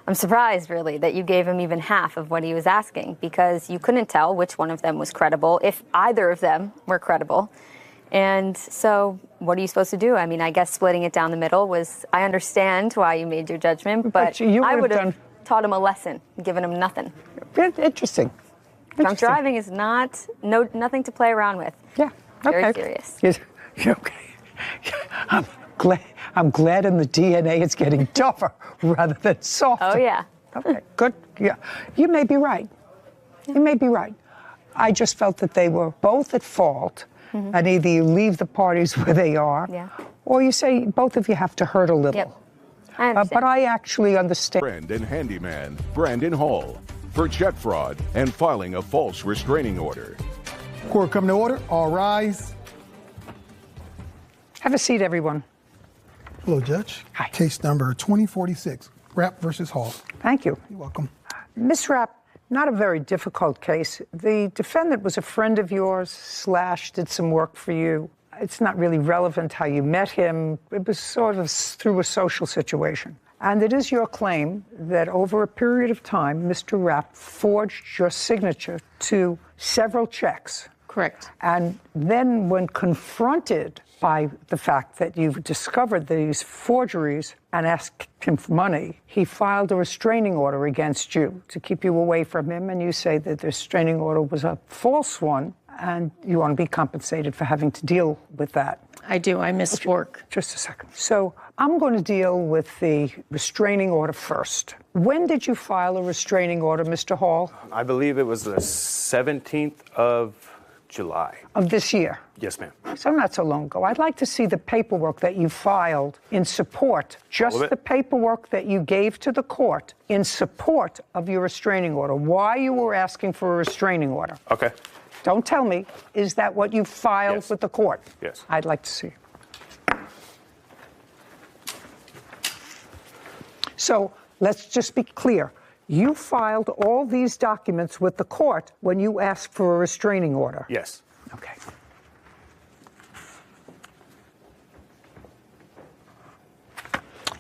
I'm surprised, really, that you gave him even half of what he was asking, because you couldn't tell which one of them was credible, if either of them were credible. And so what are you supposed to do? I guess splitting it down the middle was, I understand why you made your judgment, but I would have taught him a lesson, given him nothing. Interesting. Drunk driving is nothing to play around with. Yeah. Very serious. Okay. I'm glad in the DNA it's getting tougher rather than softer. Oh, yeah. Okay, good. Yeah. You may be right. You may be right. I just felt that they were both at fault. Mm-hmm. And either you leave the parties where they are, or you say both of you have to hurt a little. Yep. I understand. But I actually understand. Friend and handyman Brandon Hall for check fraud and filing a false restraining order. Court come to order. All rise. Have a seat, everyone. Hello, Judge. Hi. Case number 2046, Rapp versus Hall. Thank you. You're welcome. Ms. Rapp, not a very difficult case. The defendant was a friend of yours / did some work for you. It's not really relevant how you met him. It was sort of through a social situation. And it is your claim that over a period of time, Mr. Rapp forged your signature to several checks, Correct. And then when confronted by the fact that you've discovered these forgeries and asked him for money, he filed a restraining order against you to keep you away from him, and you say that the restraining order was a false one, and you want to be compensated for having to deal with that. I do. I missed work. Just a second. So I'm going to deal with the restraining order first. When did you file a restraining order, Mr. Hall? I believe it was the 17th of July. Of this year? Yes, ma'am. So not so long ago. I'd like to see the paperwork that you filed in support, just the paperwork that you gave to the court in support of your restraining order, why you were asking for a restraining order. Okay. Don't tell me, is that what you filed with the court? Yes. I'd like to see. So let's just be clear. You filed all these documents with the court when you asked for a restraining order? Yes. Okay.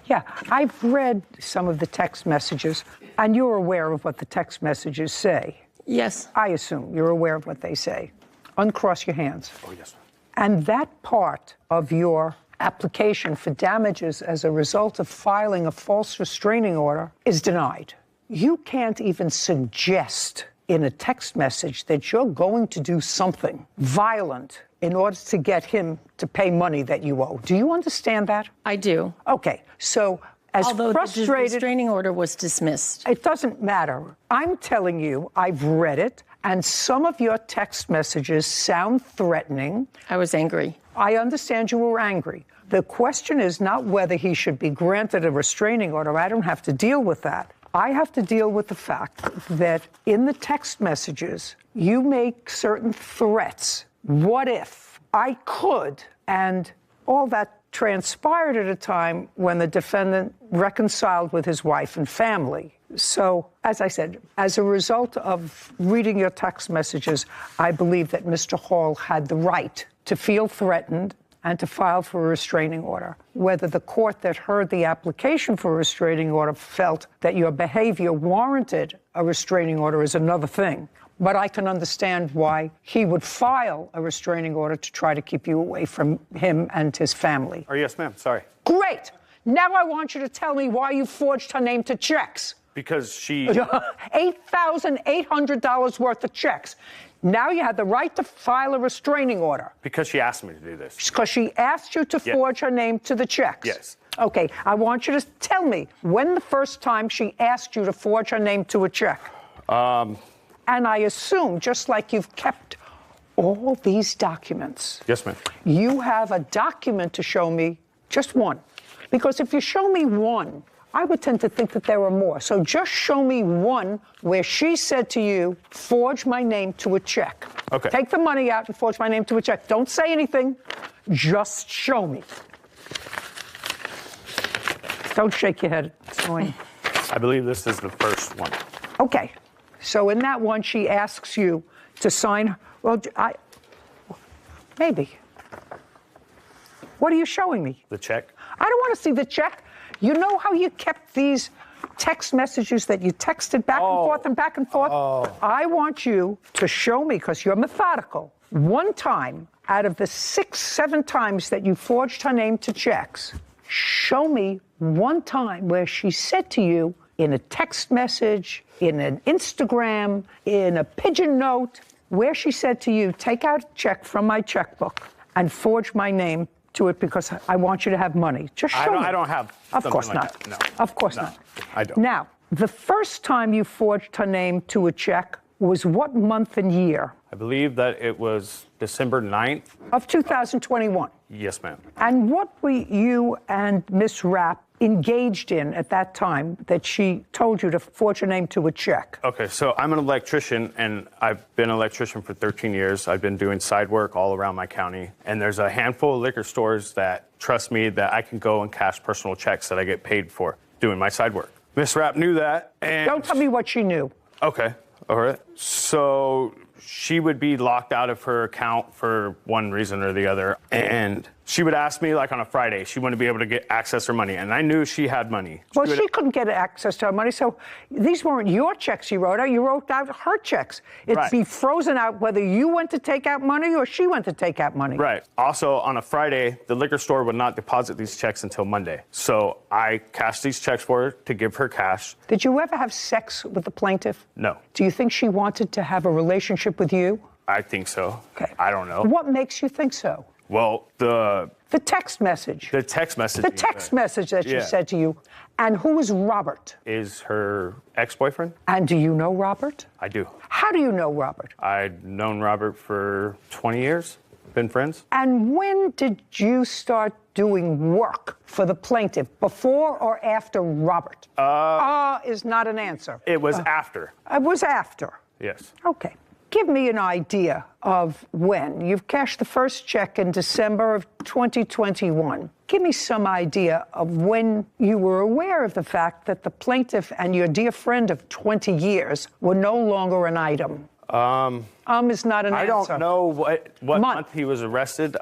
Yeah, I've read some of the text messages, and you're aware of what the text messages say. Yes. I assume you're aware of what they say. Uncross your hands. Oh, yes. And that part of your application for damages as a result of filing a false restraining order is denied. You can't even suggest in a text message that you're going to do something violent in order to get him to pay money that you owe. Do you understand that? I do. Okay, so as Although frustrated... the restraining order was dismissed. It doesn't matter. I'm telling you, I've read it, and some of your text messages sound threatening. I was angry. I understand you were angry. The question is not whether he should be granted a restraining order. I don't have to deal with that. I have to deal with the fact that in the text messages, you make certain threats. What if I could? And all that transpired at a time when the defendant reconciled with his wife and family. So, as I said, as a result of reading your text messages, I believe that Mr. Hall had the right to feel threatened and to file for a restraining order. Whether the court that heard the application for a restraining order felt that your behavior warranted a restraining order is another thing. But I can understand why he would file a restraining order to try to keep you away from him and his family. Oh, yes, ma'am. Sorry. Great! Now I want you to tell me why you forged her name to checks. Because she... $8,800 worth of checks. Now you have the right to file a restraining order. Because she asked me to do this. Because she asked you to forge her name to the checks? Yes. Okay, I want you to tell me when the first time she asked you to forge her name to a check. And I assume, just like you've kept all these documents. Yes, ma'am. You have a document to show me, just one. Because if you show me one, I would tend to think that there were more. So just show me one where she said to you, forge my name to a check. Okay. Take the money out and forge my name to a check. Don't say anything. Just show me. Don't shake your head. It's annoying. I believe this is the first one. Okay. So in that one, she asks you to sign. Well, maybe. What are you showing me? The check. I don't want to see the check. You know how you kept these text messages that you texted back and forth and back and forth? I want you to show me, because you're methodical, one time out of the 6, 7 times that you forged her name to checks, show me one time where she said to you in a text message, in an Instagram, in a pigeon note, where she said to you, take out a check from my checkbook and forge my name to it because I want you to have money. Just show me. I don't have Of course something like not. that. No. Of course No, not. I don't. Now, the first time you forged her name to a check was what month and year? I believe that it was December 9th. Of 2021. Yes, ma'am. And what were you and Miss Rapp engaged in at that time that she told you to forge her name to a check? Okay, so I'm an electrician, and I've been an electrician for 13 years. I've been doing side work all around my county, and there's a handful of liquor stores that trust me that I can go and cash personal checks that I get paid for doing my side work. Miss Rapp knew that, and... Don't tell me what she knew. Okay, all right. So she would be locked out of her account for one reason or the other. And she would ask me, like on a Friday, she wouldn't be able to get access to her money. And I knew she had money. Well, she couldn't get access to her money, so these weren't your checks you wrote out. You wrote out her checks. It'd Right. be frozen out whether you went to take out money or she went to take out money. Right. Also, on a Friday, the liquor store would not deposit these checks until Monday. So I cashed these checks for her to give her cash. Did you ever have sex with the plaintiff? No. Do you think she wanted to have a relationship with you? I think so. Okay. I don't know. What makes you think so? Well, the text message. The text message. The text message that she said to you. And who is Robert? Is her ex-boyfriend. And do you know Robert? I do. How do you know Robert? I'd known Robert for 20 years, been friends. And when did you start doing work for the plaintiff, before or after Robert? Is not an answer. It was after. It was after. Yes. Okay. Give me an idea of when. You've cashed the first check in December of 2021. Give me some idea of when you were aware of the fact that the plaintiff and your dear friend of 20 years were no longer an item. Is not an I answer. don't know what month he was arrested.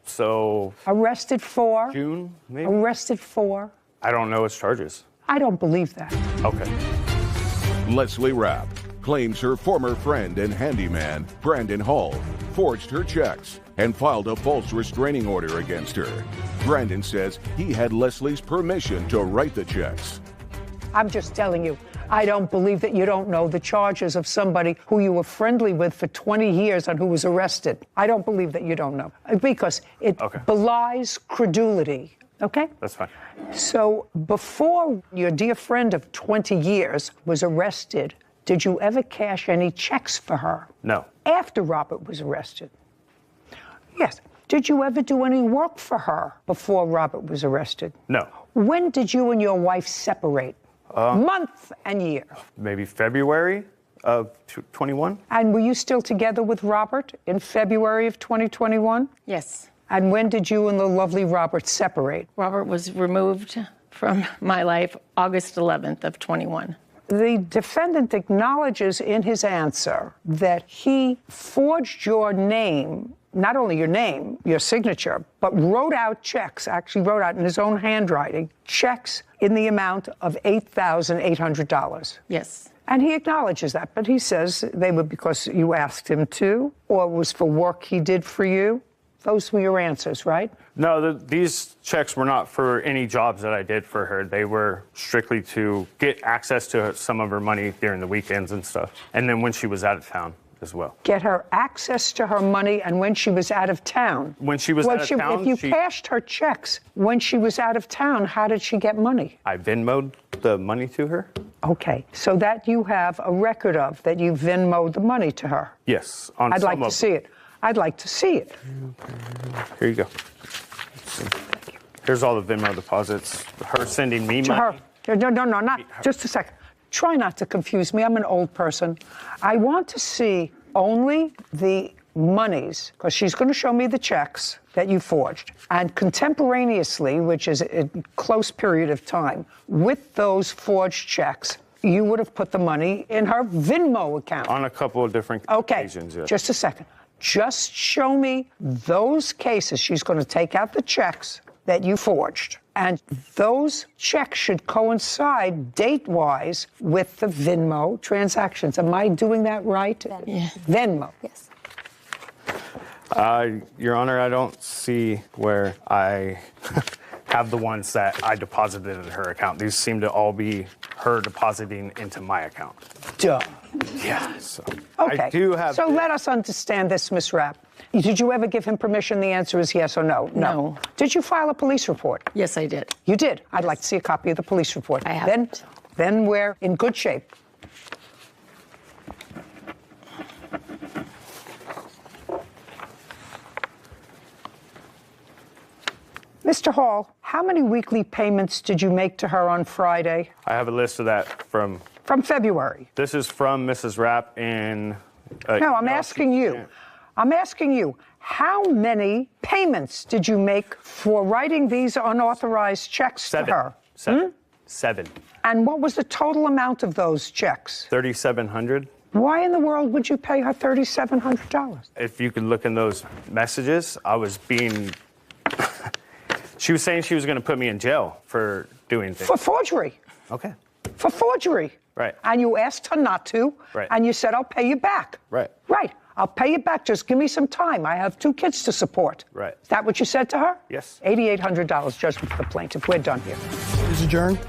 So Arrested for? June, maybe. Arrested for? I don't know his charges. I don't believe that. Okay. Leslie Rapp claims her former friend and handyman, Brandon Hall, forged her checks and filed a false restraining order against her. Brandon says he had Leslie's permission to write the checks. I'm just telling you, I don't believe that you don't know the charges of somebody who you were friendly with for 20 years and who was arrested. I don't believe that you don't know, because it belies credulity. Okay? That's fine. So before your dear friend of 20 years was arrested, did you ever cash any checks for her? No. After Robert was arrested? Yes. Did you ever do any work for her before Robert was arrested? No. When did you and your wife separate? Month and year? Maybe February of 21. And were you still together with Robert in February of 2021? Yes. And when did you and the lovely Robert separate? Robert was removed from my life August 11th of 21. The defendant acknowledges in his answer that he forged your name, not only your name, your signature, but wrote out checks, actually wrote out in his own handwriting, checks in the amount of $8,800. Yes. And he acknowledges that, but he says they were because you asked him to, or it was for work he did for you. Those were your answers, right? No, these checks were not for any jobs that I did for her. They were strictly to get access to some of her money during the weekends and stuff. And then when she was out of town as well. Get her access to her money and when she was out of town. When she was out of town, if you cashed her checks when she was out of town, how did she get money? I Venmo'd the money to her. Okay, so that you have a record of, that you Venmo'd the money to her. Yes. I'd like to see it. I'd like to see it. Here you go. Here's all the Venmo deposits. Her sending me money. To her. No, not. Just a second. Try not to confuse me. I'm an old person. I want to see only the monies, because she's going to show me the checks that you forged. And contemporaneously, which is a close period of time, with those forged checks, you would have put the money in her Venmo account. On a couple of different occasions, yes. Just a second. Just show me those cases. She's going to take out the checks that you forged. And those checks should coincide date-wise with the Venmo transactions. Am I doing that right? Venmo. Yeah. Venmo. Yes. Your Honor, I don't see where I have the ones that I deposited in her account. These seem to all be her depositing into my account. Duh. Yeah. So Okay. I do have. So let us understand this, Ms. Rapp. Did you ever give him permission? The answer is yes or no. No. Did you file a police report? Yes, I did. You did. I'd like to see a copy of the police report. I haven't. Then we're in good shape. Mr. Hall, how many weekly payments did you make to her on Friday? I have a list of that from. From February. This is from Mrs. Rapp in. No, I'm asking you. I'm asking you, how many payments did you make for writing these unauthorized checks to her? Seven. And what was the total amount of those checks? $3,700. Why in the world would you pay her $3,700? If you could look in those messages, I was being. She was saying she was going to put me in jail for doing things. For forgery. Okay. For forgery. Right. And you asked her not to. Right. And you said, I'll pay you back. Right. Right. I'll pay you back. Just give me some time. I have 2 kids to support. Right. Is that what you said to her? Yes. $8,800 judgment for the plaintiff. We're done here. Is adjourned.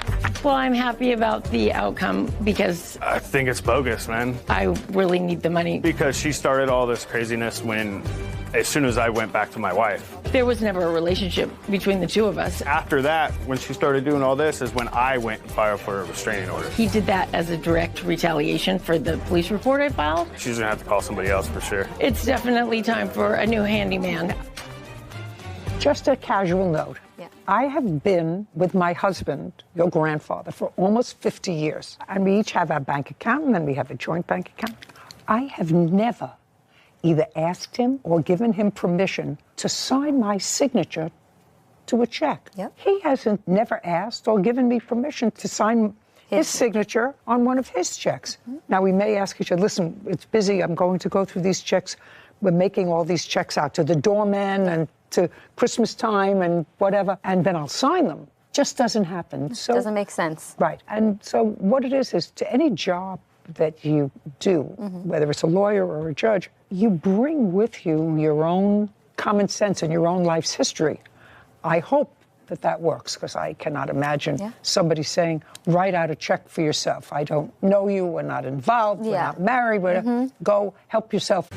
Well, I'm happy about the outcome because I think it's bogus, man. I really need the money. Because she started all this craziness as soon as I went back to my wife. There was never a relationship between the two of us. After that, when she started doing all this, is when I went and filed for a restraining order. He did that as a direct retaliation for the police report I filed. She's gonna have to call somebody else for sure. It's definitely time for a new handyman. Just a casual note. Yeah. I have been with my husband, your grandfather, for almost 50 years. And we each have our bank account, and then we have a joint bank account. I have never either asked him or given him permission to sign my signature to a check. Yep. He hasn't never asked or given me permission to sign his signature on one of his checks. Mm-hmm. Now, we may ask each other, listen, it's busy, I'm going to go through these checks. We're making all these checks out to the doorman and to Christmas time and whatever, and then I'll sign them. Just doesn't happen. So Doesn't make sense. Right. And so what it is to any job that you do, whether it's a lawyer or a judge, you bring with you your own common sense and your own life's history. I hope that works, because I cannot imagine somebody saying, write out a check for yourself. I don't know you, we're not involved, we're not married, go help yourself.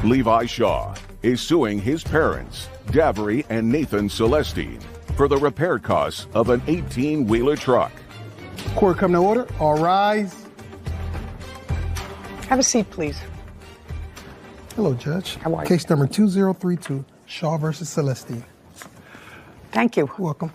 Levi Shaw is suing his parents, Davery and Nathan Celestine, for the repair costs of an 18-wheeler truck. Court come to order. All rise. Have a seat, please. Hello, Judge. How are you? Case number 2032, Shaw versus Celestine. Thank you. Welcome.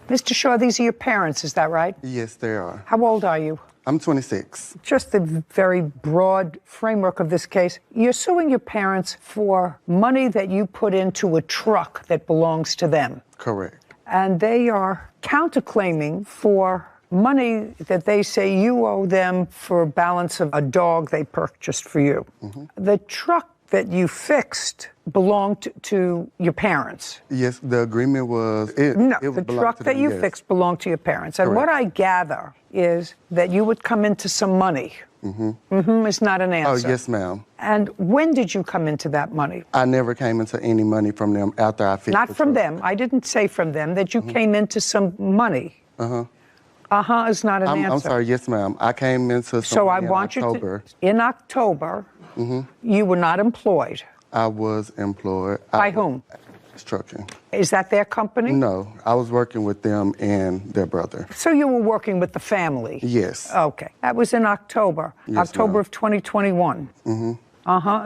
Mr. Shaw, these are your parents, is that right? Yes, they are. How old are you? I'm 26. Just the very broad framework of this case. You're suing your parents for money that you put into a truck that belongs to them. Correct. And they are counterclaiming for money that they say you owe them for a balance of a dog they purchased for you. The truck that you fixed belonged to your parents. Yes, the agreement was... The truck that you fixed belonged to your parents. And what I gather is that you would come into some money. Is not an answer. Oh, yes, ma'am. And when did you come into that money? I never came into any money from them after I fixed Not the from truck. them. I didn't say from them, that you came into some money. Is not an answer. I'm sorry, yes, ma'am. I came into some So I money want in October. in October, you were not employed. I was employed. By whom? Trucking. Is that their company? No, I was working with them and their brother. So you were working with the family? Yes. Okay. That was in October. Yes, October ma'am. of 2021.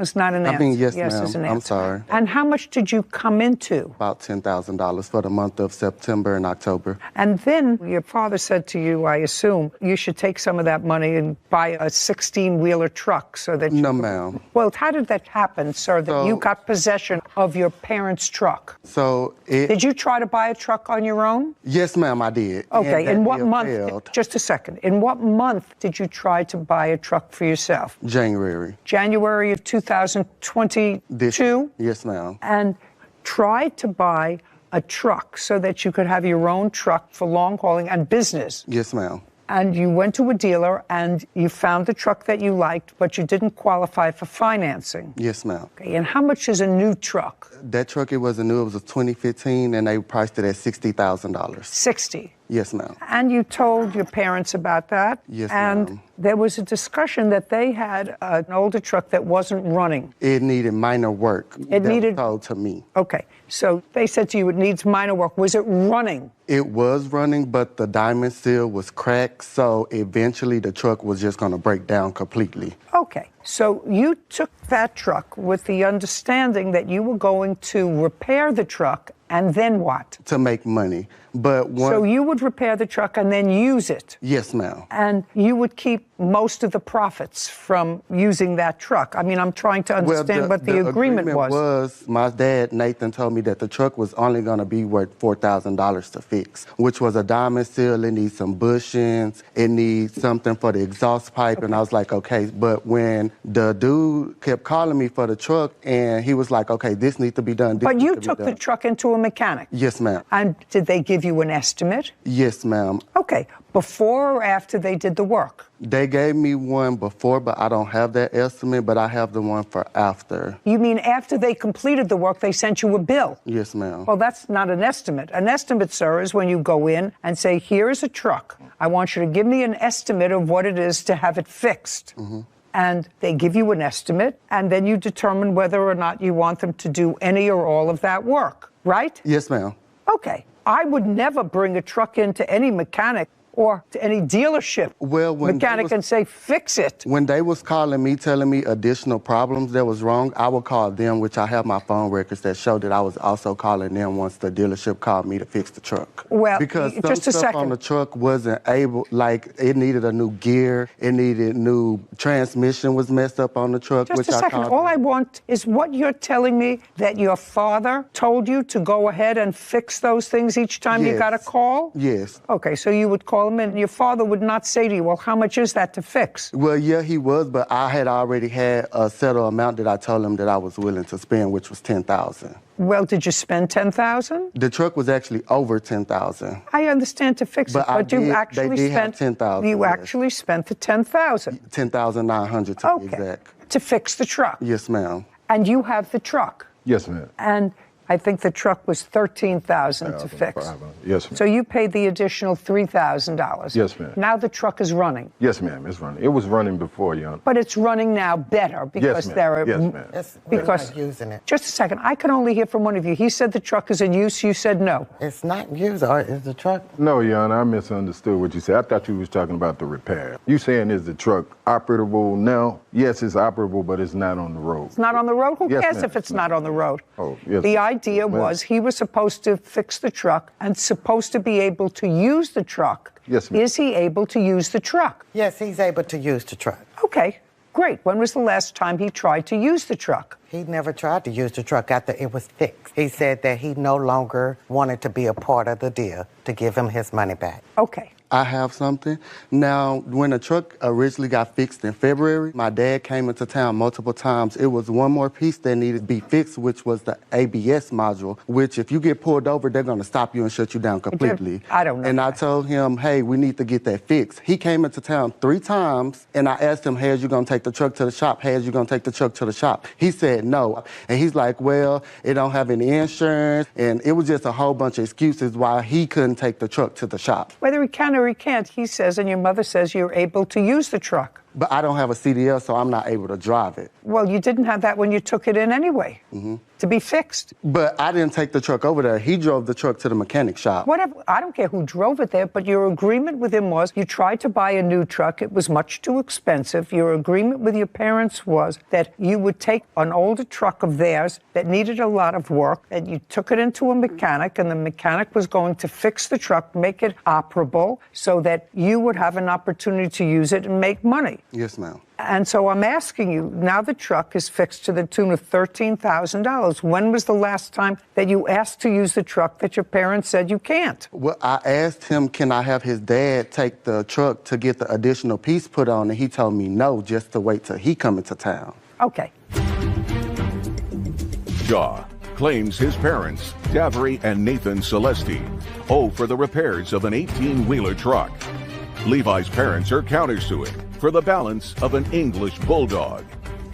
Is not an answer. I mean, yes, is ma'am. an answer. I'm sorry. And how much did you come into? About $10,000 for the month of September and October. And then your father said to you, I assume, you should take some of that money and buy a 16-wheeler truck so that you... No, ma'am. Well, how did that happen, sir, that you got possession of your parents' truck? So Did you try to buy a truck on your own? Yes, ma'am, I did. Okay, And in that what deal month? failed. Just a second. In what month did you try to buy a truck for yourself? January. January of 2022? Yes, ma'am. And tried to buy a truck so that you could have your own truck for long hauling and business. Yes, ma'am. And you went to a dealer and you found the truck that you liked, but you didn't qualify for financing. Yes, ma'am. Okay, and how much is a new truck? That truck, it wasn't new. It was a 2015, and they priced it at $60,000. 60. Yes, ma'am. And you told your parents about that? Yes, and ma'am. There was a discussion that they had an older truck that wasn't running. It needed minor work. It needed... was told to me. Okay, so they said to you it needs minor work. Was it running? It was running, but the diamond seal was cracked, so eventually the truck was just going to break down completely. Okay, so you took that truck with the understanding that you were going to repair the truck, and then what? To make money. But So you would repair the truck and then use it? Yes, ma'am. And you would keep most of the profits from using that truck? I mean, I'm trying to understand what the agreement was. My dad, Nathan, told me that the truck was only going to be worth $4,000 to fix, which was a diamond seal. It needs some bushings. It needs something for the exhaust pipe. And I was like, okay. But when the dude kept calling me for the truck and he was like, okay, this needs to be done. But you took the truck into a mechanic? Yes, ma'am. And did they give you an estimate? Yes, ma'am. Okay. Before or after they did the work? They gave me one before, but I don't have that estimate, but I have the one for after. You mean after they completed the work, they sent you a bill? Yes, ma'am. Well, that's not an estimate. An estimate, sir, is when you go in and say, here's a truck. I want you to give me an estimate of what it is to have it fixed. Mm-hmm. And they give you an estimate, and then you determine whether or not you want them to do any or all of that work, right? Yes, ma'am. Okay. I would never bring a truck into any mechanic or to any dealership mechanic and say, fix it. When they was calling me, telling me additional problems that was wrong, I would call them, which I have my phone records that show that I was also calling them once the dealership called me to fix the truck. Well, because some just a stuff second. on the truck wasn't able, like it needed a new gear, it needed new transmission was messed up on the truck. Just a second. All I want is what you're telling me, that your father told you to go ahead and fix those things each time you got a call? Yes. Okay, so you would call him and your father would not say to you, well, how much is that to fix? Well, yeah, he was, but I had already had a settled amount that I told him that I was willing to spend, which was $10,000. Well, did you spend $10,000? The truck was actually over $10,000. I understand to fix it, but you actually spent $10,000. You actually spent the $10,000. $10,900 to be exact. To fix the truck. Yes, ma'am. And you have the truck. Yes, ma'am. And I think the truck was $13,000 to fix. Yes, ma'am. So you paid the additional $3,000. Yes, ma'am. Now the truck is running. Yes, ma'am, it's running. It was running before, Your Honor. But it's running now better because ma'am. there are. Yes, ma'am. Because using it. Just a second. I can only hear from one of you. He said the truck is in use. You said no. It's not used, or is the truck? No, Your Honor, I misunderstood what you said. I thought you was talking about the repair. You saying is the truck operable now? Yes, it's operable, but it's not on the road. It's not on the road? Who Yes, cares ma'am. if it's not on the road? Oh, yes. The idea Ma'am. was he was supposed to fix the truck and supposed to be able to use the truck. Yes, ma'am. Is he able to use the truck? Yes, he's able to use the truck. Okay, great. When was the last time he tried to use the truck? He never tried to use the truck after it was fixed. He said that he no longer wanted to be a part of the deal, to give him his money back. Okay. I have something. Now, when the truck originally got fixed in February, my dad came into town multiple times. It was one more piece that needed to be fixed, which was the ABS module, which if you get pulled over, they're going to stop you and shut you down completely. I don't know. And I told him, hey, we need to get that fixed. He came into town 3 times, and I asked him, hey, is you going to take the truck to the shop? Hey, is you going to take the truck to the shop? He said no. And he's like, well, it don't have any insurance. And it was just a whole bunch of excuses why he couldn't take the truck to the shop. Whether he can or he can't, he says, and your mother says you're able to use the truck. But I don't have a CDL, so I'm not able to drive it. Well, you didn't have that when you took it in anyway, to be fixed. But I didn't take the truck over there. He drove the truck to the mechanic shop. Whatever. I don't care who drove it there, but your agreement with him was you tried to buy a new truck. It was much too expensive. Your agreement with your parents was that you would take an older truck of theirs that needed a lot of work, and you took it into a mechanic, and the mechanic was going to fix the truck, make it operable, so that you would have an opportunity to use it and make money. Yes, ma'am. And so I'm asking you, now the truck is fixed to the tune of $13,000. When was the last time that you asked to use the truck that your parents said you can't? Well, I asked him, can I have his dad take the truck to get the additional piece put on, and he told me no, just to wait till he come into town. Okay. Shaw claims his parents, Davery and Nathan Celesti, owe for the repairs of an 18-wheeler truck. Levi's parents are countersuing for the balance of an English bulldog.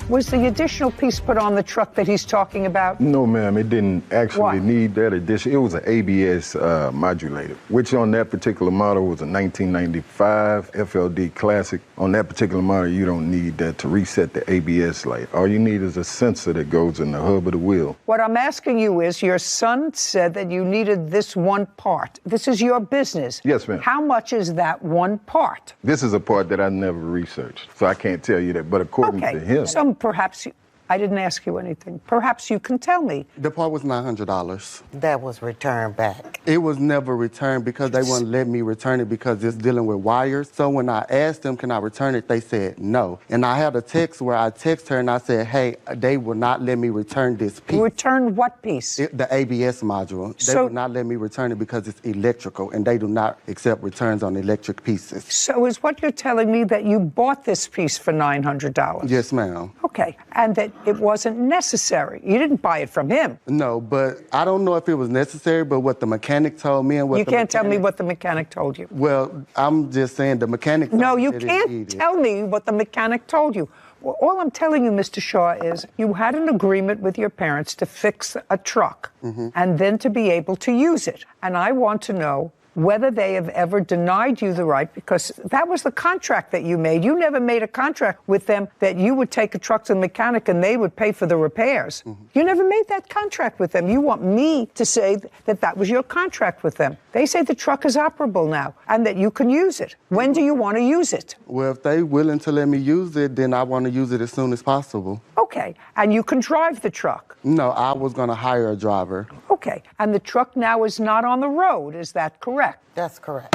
Was the additional piece put on the truck that he's talking about? No, ma'am, it didn't actually need that addition. It was an ABS modulator, which on that particular model was a 1995 FLD Classic. On that particular model, you don't need that to reset the ABS light. All you need is a sensor that goes in the hub of the wheel. What I'm asking you is, your son said that you needed this one part. This is your business. Yes, ma'am. How much is that one part? This is a part that I never researched, so I can't tell you that. But according to him... Perhaps I didn't ask you anything. Perhaps you can tell me. The part was $900. That was returned back. It was never returned because they wouldn't let me return it because it's dealing with wires. So when I asked them, can I return it, they said no. And I had a text where I texted her and I said, hey, they will not let me return this piece. Return what piece? The ABS module. They So- will not let me return it because it's electrical and they do not accept returns on electric pieces. So is what you're telling me that you bought this piece for $900? Yes, ma'am. Okay, and that it wasn't necessary. You didn't buy it from him. No, but I don't know if it was necessary, but what the mechanic told me and what You the can't tell me mechanic- what the mechanic told you. Well, I'm just saying the mechanic told No, me you that it can't needed. tell me what the mechanic told you. Well, all I'm telling you, Mr. Shaw, is you had an agreement with your parents to fix a truck and then to be able to use it. And I want to know whether they have ever denied you the right, because that was the contract that you made. You never made a contract with them that you would take a truck to the mechanic and they would pay for the repairs. You never made that contract with them. You want me to say that that was your contract with them. They say the truck is operable now and that you can use it. When do you want to use it? Well, if they willing to let me use it, then I want to use it as soon as possible. Okay, and you can drive the truck. No, I was going to hire a driver. Okay, and the truck now is not on the road, is that correct? That's correct.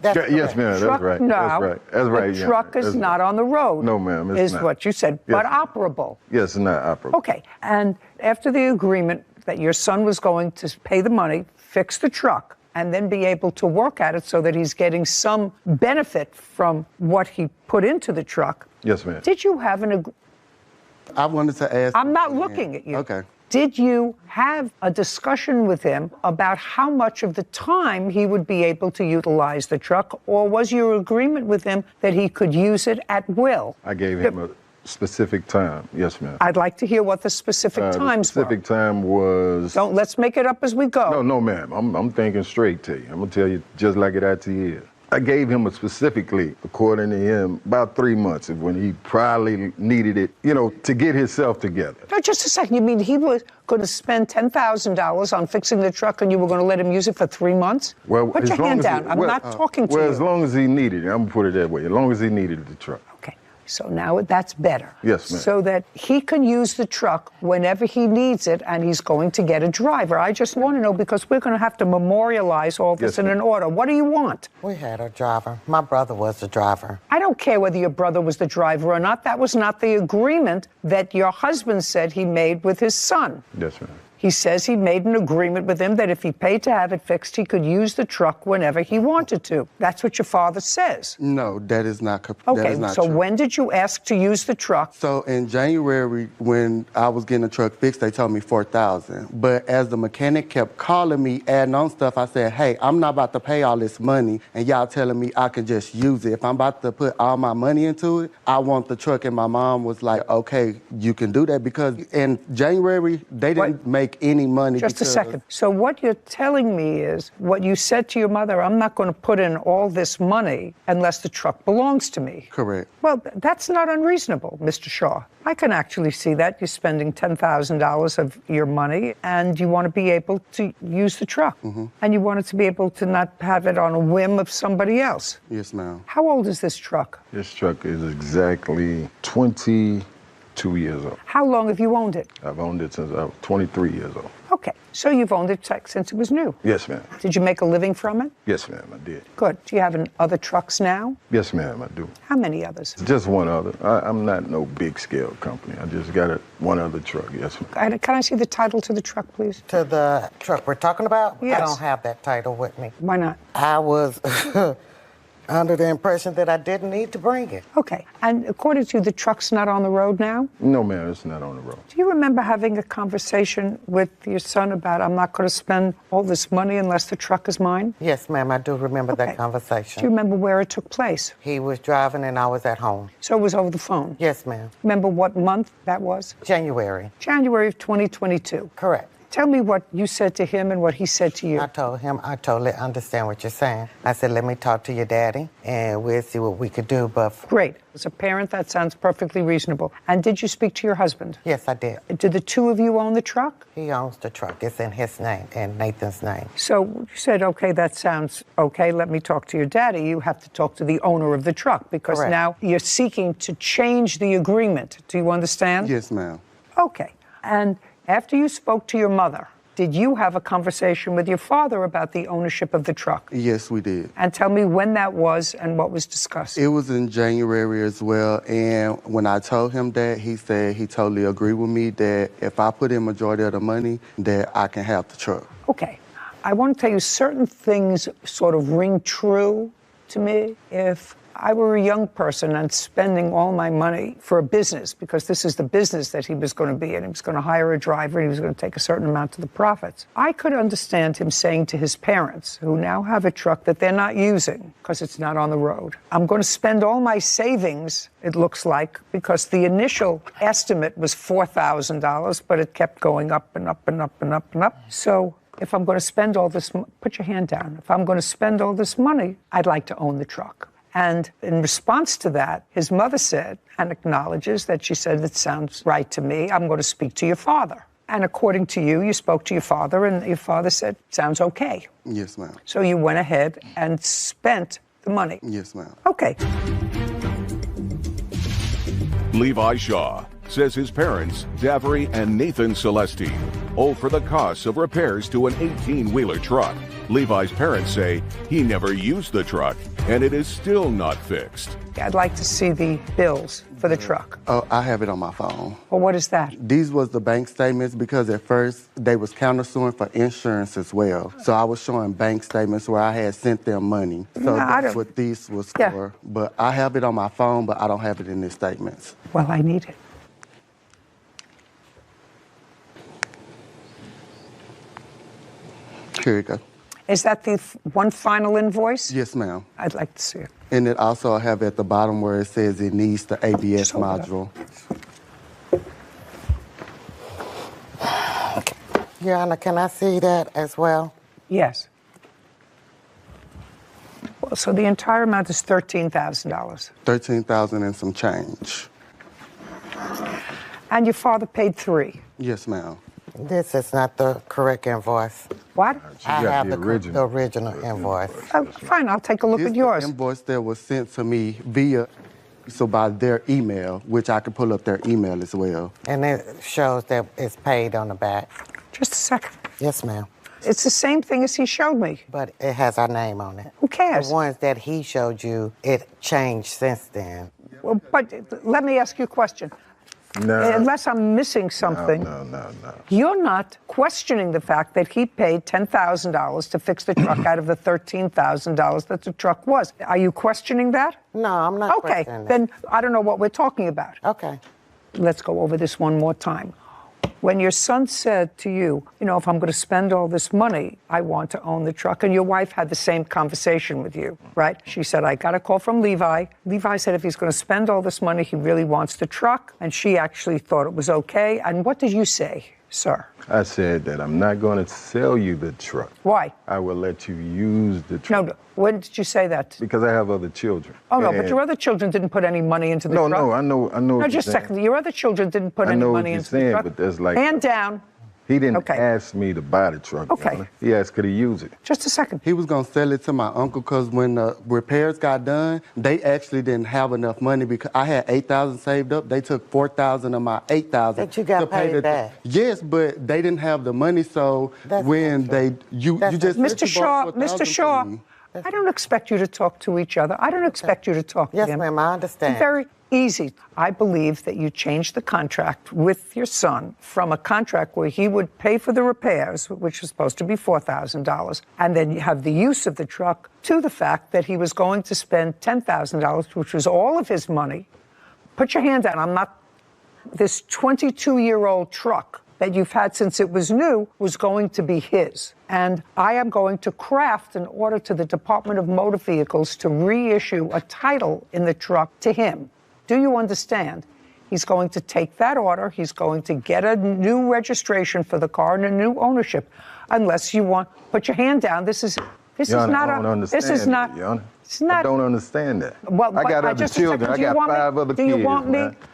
Yes, ma'am, Truck that's right. now, That's right. That's right. The yeah. truck is That's not on the road. No, ma'am, it's is not. what you said, Yes. but operable. Yes, it's not operable. Okay, and after the agreement that your son was going to pay the money, fix the truck, and then be able to work at it so that he's getting some benefit from what he put into the truck. Yes, ma'am. Did you have an I wanted to ask. I'm not looking at you. Okay. Did you have a discussion with him about how much of the time he would be able to utilize the truck, or was your agreement with him that he could use it at will? I gave him a specific time. Yes, ma'am. I'd like to hear what the specific times The specific time was. Let's make it up as we go. No, ma'am. I'm thinking straight to you. I'm gonna tell you just like it actually is. I gave him specifically, according to him, about 3 months of when he probably needed it, to get himself together. No, just a second. You mean he was going to spend $10,000 on fixing the truck and you were going to let him use it for 3 months? Well, Put as your long hand as he- down. I'm well, not talking to Well, you. as long as he needed it, I'm gonna put it that way. As long as he needed the truck. So now that's better. Yes, ma'am. So that he can use the truck whenever he needs it and he's going to get a driver. I just want to know because we're going to have to memorialize all this Yes, in an order. What do you want? We had a driver. My brother was the driver. I don't care whether your brother was the driver or not. That was not the agreement that your husband said he made with his son. Yes, ma'am. He says he made an agreement with him that if he paid to have it fixed, he could use the truck whenever he wanted to. That's what your father says. No, that is not. That Okay, is not so true. when did you ask to use the truck? So in January, when I was getting the truck fixed, they told me $4,000. But as the mechanic kept calling me, adding on stuff, I said, hey, I'm not about to pay all this money, and y'all telling me I can just use it. If I'm about to put all my money into it, I want the truck. And my mom was like, okay, you can do that, because in January, they didn't make any money. Just a because- second. So what you're telling me is what you said to your mother, I'm not going to put in all this money unless the truck belongs to me. Correct. Well, that's not unreasonable, Mr. Shaw. I can actually see that. You're spending $10,000 of your money and you want to be able to use the truck. And you want it to be able to not have it on a whim of somebody else. Yes, ma'am. How old is this truck? This truck is exactly 22 years old. How long have you owned it? I've owned it since I was 23 years old. Okay, so you've owned it since it was new. Yes, ma'am. Did you make a living from it? Yes, ma'am, I did. Good. Do you have other trucks now? Yes, ma'am, I do. How many others? Just one other. I'm not no big scale company. I just got one other truck. Yes, ma'am. Can I see the title to the truck, please? To the truck we're talking about? Yes. I don't have that title with me. Why not? I was under the impression that I didn't need to bring it. Okay. And according to you, the truck's not on the road now? No, ma'am, it's not on the road. Do you remember having a conversation with your son about, I'm not going to spend all this money unless the truck is mine? Yes, ma'am, I do remember that conversation. Do you remember where it took place? He was driving and I was at home. So it was over the phone? Yes, ma'am. Remember what month that was? January. January of 2022. Correct. Tell me what you said to him and what he said to you. I told him, I totally understand what you're saying. I said, let me talk to your daddy and we'll see what we could do. But Great. As a parent, that sounds perfectly reasonable. And did you speak to your husband? Yes, I did. Did the two of you own the truck? He owns the truck. It's in his name and Nathan's name. So you said, okay, that sounds okay. Let me talk to your daddy. You have to talk to the owner of the truck because Correct. now you're seeking to change the agreement. Do you understand? Yes, ma'am. Okay. And after you spoke to your mother, did you have a conversation with your father about the ownership of the truck? Yes, we did. And tell me when that was and what was discussed. It was in January as well, and when I told him that, he said he totally agreed with me that if I put in majority of the money, that I can have the truck. Okay. I want to tell you certain things sort of ring true to me. If I were a young person and spending all my money for a business, because this is the business that he was going to be in, he was going to hire a driver and he was going to take a certain amount of the profits, I could understand him saying to his parents, who now have a truck that they're not using because it's not on the road, I'm going to spend all my savings, it looks like, because the initial estimate was $4,000, but it kept going up and up and up and up and up. So if I'm going to spend all this, put your hand down, if I'm going to spend all this money, I'd like to own the truck. And in response to that, his mother said, and acknowledges that she said, it sounds right to me, I'm going to speak to your father. And according to you, you spoke to your father, and your father said, sounds okay. Yes, ma'am. So you went ahead and spent the money. Yes, ma'am. Okay. Levi Shaw says his parents, Davery and Nathan Celestine, owe for the costs of repairs to an 18-wheeler truck. Levi's parents say he never used the truck, and it is still not fixed. I'd like to see the bills for the truck. Oh, I have it on my phone. Well, what is that? These was the bank statements because at first they was countersuing for insurance as well. So I was showing bank statements where I had sent them money. So that's what these was for. But I have it on my phone, but I don't have it in the statements. Well, I need it. Here you go. Is that the one final invoice? Yes, ma'am. I'd like to see it. And it also I have at the bottom where it says it needs the ABS module. Your Honor, can I see that as well? Yes. Well, so the entire amount is $13,000. $13,000 and some change. And your father paid $3,000. Yes, ma'am. This is not the correct invoice. What? I have the original invoice. Oh, fine, I'll take a look at yours. The invoice that was sent to me via, so by their email, which I can pull up their email as well. And it shows that it's paid on the back. Just a second. Yes, ma'am. It's the same thing as he showed me. But it has our name on it. Who cares? The ones that he showed you, it changed since then. Well, but let me ask you a question. No. Unless I'm missing something. No. You're not questioning the fact that he paid $10,000 to fix the truck out of the $13,000 that the truck was. Are you questioning that? No, I'm not questioning that. Then I don't know what we're talking about. Okay. Let's go over this one more time. When your son said to you, if I'm going to spend all this money, I want to own the truck, and your wife had the same conversation with you, right? She said, I got a call from Levi. Levi said if he's going to spend all this money, he really wants the truck, and she actually thought it was okay. And what did you say, sir? I said that I'm not going to sell you the truck. Why? I will let you use the truck. No, when did you say that? Because I have other children. Oh, no, but your other children didn't put any money into the truck. No, I know. No, just a second. Your other children didn't put any money into the truck. But that's like... Hand down. He didn't ask me to buy the truck. Okay. He asked could he use it. Just a second. He was going to sell it to my uncle because when the repairs got done, they actually didn't have enough money because I had $8,000 saved up. They took $4,000 of my $8,000. That you got paid back. Yes, but they didn't have the money, so when you just... Mr. Shaw, I don't expect you to talk to each other. I don't expect you to talk to him. Yes, ma'am, I understand. It's very easy. I believe that you changed the contract with your son from a contract where he would pay for the repairs, which was supposed to be $4,000, and then you have the use of the truck, to the fact that he was going to spend $10,000, which was all of his money. Put your hand down. I'm not... This 22-year-old truck that you've had since it was new was going to be his. And I am going to craft an order to the Department of Motor Vehicles to reissue a title in the truck to him. Do you understand? He's going to take that order. He's going to get a new registration for the car and a new ownership. Unless you want, put your hand down. This is not a. This is not. It's not. I don't understand that. Well, I got other children. I got 5 other kids.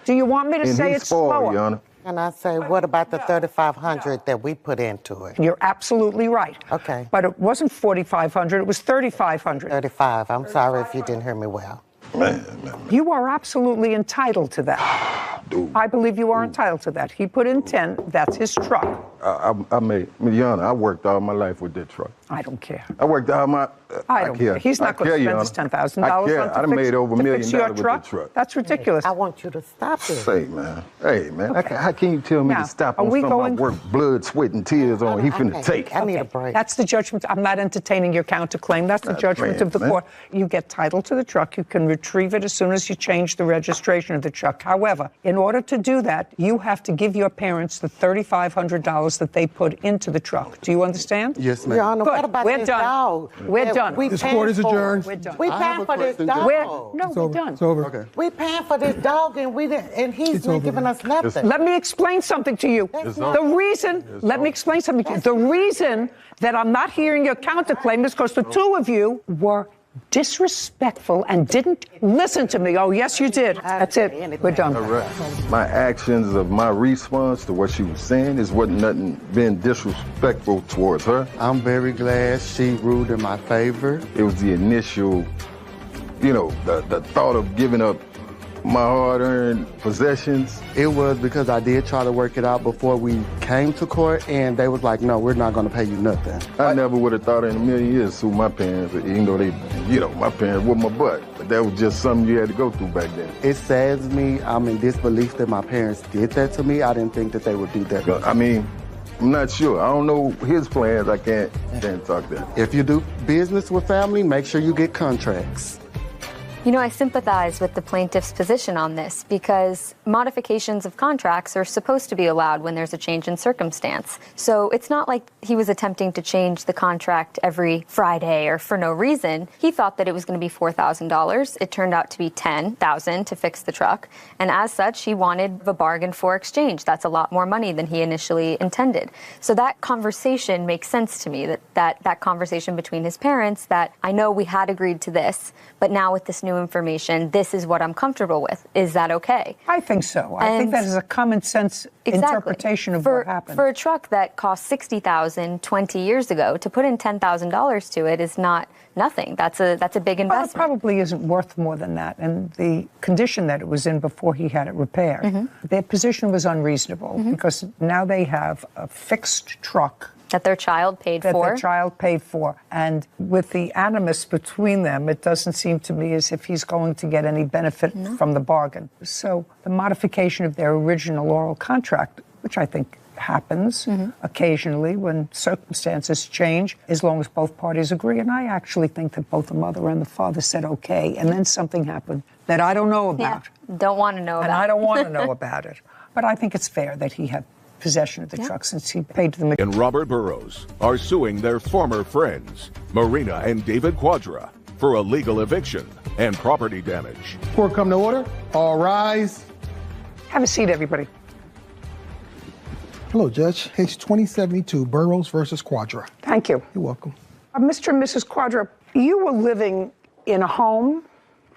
Do you want me to say it's slower? Your Honor. And I say, what about the $3,500 that we put into it? You're absolutely right. Okay. But it wasn't $4,500. It was $3,500. 35. I'm sorry if you didn't hear me well. Man. You are absolutely entitled to that. Dude. I believe you are entitled to that. He put in 10, that's his truck. I made, Yana, I worked all my life with that truck. I don't care. I worked all my, I don't care. He's not going to spend his $10,000 I done made over $1 million fix your with the truck. truck. That's ridiculous. I want you to stop it. Say, man. Hey, man. How can you tell me Now, to stop are on we something I going- worked blood, sweat, and tears on? He finna take. I need a break. That's the judgment. I'm not entertaining your counterclaim. That's the judgment of the court. You get title to the truck. You can retrieve it as soon as you change the registration of the truck. However, in order to do that, you have to give your parents the $3,500 that they put into the truck. Do you understand? Yes, ma'am. Your Honor, Good. what about We're this done. dog? We're done. This court is adjourned. We're done. We paying for this dog. We're done. It's over. Okay. We paying for this dog, and he's not giving us nothing. Let me explain something to you. The reason, let me explain something to you. The reason that I'm not hearing your counterclaim is because the two of you were disrespectful and didn't listen to me. Oh, yes, you did. That's it. We're done. All right. My actions of my response to what she was saying wasn't nothing being disrespectful towards her. I'm very glad she ruled in my favor. It was the initial, the thought of giving up my hard-earned possessions. It was because I did try to work it out before we came to court, and they was like, no, we're not going to pay you nothing. I never would have thought in a million years sue my parents, even though they, my parents whooped my butt. But that was just something you had to go through back then. It saddens me. I'm in disbelief that my parents did that to me. I didn't think that they would do that. I mean, I'm not sure. I don't know his plans. I can't talk that. If you do business with family, make sure you get contracts. I sympathize with the plaintiff's position on this because modifications of contracts are supposed to be allowed when there's a change in circumstance. So it's not like he was attempting to change the contract every Friday or for no reason. He thought that it was going to be $4,000. It turned out to be $10,000 to fix the truck. And as such, he wanted a bargain for exchange. That's a lot more money than he initially intended. So that conversation makes sense to me, that conversation between his parents, that I know we had agreed to this, but now with this new information, this is what I'm comfortable with. Is that okay? I think so. I think that is a common sense interpretation of what happened. For a truck that cost $60,000 20 years ago, to put in $10,000 to it is not nothing. That's a big investment. Well, it probably isn't worth more than that. And the condition that it was in before he had it repaired, their position was unreasonable because now they have a fixed truck that their child paid for. And with the animus between them, it doesn't seem to me as if he's going to get any benefit from the bargain. So the modification of their original oral contract, which I think happens occasionally when circumstances change, as long as both parties agree. And I actually think that both the mother and the father said okay, and then something happened that I don't know about. Don't want to know about. And I don't want to know about it. But I think it's fair that he had possession of the truck since he paid them. And Robert Burrows are suing their former friends, Marina and David Quadra, for illegal eviction and property damage. Court come to order. All rise. Have a seat, everybody. Hello, Judge. Case 2072, Burrows versus Quadra. Thank you. You're welcome. Mr. and Mrs. Quadra, you were living in a home,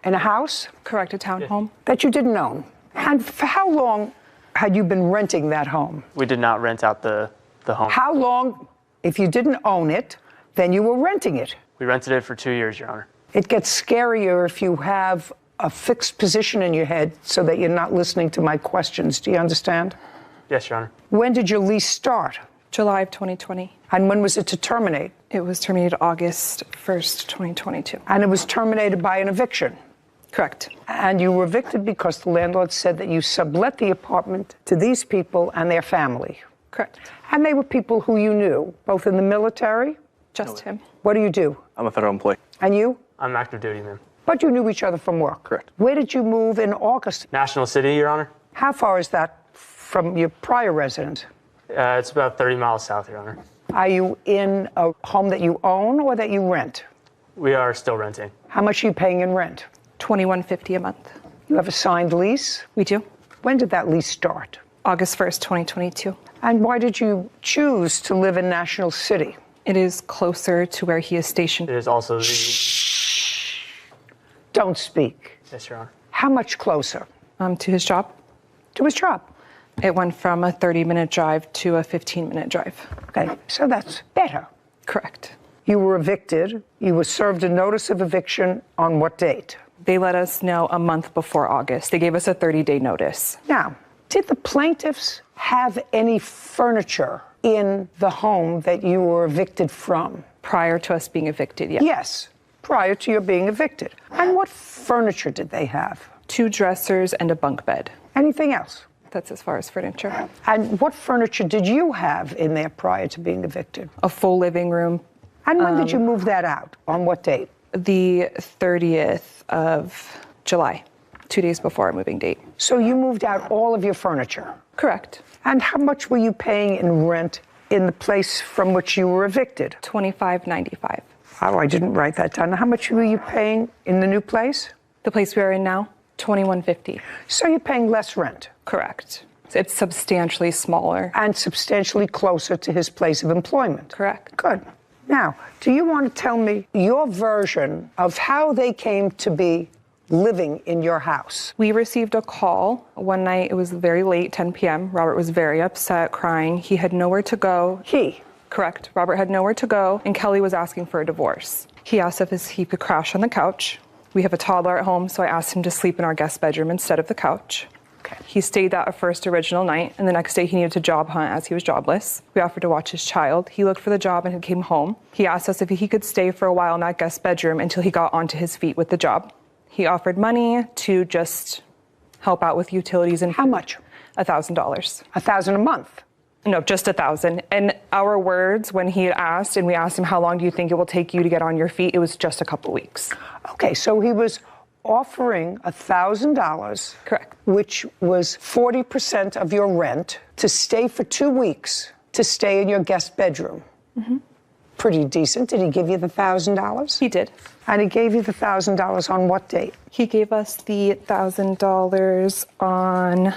in a house? Correct, a townhome. That you didn't own. And for how long had you been renting that home? We did not rent out the home. How long, if you didn't own it, then you were renting it? We rented it for 2 years, Your Honor. It gets scarier if you have a fixed position in your head so that you're not listening to my questions. Do you understand? Yes, Your Honor. When did your lease start? July of 2020. And when was it to terminate? It was terminated August 1st, 2022. And it was terminated by an eviction? Correct. And you were evicted because the landlord said that you sublet the apartment to these people and their family? Correct. And they were people who you knew, both in the military? Just him. What do you do? I'm a federal employee. And you? I'm active duty, ma'am. But you knew each other from work? Correct. Where did you move in August? National City, Your Honor. How far is that from your prior residence? It's about 30 miles south, Your Honor. Are you in a home that you own or that you rent? We are still renting. How much are you paying in rent? $21.50 a month. You have a signed lease? We do. When did that lease start? August 1st, 2022. And why did you choose to live in National City? It is closer to where he is stationed. It is also the... Shh. Don't speak. Yes, Your Honor. How much closer? To his job. To his job? It went from a 30-minute drive to a 15-minute drive. Okay, so that's better. Correct. You were evicted. You were served a notice of eviction on what date? They let us know a month before August. They gave us a 30-day notice. Now, did the plaintiffs have any furniture in the home that you were evicted from? Prior to us being evicted, yes. Yes, prior to your being evicted. And what furniture did they have? 2 dressers and a bunk bed. Anything else? That's as far as furniture. And what furniture did you have in there prior to being evicted? A full living room. And when did you move that out? On what date? The 30th of July, 2 days before our moving date. So you moved out all of your furniture? Correct. And how much were you paying in rent in the place from which you were evicted? $25.95. Oh, I didn't write that down. How much were you paying in the new place? The place we are in now, $21.50. So you're paying less rent? Correct. It's substantially smaller. And substantially closer to his place of employment? Correct. Good. Now, do you want to tell me your version of how they came to be living in your house? We received a call one night. It was very late, 10 p.m. Robert was very upset, crying. He had nowhere to go. He? Correct. Robert had nowhere to go, and Kelly was asking for a divorce. He asked if he could crash on the couch. We have a toddler at home, so I asked him to sleep in our guest bedroom instead of the couch. Okay. He stayed that first original night, and the next day he needed to job hunt as he was jobless. We offered to watch his child. He looked for the job and came home. He asked us if he could stay for a while in that guest bedroom until he got onto his feet with the job. He offered money to just help out with utilities and how much? $1,000. $1,000 a month? No, just $1,000. And our words, when he had asked, and we asked him, how long do you think it will take you to get on your feet? It was just a couple weeks. Okay, so he was offering $1,000. Correct. Which was 40% of your rent to stay for 2 weeks, to stay in your guest bedroom. Mm-hmm. Pretty decent. Did he give you the $1,000? He did. And he gave you the $1,000 on what date? He gave us the $1,000 on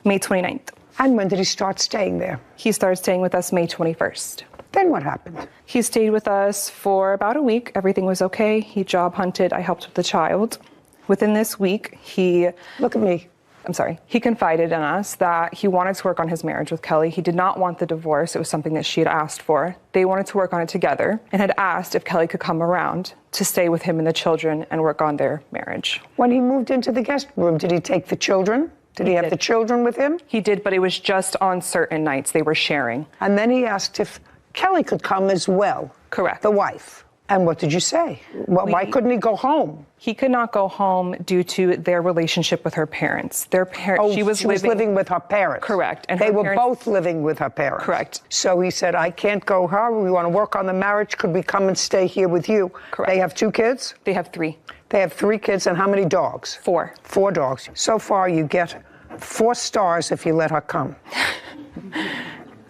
May 29th. And when did he start staying there? He started staying with us May 21st. Then what happened? He stayed with us for about a week. Everything was okay. He job hunted. I helped with the child. Within this week, he... Look at me. I'm sorry. He confided in us that he wanted to work on his marriage with Kelly. He did not want the divorce. It was something that she had asked for. They wanted to work on it together and had asked if Kelly could come around to stay with him and the children and work on their marriage. When he moved into the guest room, did he take the children? Did he have the children with him? He did, but it was just on certain nights. They were sharing. And then he asked if Kelly could come as well. Correct. The wife. And what did you say? Well, why couldn't he go home? He could not go home due to their relationship with her parents. Their parents. Oh, she was living with her parents. Correct. And they were both living with her parents. Correct. So he said, I can't go home. We want to work on the marriage. Could we come and stay here with you? Correct. They have 2 kids? They have 3. They have 3 kids. And how many dogs? 4. 4 dogs. So far, you get 4 stars if you let her come.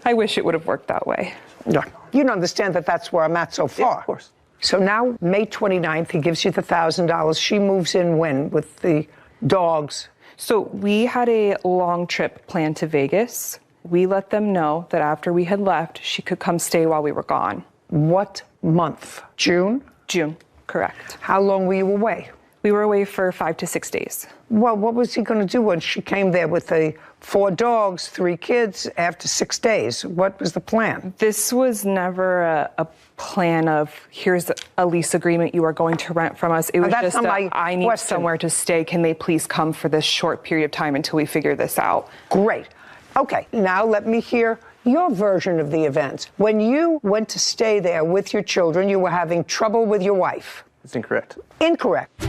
I wish it would have worked that way. No. You don't understand that that's where I'm at so far. Yeah, of course. So now, May 29th, he gives you the $1,000. She moves in when with the dogs? So we had a long trip planned to Vegas. We let them know that after we had left, she could come stay while we were gone. What month? June? June, correct. How long were you away? We were away for 5 to 6 days. Well, what was he going to do when she came there with the 4 dogs, 3 kids after 6 days? What was the plan? This was never a plan of, here's a lease agreement you are going to rent from us. It was just I need somewhere to stay. Can they please come for this short period of time until we figure this out? Great. Okay, now let me hear your version of the events. When you went to stay there with your children, you were having trouble with your wife. It's incorrect. Incorrect.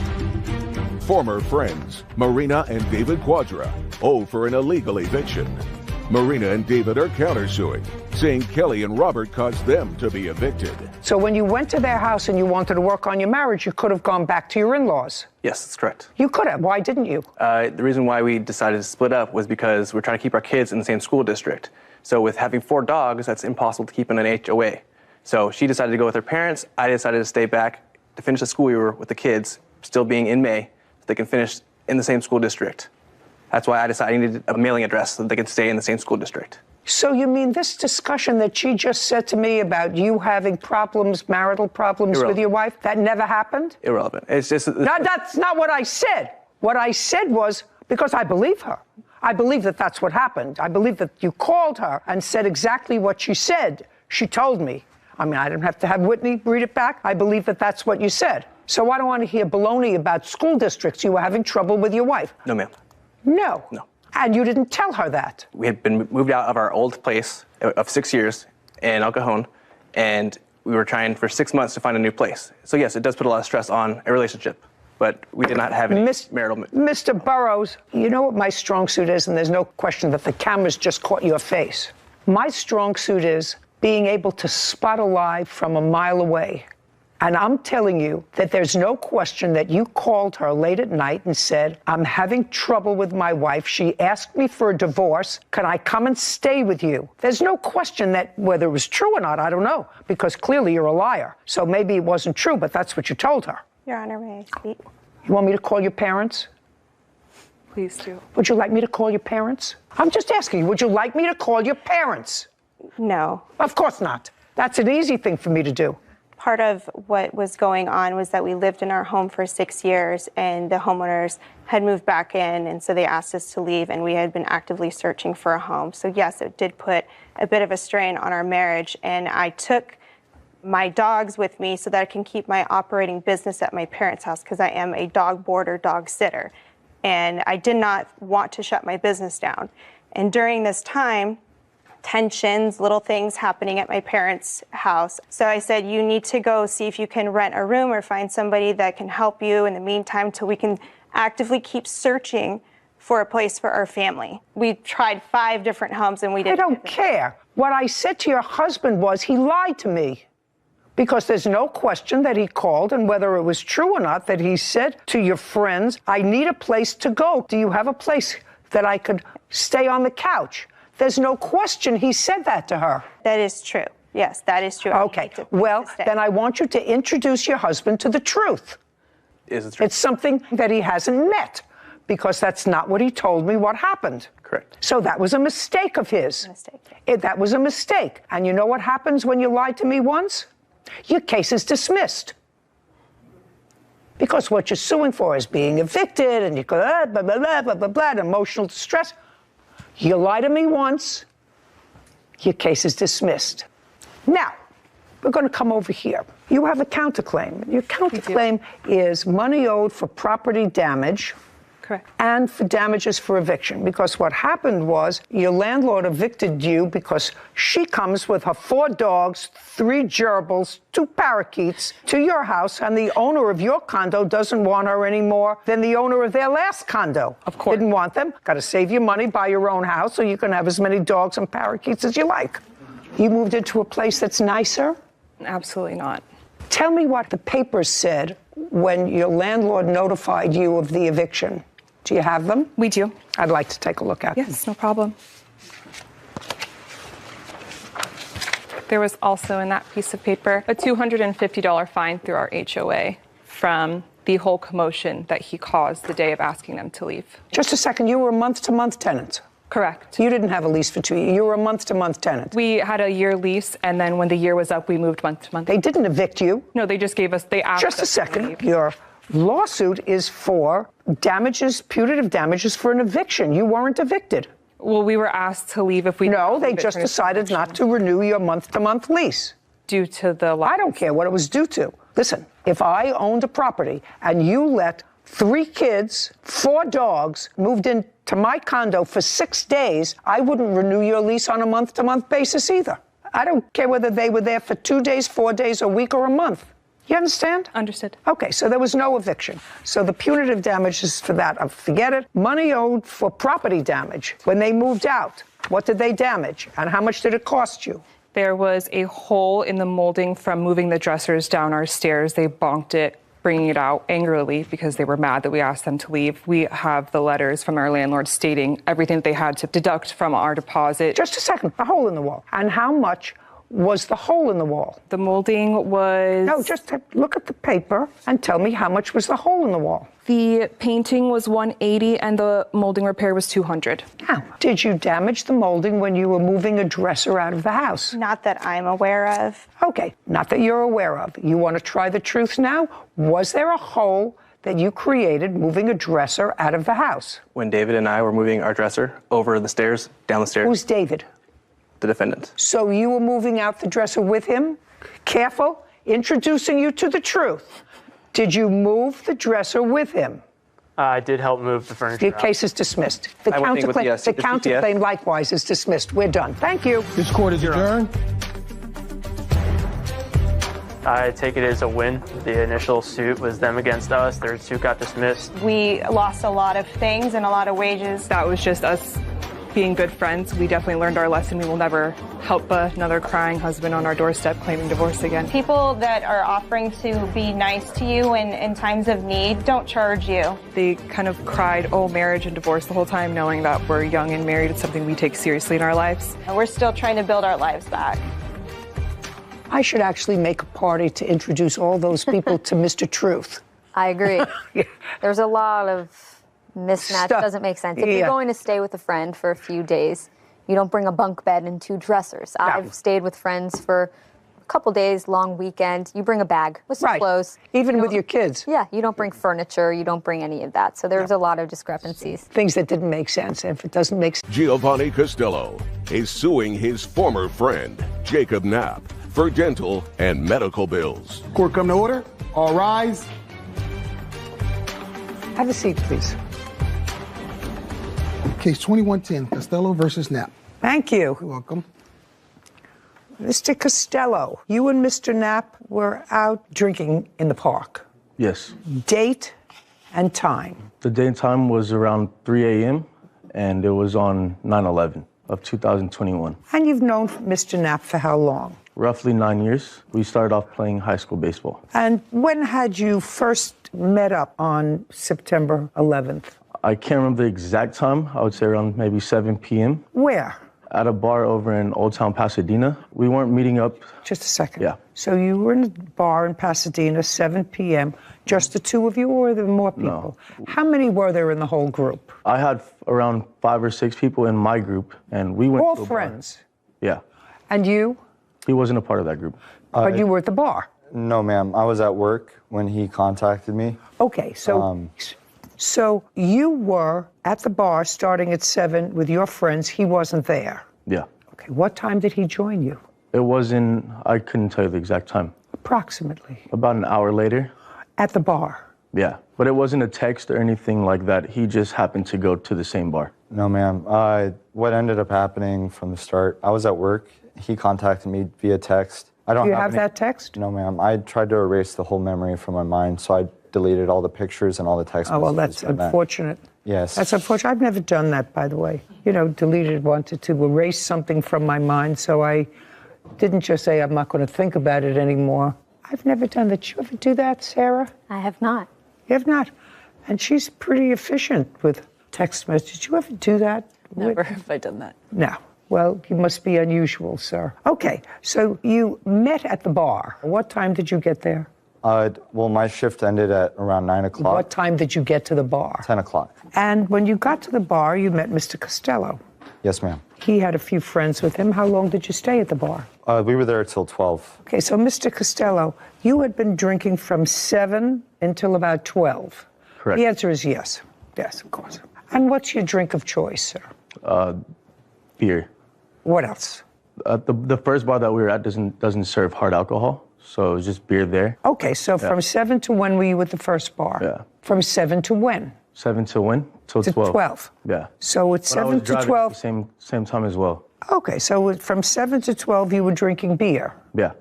Former friends, Marina and David Quadra, owe for an illegal eviction. Marina and David are countersuing, saying Kelly and Robert caused them to be evicted. So when you went to their house and you wanted to work on your marriage, you could have gone back to your in-laws. Yes, that's correct. You could have. Why didn't you? The reason why we decided to split up was because we're trying to keep our kids in the same school district. So with having 4 dogs, that's impossible to keep in an HOA. So she decided to go with her parents. I decided to stay back to finish the school year with the kids, still being in May, so they can finish in the same school district. That's why I decided I needed a mailing address so that they could stay in the same school district. So you mean this discussion that she just said to me about you having problems, marital problems with your wife, that never happened? Irrelevant. It's just... No, that's not what I said. What I said was, because I believe her. I believe that that's what happened. I believe that you called her and said exactly what she said. She told me. I mean, I didn't have to have Whitney read it back. I believe that that's what you said. So I don't want to hear baloney about school districts. You were having trouble with your wife. No, ma'am. No. No. And you didn't tell her that. We had been moved out of our old place of 6 years in El Cajon, and we were trying for 6 months to find a new place. So yes, it does put a lot of stress on a relationship, but we did not have any marital. Mr. Burrows, you know what my strong suit is, and there's no question that the cameras just caught your face. My strong suit is being able to spot a lie from a mile away. And I'm telling you that there's no question that you called her late at night and said, I'm having trouble with my wife. She asked me for a divorce. Can I come and stay with you? There's no question that whether it was true or not, I don't know, because clearly you're a liar. So maybe it wasn't true, but that's what you told her. Your Honor, may I speak? You want me to call your parents? Please do. Would you like me to call your parents? I'm just asking you, would you like me to call your parents? No. Of course not. That's an easy thing for me to do. Part of what was going on was that we lived in our home for 6 years, and the homeowners had moved back in, and so they asked us to leave, and we had been actively searching for a home. So yes, it did put a bit of a strain on our marriage, and I took my dogs with me so that I can keep my operating business at my parents' house, because I am a dog boarder, dog sitter, and I did not want to shut my business down. And during this time, tensions, little things happening at my parents' house. So I said, you need to go see if you can rent a room or find somebody that can help you in the meantime till we can actively keep searching for a place for our family. We tried 5 different homes and we didn't. I don't care. What I said to your husband was he lied to me. Because there's no question that he called, and whether it was true or not, that he said to your friends, I need a place to go. Do you have a place that I could stay on the couch? There's no question he said that to her. That is true. Yes, that is true. Okay. Well, then I want you to introduce your husband to the truth. Is it true? It's something that he hasn't met, because that's not what he told me what happened. Correct. So that was a mistake of his. That was a mistake. And you know what happens when you lied to me once? Your case is dismissed. Because what you're suing for is being evicted, and you go, blah, blah, blah, blah, blah, blah, emotional distress. You lie to me once, your case is dismissed. Now, we're going to come over here. You have a counterclaim. Your counterclaim is money owed for property damage. Correct. And for damages for eviction. Because what happened was your landlord evicted you because she comes with her 4 dogs, 3 gerbils, 2 parakeets to your house, and the owner of your condo doesn't want her any more than the owner of their last condo. Of course. Didn't want them. Got to save your money, buy your own house, so you can have as many dogs and parakeets as you like. You moved into a place that's nicer? Absolutely not. Tell me what the papers said when your landlord notified you of the eviction. Do you have them? We do. I'd like to take a look at them. Yes, no problem. There was also in that piece of paper a $250 fine through our HOA from the whole commotion that he caused the day of asking them to leave. Just a second, you were a month-to-month tenant? Correct. You didn't have a lease for 2 years. You were a month-to-month tenant. We had a year lease, and then when the year was up, we moved month to month. They didn't evict you? No, they just gave us, they asked us Just a second. Your lawsuit is for damages, punitive damages for an eviction. You weren't evicted. Well, we were asked to leave if we... No, they just decided not to renew your month-to-month lease. Due to the... I don't care what it was due to. Listen, if I owned a property and you let 3 kids, 4 dogs moved into my condo for 6 days, I wouldn't renew your lease on a month-to-month basis either. I don't care whether they were there for 2 days, 4 days, a week, or a month. You understand? Understood. Okay, so there was no eviction. So the punitive damages for that, forget it. Money owed for property damage. When they moved out, what did they damage? And how much did it cost you? There was a hole in the molding from moving the dressers down our stairs. They bonked it, bringing it out angrily because they were mad that we asked them to leave. We have the letters from our landlord stating everything that they had to deduct from our deposit. Just a second, a hole in the wall. And how much was the hole in the wall? The molding was... No, just look at the paper and tell me how much was the hole in the wall. The painting was $180 and the molding repair was $200. Now, did you damage the molding when you were moving a dresser out of the house? Not that I'm aware of. Okay, not that you're aware of. You want to try the truth now? Was there a hole that you created moving a dresser out of the house? When David and I were moving our dresser over the stairs, down the stairs. Who's David? The defendant. So you were moving out the dresser with him? Careful, introducing you to the truth. Did you move the dresser with him? I did help move the furniture. Your case is dismissed. The I would think with counterclaim, the the counterclaim likewise is dismissed. We're done. Thank you. This court is adjourned. I take it as a win. The initial suit was them against us. Their suit got dismissed. We lost a lot of things and a lot of wages. That was just us being good friends. We definitely learned our lesson. We will never help another crying husband on our doorstep claiming divorce again. People that are offering to be nice to you in times of need don't charge you. They kind of cried, oh, marriage and divorce the whole time, knowing that we're young and married. It's something we take seriously in our lives. And we're still trying to build our lives back. I should actually make a party to introduce all those people to Mr. Truth. I agree. There's a lot of mismatch. Stuff. Doesn't make sense. If you're going to stay with a friend for a few days, you don't bring a bunk bed and 2 dressers. I've stayed with friends for a couple days, long weekend. You bring a bag with some clothes. Even with your kids. Yeah, you don't bring furniture. You don't bring any of that. So there's a lot of discrepancies. Things that didn't make sense. And if it doesn't make sense. Giovanni Costello is suing his former friend, Jacob Knapp, for dental and medical bills. Court come to order. All rise. Have a seat, please. Case 2110, Costello versus Knapp. Thank you. You're welcome. Mr. Costello, you and Mr. Knapp were out drinking in the park. Yes. Date and time. The date and time was around 3 a.m. and it was on 9/11 of 2021. And you've known Mr. Knapp for how long? Roughly 9 years. We started off playing high school baseball. And when had you first met up on September 11th? I can't remember the exact time. I would say around maybe 7 p.m. Where? At a bar over in Old Town Pasadena. We weren't meeting up. Just a second. Yeah. So you were in a bar in Pasadena, 7 p.m., just the two of you, or were there more people? No. How many were there in the whole group? I had around 5 or 6 people in my group, and we went All to a friends? Bar. Yeah. And you? He wasn't a part of that group. But you were at the bar? No, ma'am. I was at work when he contacted me. Okay, so so you were at the bar starting at 7 with your friends. He wasn't there. Yeah. Okay, what time did he join you? It wasn't, I couldn't tell you the exact time. Approximately. About an hour later. At the bar? Yeah, but it wasn't a text or anything like that. He just happened to go to the same bar. No, ma'am. What ended up happening from the start, I was at work. He contacted me via text. I don't Do you have that text? No, ma'am. I tried to erase the whole memory from my mind, so I deleted all the pictures and all the text messages. Oh, well, that's unfortunate. Yes. That's unfortunate. I've never done that, by the way. You know, wanted to erase something from my mind, so I didn't just say I'm not going to think about it anymore. I've never done that. Did you ever do that, Sarah? I have not. You have not? And she's pretty efficient with text messages. Did you ever do that? Never have I done that. No. Well, you must be unusual, sir. Okay, so you met at the bar. What time did you get there? Well, my shift ended at around 9 o'clock. What time did you get to the bar? 10 o'clock. And when you got to the bar, you met Mr. Costello. Yes, ma'am. He had a few friends with him. How long did you stay at the bar? We were there till 12. Okay, so Mr. Costello, you had been drinking from 7 until about 12. Correct. The answer is yes. Yes, of course. And what's your drink of choice, sir? Beer. What else? The first bar that we were at doesn't serve hard alcohol, so it was just beer there. Okay, so from 7 to when were you at the first bar? Yeah. From 7 to when? 7 to when? Till 12. 12. Yeah. So it's But I 7 was to driving 12. At the same time as well. Okay, so from 7 to 12 you were drinking beer. Yeah.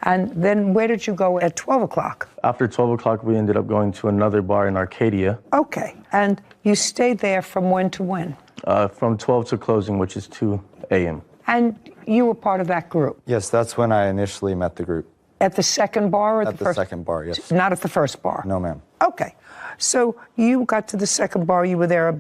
And then where did you go at 12 o'clock? After 12 o'clock, we ended up going to another bar in Arcadia. Okay, and you stayed there from when to when? From 12 to closing, which is 2 a.m. And you were part of that group? Yes, that's when I initially met the group. At the second bar or At the first? the second bar, yes. Not at the first bar? No, ma'am. Okay, so you got to the second bar, you were there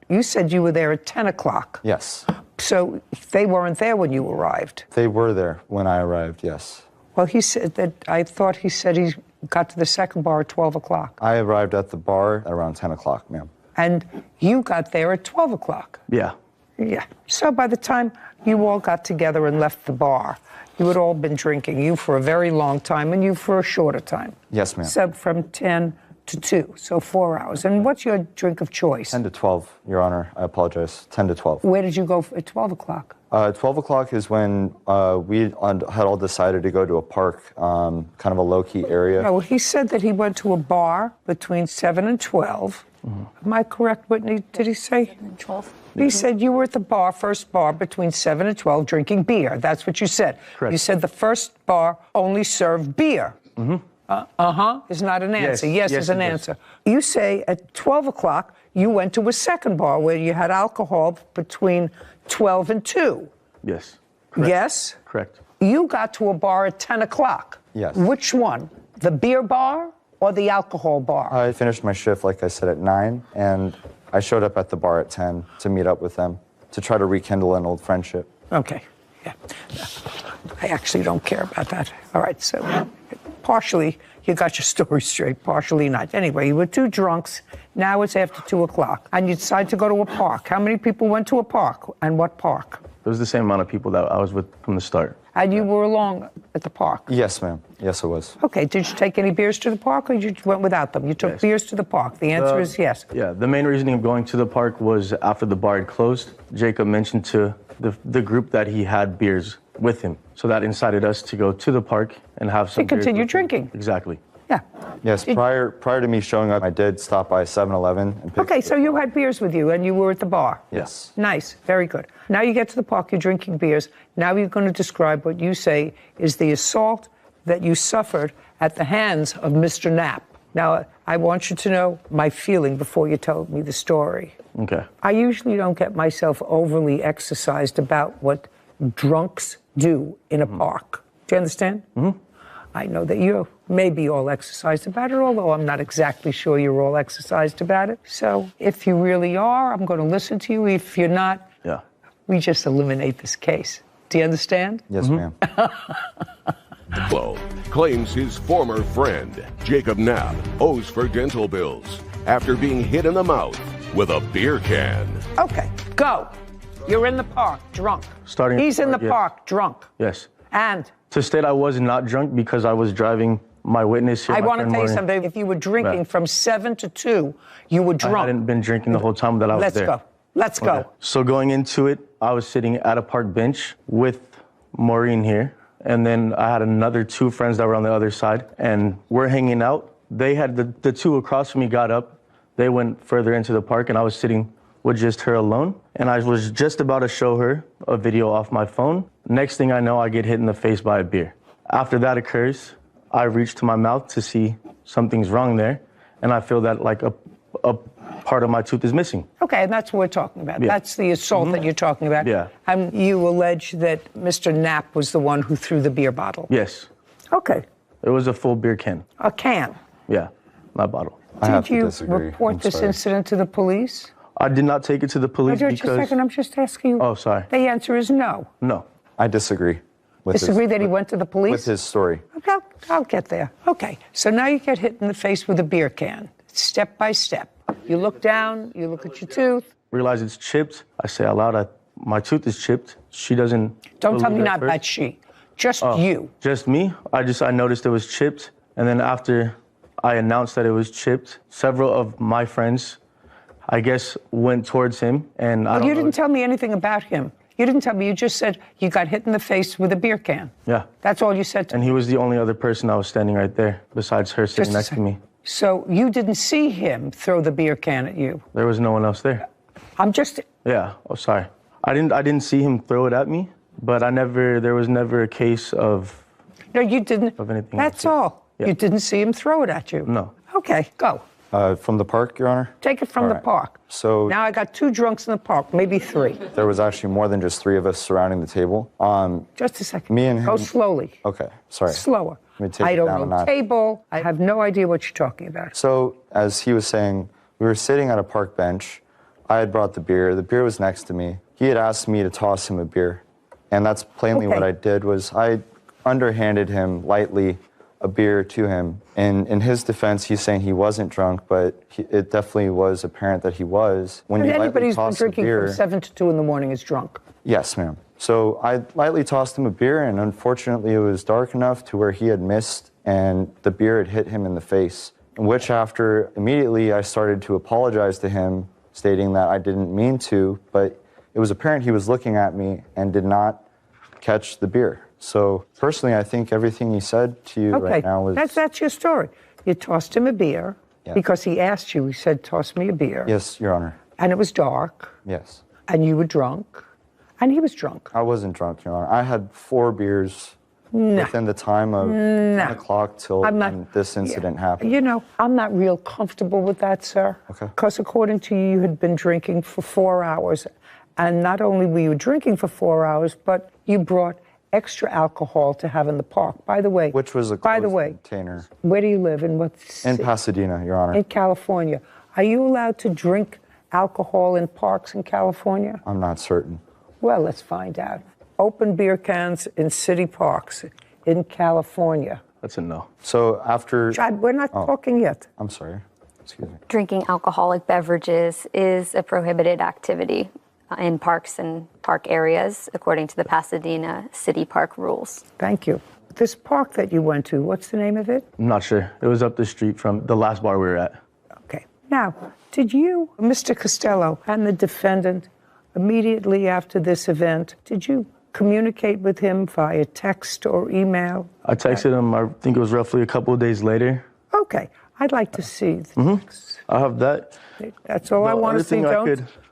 you said you were there at 10 o'clock. Yes. So they weren't there when you arrived? They were there when I arrived, yes. Well, he said that, I thought he said he got to the second bar at 12 o'clock. I arrived at the bar at around 10 o'clock, ma'am. And you got there at 12 o'clock? Yeah. Yeah. So by the time you all got together and left the bar, you had all been drinking, you for a very long time and you for a shorter time. Yes, ma'am. So from 10 to 2, so 4 hours. And what's your drink of choice? 10 to 12, Your Honor. I apologize. 10 to 12. Where did you go at 12 o'clock? 12 o'clock is when we had all decided to go to a park, kind of a low-key area. No, he said that he went to a bar between 7 and 12. Am I correct, Whitney? Did he say? 12. He said you were at the bar, first bar, between 7 and 12 drinking beer. That's what you said. Correct. You said the first bar only served beer. Is not an answer. Yes, is an answer. You say at 12 o'clock you went to a second bar where you had alcohol between 12 and 2. Yes. Correct. Yes? Correct. You got to a bar at 10 o'clock. Yes. Which one? The beer bar or the alcohol bar? I finished my shift, like I said, at 9, and I showed up at the bar at 10 to meet up with them, to try to rekindle an old friendship. Okay. Yeah. I actually don't care about that. All right, so partially you got your story straight, partially not. Anyway, you were 2 drunks. Now it's after 2 o'clock, and you decide to go to a park. How many people went to a park, and what park? It was the same amount of people that I was with from the start. And you were along at the park? Yes, ma'am. Yes, it was. Okay, did you take any beers to the park, or you went without them? You took beers to the park. The answer is yes. Yeah, the main reasoning of going to the park was after the bar had closed, Jacob mentioned to the group that he had beers with him. So that incited us to go to the park and have some To continue beers with him. drinking. Exactly. Yeah. Yes, prior to me showing up, I did stop by 7-Eleven and pick Okay, so you had beers with you, and you were at the bar. Yes. Nice, very good. Now you get to the park, you're drinking beers. Now you're going to describe what you say is the assault that you suffered at the hands of Mr. Knapp. Now, I want you to know my feeling before you tell me the story. Okay. I usually don't get myself overly exercised about what drunks do in a park. Do you understand? Mm-hmm. I know that you may be all exercised about it, although I'm not exactly sure you're all exercised about it. So if you really are, I'm going to listen to you. If you're not, we just eliminate this case. Do you understand? Yes, ma'am. Flo claims his former friend, Jacob Knapp, owes for dental bills after being hit in the mouth with a beer can. Okay, go. You're in the park, drunk. He's in the park, drunk. Yes. And to state I was not drunk because I was driving my witness here. I want to tell you something. If you were drinking from 7 to 2, you were drunk. I hadn't been drinking the whole time that I was there. Let's go. So going into it, I was sitting at a park bench with Maureen here. And then I had another 2 friends that were on the other side. And we're hanging out. They had the 2 across from me got up. They went further into the park, and I was sitting with just her alone. And I was just about to show her a video off my phone. Next thing I know, I get hit in the face by a beer. After that occurs, I reach to my mouth to see something's wrong there. And I feel that like a part of my tooth is missing. Okay, and that's what we're talking about. Yeah. That's the assault that you're talking about. Yeah. And you allege that Mr. Knapp was the one who threw the beer bottle. Yes. Okay. It was a full beer can. A can. Yeah, not bottle. Did you report this incident to the police? I did not take it to the police Just because... a second, I'm just asking you. Oh, sorry. The answer is no. No. I disagree. Disagree that he went to the police? With his story. Okay, I'll get there. Okay, so now you get hit in the face with a beer can, step by step. You look down, you look at your tooth. Realize it's chipped. I say out loud, my tooth is chipped. She doesn't... Don't tell me believe it not at first. about she. Just you. Just me. I noticed it was chipped. And then after I announced that it was chipped, several of my friends, I guess, went towards him. And You didn't tell me anything about him. You didn't tell me. You just said you got hit in the face with a beer can. Yeah. That's all you said to me. And he was the only other person that was standing right there, besides her sitting next to me. So you didn't see him throw the beer can at you? There was no one else there. I'm just... Yeah. Oh, sorry. I didn't see him throw it at me, but there was never a case of... No, you didn't. Of anything. That's all. Yeah. You didn't see him throw it at you? No. Okay, go. From the park, Your Honor? Take it from All the right. park. So Now I got 2 drunks in the park, maybe 3. there was actually more than just 3 of us surrounding the table. Just a second. Me and him. Go slowly. Okay, sorry. Slower. Let me take I it don't down a know notch. table. I have no idea what you're talking about. So, as he was saying, we were sitting at a park bench. I had brought the beer. The beer was next to me. He had asked me to toss him a beer. And that's plainly what I did was I underhanded him lightly a beer to him. And in his defense, he's saying he wasn't drunk, but it definitely was apparent that he was. When you lightly Anybody who's been toss a drinking beer, from 7 to 2 in the morning is drunk. Yes, ma'am. So I lightly tossed him a beer, and unfortunately it was dark enough to where he had missed, and the beer had hit him in the face, which after immediately I started to apologize to him, stating that I didn't mean to, but it was apparent he was looking at me and did not catch the beer. So personally, I think everything he said to you right now was... That's your story. You tossed him a beer because he asked you. He said, toss me a beer. Yes, Your Honor. And it was dark. Yes. And you were drunk. And he was drunk. I wasn't drunk, Your Honor. I had 4 beers within the time of 10 o'clock till when this incident happened. You know, I'm not real comfortable with that, sir. Okay. Because according to you, you had been drinking for 4 hours. And not only were you drinking for 4 hours, but you brought extra alcohol to have in the park. By the way, which was a closed container. Where do you live? In what city? In Pasadena, Your Honor. In California. Are you allowed to drink alcohol in parks in California? I'm not certain. Well, let's find out. Open beer cans in city parks in California. That's a no. So after... Chad, we're not talking yet. I'm sorry. Excuse me. Drinking alcoholic beverages is a prohibited activity in parks and park areas, according to the Pasadena City Park rules. Thank you. This park that you went to, what's the name of it? I'm not sure. It was up the street from the last bar we were at. Okay. Now, did you, Mr. Costello, and the defendant, immediately after this event, did you communicate with him via text or email? I texted him, I think it was roughly a couple of days later. Okay. I'd like to see the text. I have that. That's all I want to see.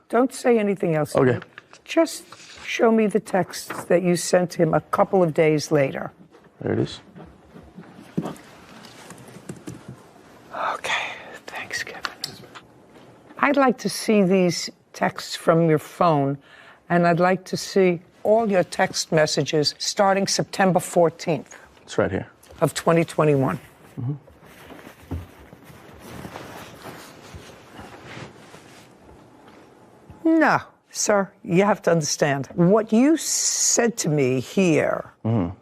Don't say anything else. Okay. Just show me the texts that you sent him a couple of days later. There it is. Okay. Thanks, Kevin. I'd like to see these texts from your phone, and I'd like to see all your text messages starting September 14th. It's right here. Of 2021. No, sir, you have to understand. What you said to me here,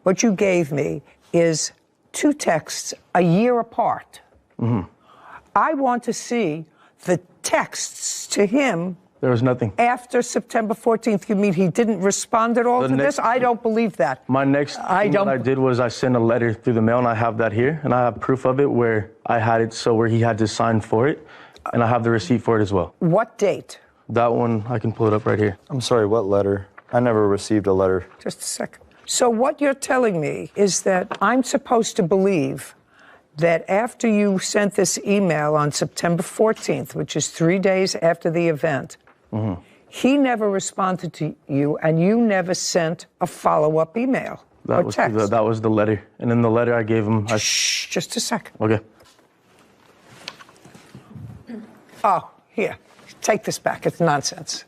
what you gave me, is 2 texts a year apart. I want to see the texts to him. There was nothing. After September 14th, you mean he didn't respond at all to this? I don't believe that. My next thing that I did was I sent a letter through the mail, and I have that here, and I have proof of it where I had it so where he had to sign for it, and I have the receipt for it as well. What date? That one, I can pull it up right here. I'm sorry, what letter? I never received a letter. Just a second. So what you're telling me is that I'm supposed to believe that after you sent this email on September 14th, which is 3 days after the event, he never responded to you and you never sent a follow-up email or text. That was the letter. And in the letter I gave him... Shh, just a second. Okay. Oh, here. Take this back. It's nonsense.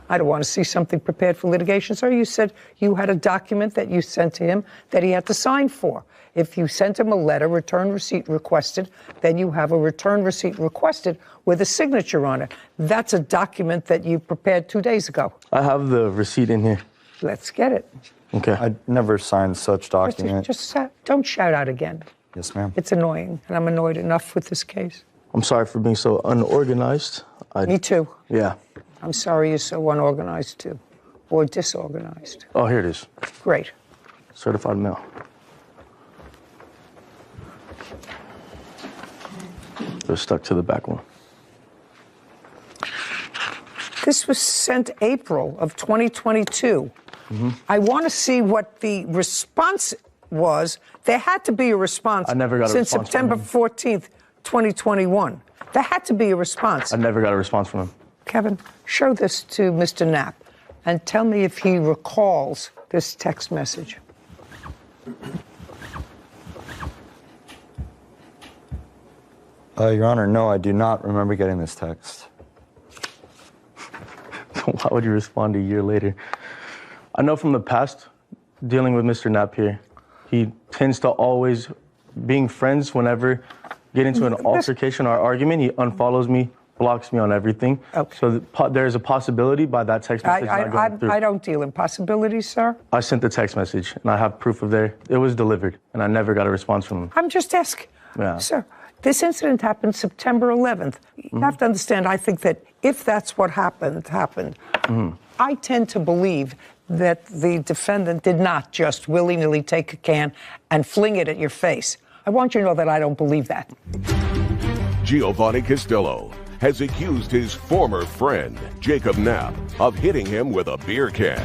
I don't want to see something prepared for litigation, sir. You said you had a document that you sent to him that he had to sign for. If you sent him a letter, return receipt requested, then you have a return receipt requested with a signature on it. That's a document that you prepared 2 days ago. I have the receipt in here. Let's get it. Okay. I never signed such document. Just don't shout out again. Yes, ma'am. It's annoying, and I'm annoyed enough with this case. I'm sorry for being so unorganized. Me too. Yeah. I'm sorry you're so unorganized too, or disorganized. Oh, here it is. Great. Certified mail. They're stuck to the back one. This was sent April of 2022. I want to see what the response was. There had to be a response. I never got a since response September from him. 14th, 2021. There had to be a response. I never got a response from him. Kevin, show this to Mr. Knapp and tell me if he recalls this text message. Your Honor, no, I do not remember getting this text. Why would you respond a year later? I know from the past, dealing with Mr. Knapp here, he tends to always, being friends, whenever get into an altercation or argument, he unfollows me, blocks me on everything. Okay. So there's a possibility by that text message not going through. I don't deal in possibilities, sir. I sent the text message, and I have proof of there. It was delivered, and I never got a response from him. I'm just asking. Yeah. Sir, this incident happened September 11th. You have to understand, I think that if that's what happened. I tend to believe that the defendant did not just willy-nilly take a can and fling it at your face. I want you to know that I don't believe that. Giovanni Castillo has accused his former friend, Jacob Knapp, of hitting him with a beer can.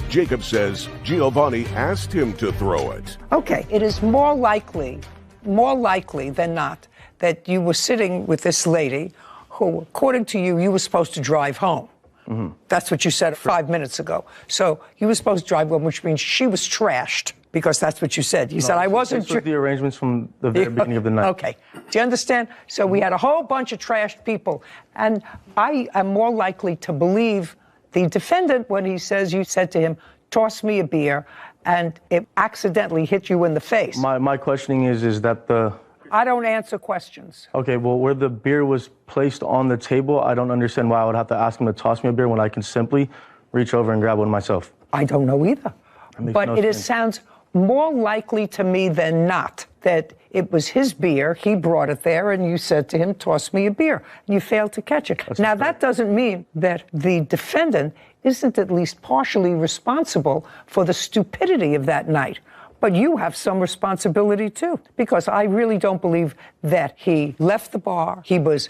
Jacob says Giovanni asked him to throw it. Okay, it is more likely than not that you were sitting with this lady who, according to you, you were supposed to drive home. Mm-hmm. That's what you said 5 minutes ago. So you were supposed to drive home, which means she was trashed, because that's what you said. You said, I wasn't... This was the arrangements from the very beginning of the night. Okay. Do you understand? So we had a whole bunch of trashed people. And I am more likely to believe the defendant when he says you said to him, toss me a beer, and it accidentally hit you in the face. My questioning is that the... I don't answer questions. Okay, well, where the beer was placed on the table, I don't understand why I would have to ask him to toss me a beer when I can simply reach over and grab one myself. I don't know either. But no it sense. sounds more likely to me than not that it was his beer, he brought it there, and you said to him, toss me a beer, and you failed to catch it. Now, that doesn't mean that the defendant isn't at least partially responsible for the stupidity of that night. But you have some responsibility, too, because I really don't believe that he left the bar. He was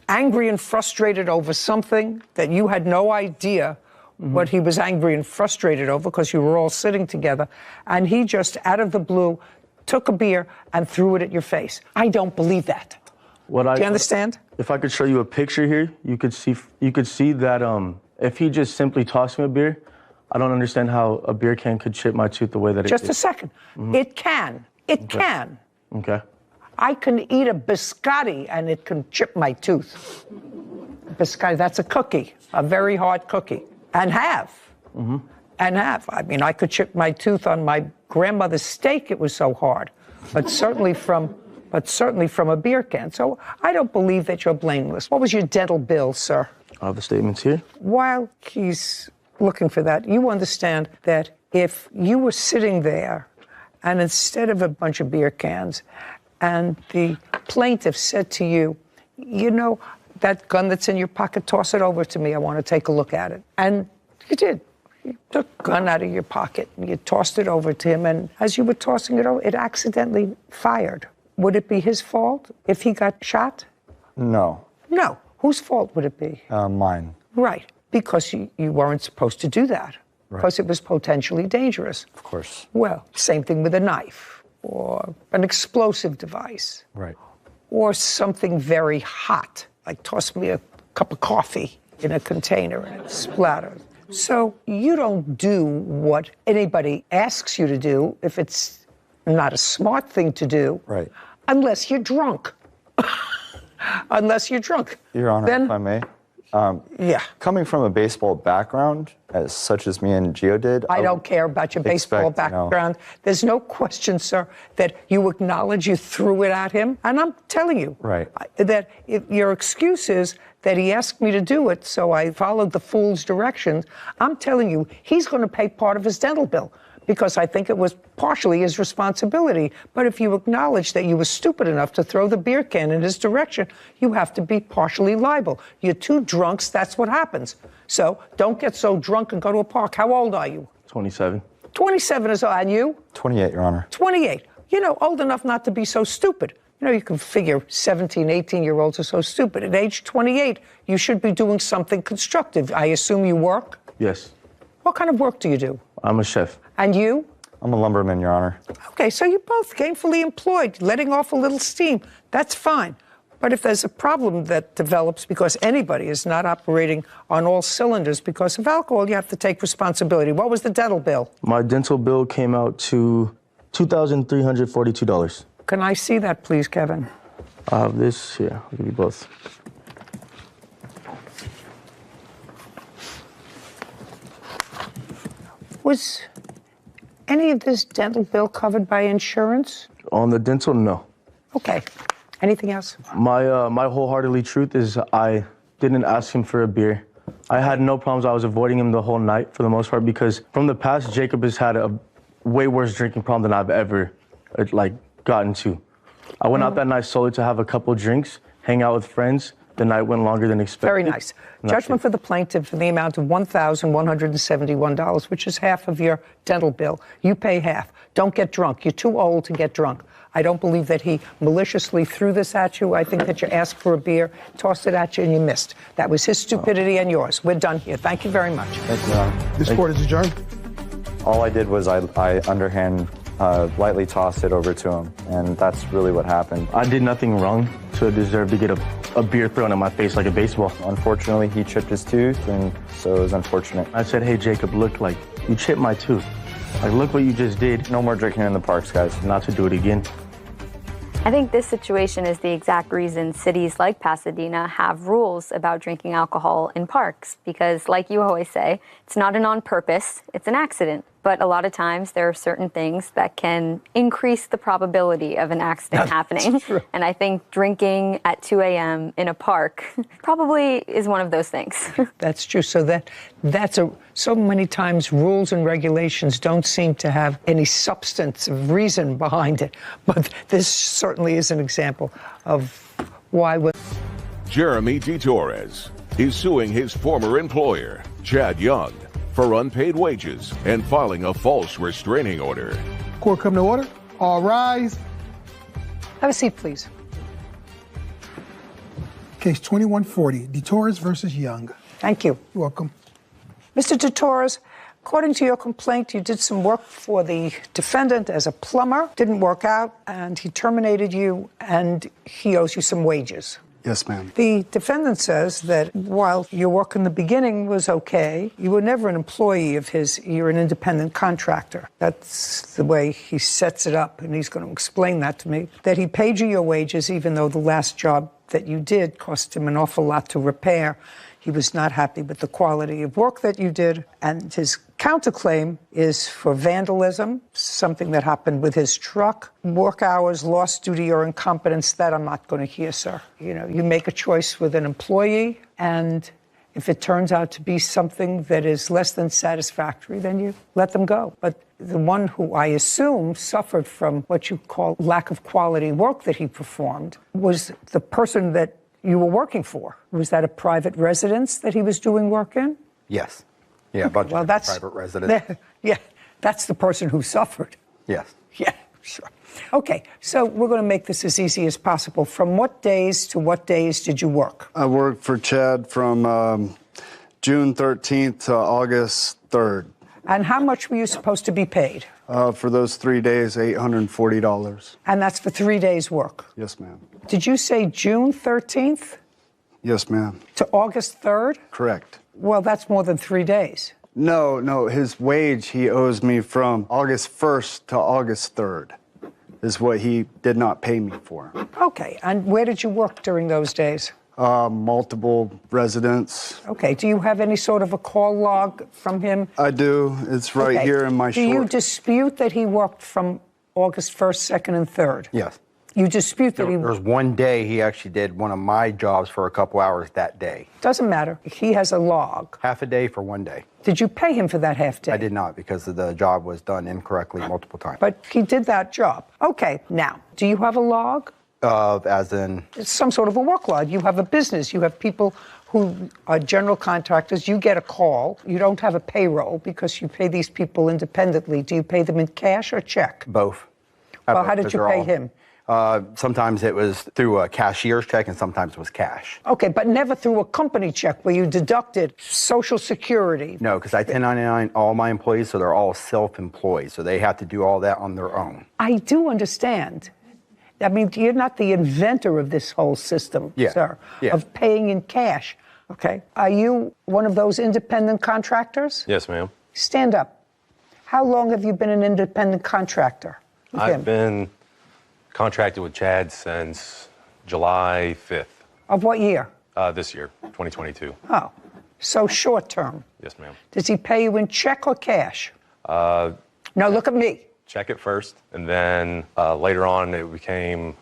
angry and frustrated over something that you had no idea what he was angry and frustrated over, because you were all sitting together, and he just, out of the blue, took a beer and threw it at your face. I don't believe that. Do you understand? If I could show you a picture here, you could see that if he just simply tossed me a beer, I don't understand how a beer can could chip my tooth the way that it did. Just a second. Mhm. It can. It can. Okay. I can eat a biscotti and it can chip my tooth. Biscotti, that's a cookie, a very hard cookie. And have. Mm-hmm. And have. I mean, I could chip my tooth on my grandmother's steak, it was so hard. But certainly from a beer can. So I don't believe that you're blameless. What was your dental bill, sir? I have the statements here. While he's looking for that, you understand that if you were sitting there and instead of a bunch of beer cans and the plaintiff said to you, you know, that gun that's in your pocket, toss it over to me. I want to take a look at it. And you did. You took a gun out of your pocket and you tossed it over to him. And as you were tossing it over, it accidentally fired. Would it be his fault if he got shot? No. No. Whose fault would it be? Mine. Right. Because you weren't supposed to do that. Right. Because it was potentially dangerous. Of course. Well, same thing with a knife or an explosive device Right. or something very hot, like toss me a cup of coffee in a container and it splatters. So you don't do what anybody asks you to do if it's not a smart thing to do. Right. Unless you're drunk. Unless you're drunk. Your Honor, Then, if I may. Yeah. Coming from a baseball background, as such as me and Gio did, I don't care about your baseball background. There's no question, sir, that you acknowledge you threw it at him. And I'm telling you that if your excuse is that he asked me to do it, so I followed the fool's directions. I'm telling you, he's going to pay part of his dental bill because I think it was partially his responsibility. But if you acknowledge that you were stupid enough to throw the beer can in his direction, you have to be partially liable. You're two drunks, that's what happens. So don't get so drunk and go to a park. How old are you? 27. 27 is, and you? 28, Your Honor. 28. You know, old enough not to be so stupid. You know, you can figure 17, 18-year-olds are so stupid. At age 28, you should be doing something constructive. I assume you work? Yes. What kind of work do you do? I'm a chef. And you? I'm a lumberman, Your Honor. Okay, so you're both gainfully employed, letting off a little steam. That's fine. But if there's a problem that develops because anybody is not operating on all cylinders because of alcohol, you have to take responsibility. What was the dental bill? My dental bill came out to $2,342. Can I see that, please, Kevin? I have this here. I'll give you both. Was any of this dental bill covered by insurance? On the dental, no. Okay. Anything else? My wholeheartedly truth is I didn't ask him for a beer. I had no problems. I was avoiding him the whole night for the most part because from the past, Jacob has had a way worse drinking problem than I've ever gotten to. I went out that night solely to have a couple drinks, hang out with friends, The night went longer than expected. Very nice. Judgment for the plaintiff in the amount of $1,171, which is half of your dental bill. You pay half. Don't get drunk. You're too old to get drunk. I don't believe that he maliciously threw this at you. I think that you asked for a beer, tossed it at you, and you missed. That was his stupidity and yours. We're done here. Thank you very much. Thank you, Your Honor. This court is adjourned. All I did was I underhand lightly tossed it over to him, and that's really what happened. I did nothing wrong to deserve to get a beer thrown in my face like a baseball. Unfortunately, he chipped his tooth, and so it was unfortunate. I said, hey, Jacob, look, like, you chipped my tooth. Like, look what you just did. No more drinking in the parks, guys. Not to do it again. I think this situation is the exact reason cities like Pasadena have rules about drinking alcohol in parks, because like you always say, it's not an on purpose, it's an accident. But a lot of times there are certain things that can increase the probability of an accident happening. True. And I think drinking at 2 a.m. in a park probably is one of those things. That's true. So so many times rules and regulations don't seem to have any substance of reason behind it. But this certainly is an example of why. Jeremy DeTorres is suing his former employer, Chad Young, for unpaid wages and filing a false restraining order. Court come to order. All rise. Have a seat, please. Case 2140, DeTorres versus Young. Thank you. You're welcome. Mr. DeTorres, according to your complaint, you did some work for the defendant as a plumber. Didn't work out, and he terminated you, and he owes you some wages. Yes, ma'am. The defendant says that while your work in the beginning was okay, you were never an employee of his. You're an independent contractor. That's the way he sets it up, and he's going to explain that to me. That he paid you your wages, even though the last job that you did cost him an awful lot to repair. He was not happy with the quality of work that you did, and his counterclaim is for vandalism, something that happened with his truck, work hours lost due to your incompetence. That I'm not going to hear, sir. You know, you make a choice with an employee, and if it turns out to be something that is less than satisfactory, then you let them go. But the one who I assume suffered from what you call lack of quality work that he performed was the person that you were working for. Was that a private residence that he was doing work in? Yes. Yeah, a bunch of private residents. Yeah, that's the person who suffered. Yes. Yeah, sure. Okay, so we're going to make this as easy as possible. From what days to what days did you work? I worked for Chad from June 13th to August 3rd. And how much were you supposed to be paid? For those 3 days, $840. And that's for 3 days' work? Yes, ma'am. Did you say June 13th? Yes, ma'am. To August 3rd? Correct. Well, that's more than 3 days. No, his wage he owes me from August 1st to August 3rd is what he did not pay me for. Okay, and where did you work during those days? Multiple residents. Okay, do you have any sort of a call log from him? I do. It's right here in my Do you dispute that he worked from August 1st, 2nd, and 3rd? Yes. You dispute that There was one day he actually did one of my jobs for a couple hours that day. Doesn't matter. He has a log. Half a day for one day. Did you pay him for that half day? I did not, because the job was done incorrectly multiple times. But he did that job. Okay, now, do you have a log? As in? It's some sort of a work log. You have a business. You have people who are general contractors. You get a call. You don't have a payroll because you pay these people independently. Do you pay them in cash or check? Both. Well, how did you pay him? Sometimes it was through a cashier's check and sometimes it was cash. Okay, but never through a company check where you deducted Social Security. No, because I 1099 all my employees, so they're all self-employed, so they have to do all that on their own. I do understand. I mean, you're not the inventor of this whole system, sir, of paying in cash. Okay. Are you one of those independent contractors? Yes, ma'am. Stand up. How long have you been an independent contractor? I've been contracted with Chad since July 5th. Of what year? This year, 2022. Oh, so short term. Yes, ma'am. Does he pay you in check or cash? No, look at me. Check it first, and then later on it became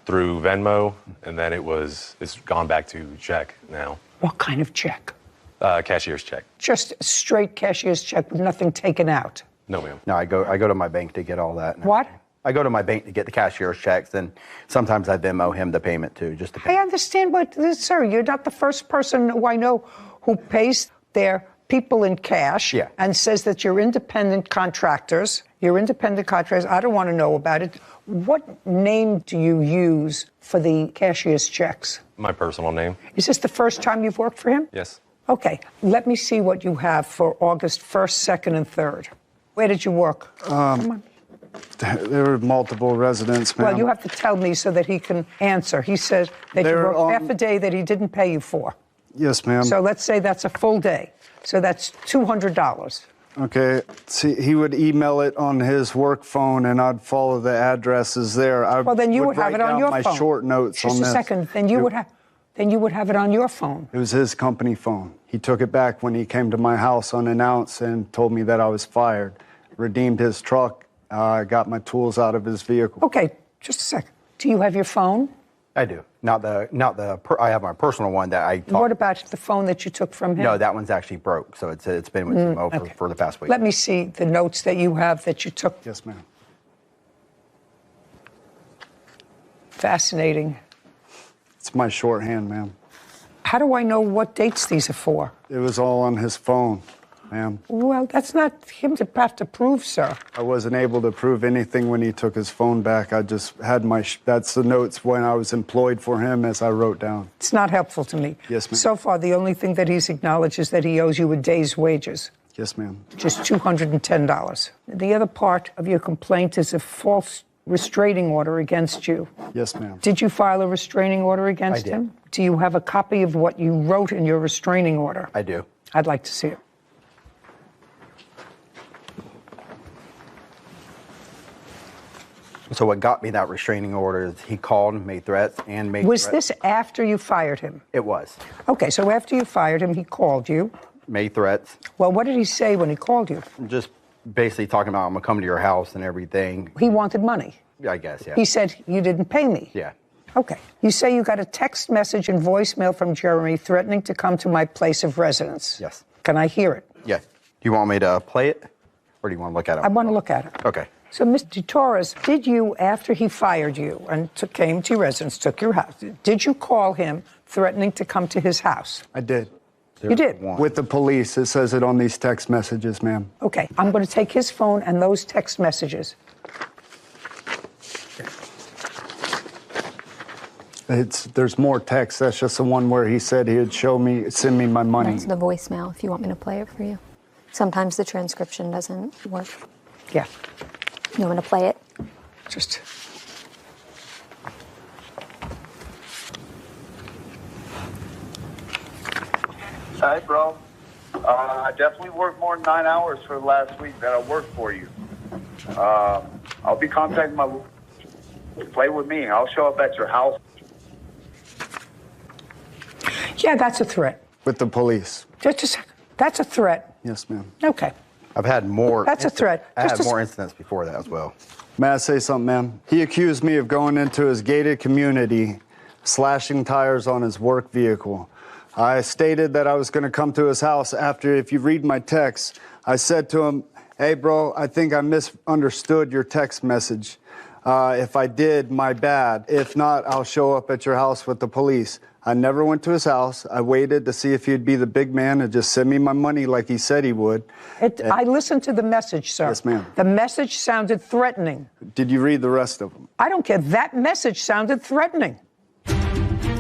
through Venmo, and then it's gone back to check now. What kind of check? Cashier's check. Just a straight cashier's check with nothing taken out. No, ma'am. No, I go to my bank to get all that. What? I go to my bank to get the cashier's checks, and sometimes I Venmo him the payment too, just to pay. I understand, but sir, you're not the first person who I know who pays their people in cash and says that you're independent contractors. You're independent contractors. I don't want to know about it. What name do you use for the cashier's checks? My personal name. Is this the first time you've worked for him? Yes. Okay, let me see what you have for August 1st, 2nd, and 3rd. Where did you work? Come on. There were multiple residents, ma'am. Well, you have to tell me so that he can answer. He said that you worked half a day that he didn't pay you for. Yes, ma'am. So let's say that's a full day. So that's $200. Okay. See, he would email it on his work phone, and I'd follow the addresses there. Well, then you would have it on your phone. My short notes Just on this. a second. Then you would have it on your phone. It was his company phone. He took it back when he came to my house unannounced and told me that I was fired. Redeemed his truck. Got my tools out of his vehicle. Okay, just a second. Do you have your phone? I do. I have my personal one that I. What about the phone that you took from him? No, that one's actually broke, so it's been with Mo for the past week. Let me see the notes that you have that you took. Yes, ma'am. Fascinating. It's my shorthand, ma'am. How do I know what dates these are for? It was all on his phone, ma'am. Well, that's not him to have to prove, sir. I wasn't able to prove anything when he took his phone back. I just had that's the notes when I was employed for him, as I wrote down. It's not helpful to me. Yes, ma'am. So far, the only thing that he's acknowledged is that he owes you a day's wages. Yes, ma'am. Just $210. The other part of your complaint is a false restraining order against you. Yes, ma'am. Did you file a restraining order against him? Do you have a copy of what you wrote in your restraining order? I do. I'd like to see it. So what got me that restraining order is he called, made threats, and made Was threats. this after you fired him? It was. Okay, so after you fired him, he called you. Made threats. Well, what did he say when he called you? Just basically talking about, I'm going to come to your house and everything. He wanted money. I guess, yeah. He said, you didn't pay me. Yeah. Okay. You say you got a text message and voicemail from Jeremy threatening to come to my place of residence. Yes. Can I hear it? Yeah. Do you want me to play it? Or do you want to look at it? I want to look at it. Okay. So, Mr. Torres, did you, after he fired you and came to your residence, took your house, did you call him threatening to come to his house? I did. You did? With the police. It says it on these text messages, ma'am. Okay. I'm going to take his phone and those text messages. There's more text. That's just the one where he said he'd send me my money. That's the voicemail, if you want me to play it for you. Sometimes the transcription doesn't work. Yeah. You want me to play it? Just. Hey, bro. I definitely worked more than 9 hours for the last week that I worked for you. I'll be contacting my... Play with me. I'll show up at your house. Yeah, that's a threat. With the police. Just a second. That's a threat. Yes, ma'am. Okay. I've had more. That's a threat. I had more incidents before that as well. May I say something, ma'am? He accused me of going into his gated community, slashing tires on his work vehicle. I stated that I was going to come to his house after, if you read my text, I said to him, hey, bro, I think I misunderstood your text message. If I did, my bad. If not, I'll show up at your house with the police. I never went to his house. I waited to see if he'd be the big man and just send me my money like he said he would. I listened to the message, sir. Yes, ma'am. The message sounded threatening. Did you read the rest of them? I don't care. That message sounded threatening.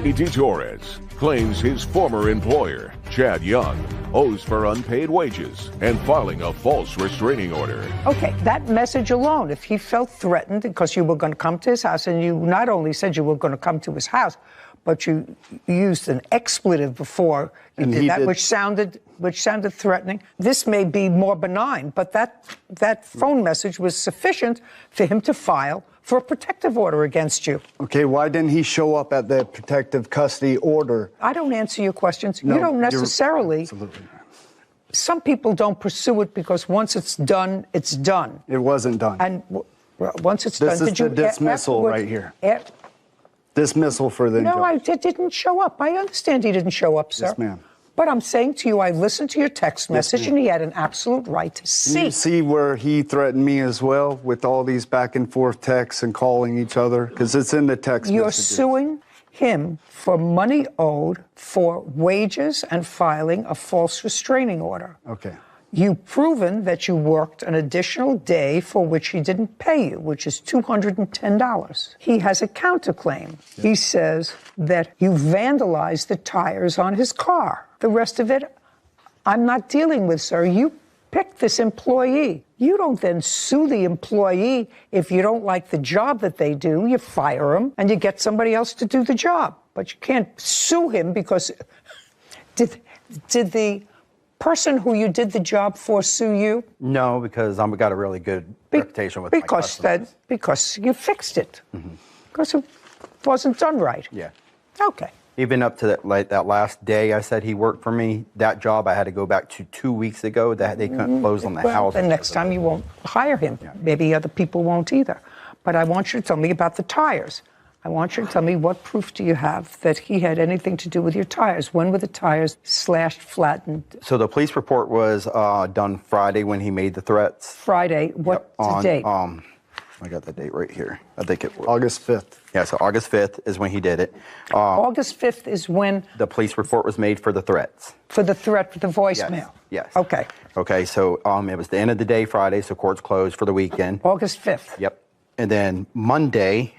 E.T. Torres claims his former employer, Chad Young, owes for unpaid wages and filing a false restraining order. Okay, that message alone, if he felt threatened because you were going to come to his house, and you not only said you were going to come to his house, but you used an expletive before you did that, which sounded threatening. This may be more benign, but that phone message was sufficient for him to file for a protective order against you. Okay, why didn't he show up at the protective custody order? I don't answer your questions. No, you don't necessarily. Absolutely. Some people don't pursue it because once it's done, it's done. It wasn't done. And once it's done, this is the dismissal right here. Dismissal for the No, I didn't show up. I understand he didn't show up, sir. Yes, ma'am. But I'm saying to you, I listened to your text message, and he had an absolute right to see. You see where he threatened me as well with all these back and forth texts and calling each other? Because it's in the text You're messages. suing him for money owed for wages and filing a false restraining order. Okay. You've proven that you worked an additional day for which he didn't pay you, which is $210. He has a counterclaim. Yeah. He says that you vandalized the tires on his car. The rest of it, I'm not dealing with, sir. You picked this employee. You don't then sue the employee if you don't like the job that they do. You fire them and you get somebody else to do the job. But you can't sue him because did the person who you did the job for sue you? No, because I've got a really good reputation with my customers. Because you fixed it. Because it wasn't done right. Yeah. Okay. Even up to that last day I said he worked for me, that job I had to go back to 2 weeks ago that they couldn't close on the house. And next time you won't hire him. Yeah. Maybe other people won't either. But I want you to tell me about the tires. I want you to tell me what proof do you have that he had anything to do with your tires? When were the tires slashed, flattened? So the police report was done Friday when he made the threats. Friday, what date? I got the date right here. I think it was August 5th. Yeah, so August 5th is when he did it. August 5th is when the police report was made for the threats. For the threat, for the voicemail? Yes. Okay. Okay, so it was the end of the day Friday, so court's closed for the weekend. August 5th? Yep. And then Monday,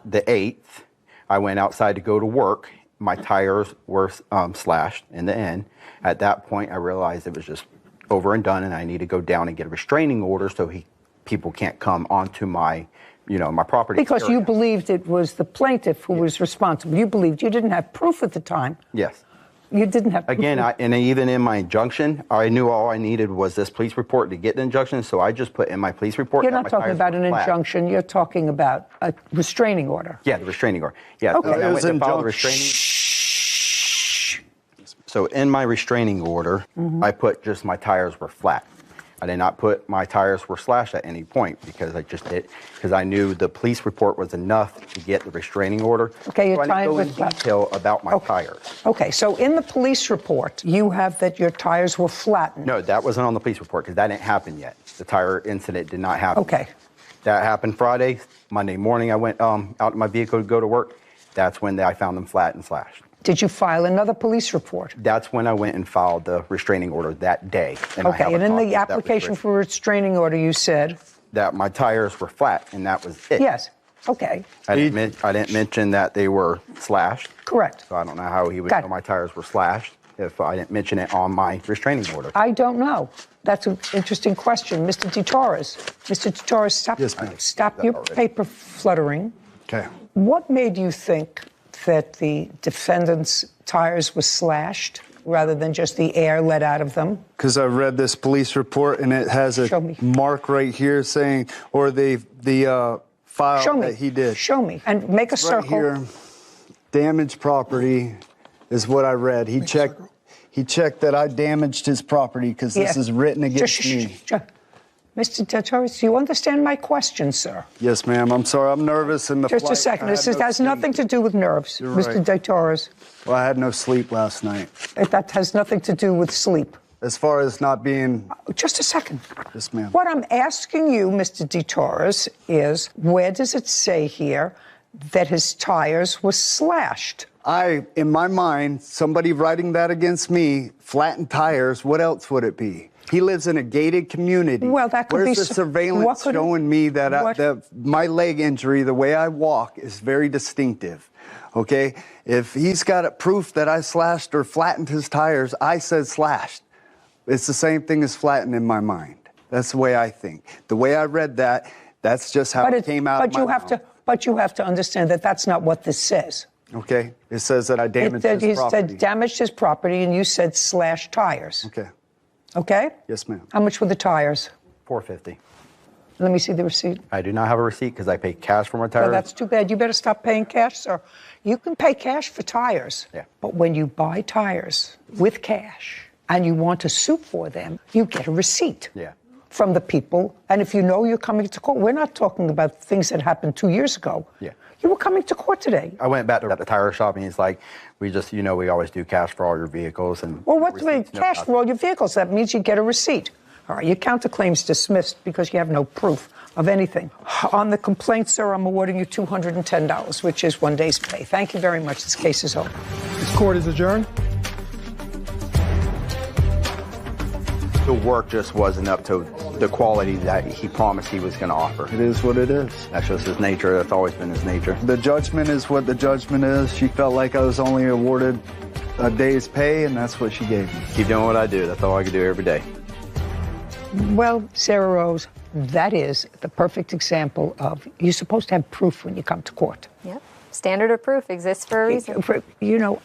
the 8th, I went outside to go to work. My tires were slashed in the end. At that point, I realized it was just over and done, and I need to go down and get a restraining order so people can't come onto my property. Because you believed it was the plaintiff who was responsible. You believed you didn't have proof at the time. Yes. You didn't have proof. Again, and even in my injunction, I knew all I needed was this police report to get the injunction, so I just put in my police report. You're not talking about an injunction. You're talking about a restraining order. Yeah, the restraining order. Yeah, okay. I went to file the restraining. So in my restraining order, I put just my tires were flat. I did not put my tires were slashed at any point because I knew the police report was enough to get the restraining order. Okay, your so tires were were in detail about my tires. Okay, so in the police report, you have that your tires were flattened. No, that wasn't on the police report because that didn't happen yet. The tire incident did not happen. Okay. That happened Friday. Monday morning, I went out in my vehicle to go to work. That's when I found them flat and slashed. Did you file another police report? That's when I went and filed the restraining order that day. And okay, and in the application for a restraining order, you said? That my tires were flat, and that was it. Yes, okay. I didn't mention that they were slashed. Correct. So I don't know how he would know my tires were slashed if I didn't mention it on my restraining order. I don't know. That's an interesting question. Mr. DeTorres. Mr. DeTorres, stop your paper fluttering. Okay. What made you think that the defendant's tires were slashed rather than just the air let out of them? Because I read this police report and it has a mark right here saying, or the file that he did. Show me. And make a circle. Right here, damaged property is what I read. He checked that I damaged his property because this is written against me. Mr. DeTorres, do you understand my question, sir? Yes, ma'am. I'm sorry. I'm nervous in the Just a second. This has nothing to do with nerves, Mr. DeTorres. Well, I had no sleep last night. That has nothing to do with sleep. As far as not being... Just a second. Yes, ma'am. What I'm asking you, Mr. DeTorres, is where does it say here that his tires were slashed? In my mind, somebody writing that against me, flattened tires, what else would it be? He lives in a gated community. Well, that could be... Where's the surveillance showing me that my leg injury, the way I walk, is very distinctive, okay? If he's got proof that I slashed or flattened his tires, I said slashed. It's the same thing as flattened in my mind. That's the way I think. The way I read that, that's just how it came out of my mouth. But you have to understand that that's not what this says. Okay? It says that I damaged his property. He said damaged his property, and you said slashed tires. Okay. Okay? Yes, ma'am. How much were the tires? $450. Let me see the receipt. I do not have a receipt because I pay cash for my tires. Well, that's too bad. You better stop paying cash, sir. You can pay cash for tires. Yeah. But when you buy tires with cash and you want to sue for them, you get a receipt. Yeah. from the people. And if you know you're coming to court, we're not talking about things that happened 2 years ago. Yeah. You were coming to court today. I went back to the tire shop and he's like, we always do cash for all your vehicles. And well, what's the cash for all your vehicles? That means you get a receipt. All right, your counterclaim's dismissed because you have no proof of anything. On the complaint, sir, I'm awarding you $210, which is 1 day's pay. Thank you very much. This case is over. This court is adjourned. The work just wasn't up to the quality that he promised he was going to offer. It is what it is. That's just his nature. That's always been his nature. The judgment is what the judgment is. She felt like I was only awarded a day's pay, and that's what she gave me. Keep doing what I do. That's all I can do every day. Well, Sarah Rose, that is the perfect example of you're supposed to have proof when you come to court. Yep. Standard of proof exists for a reason.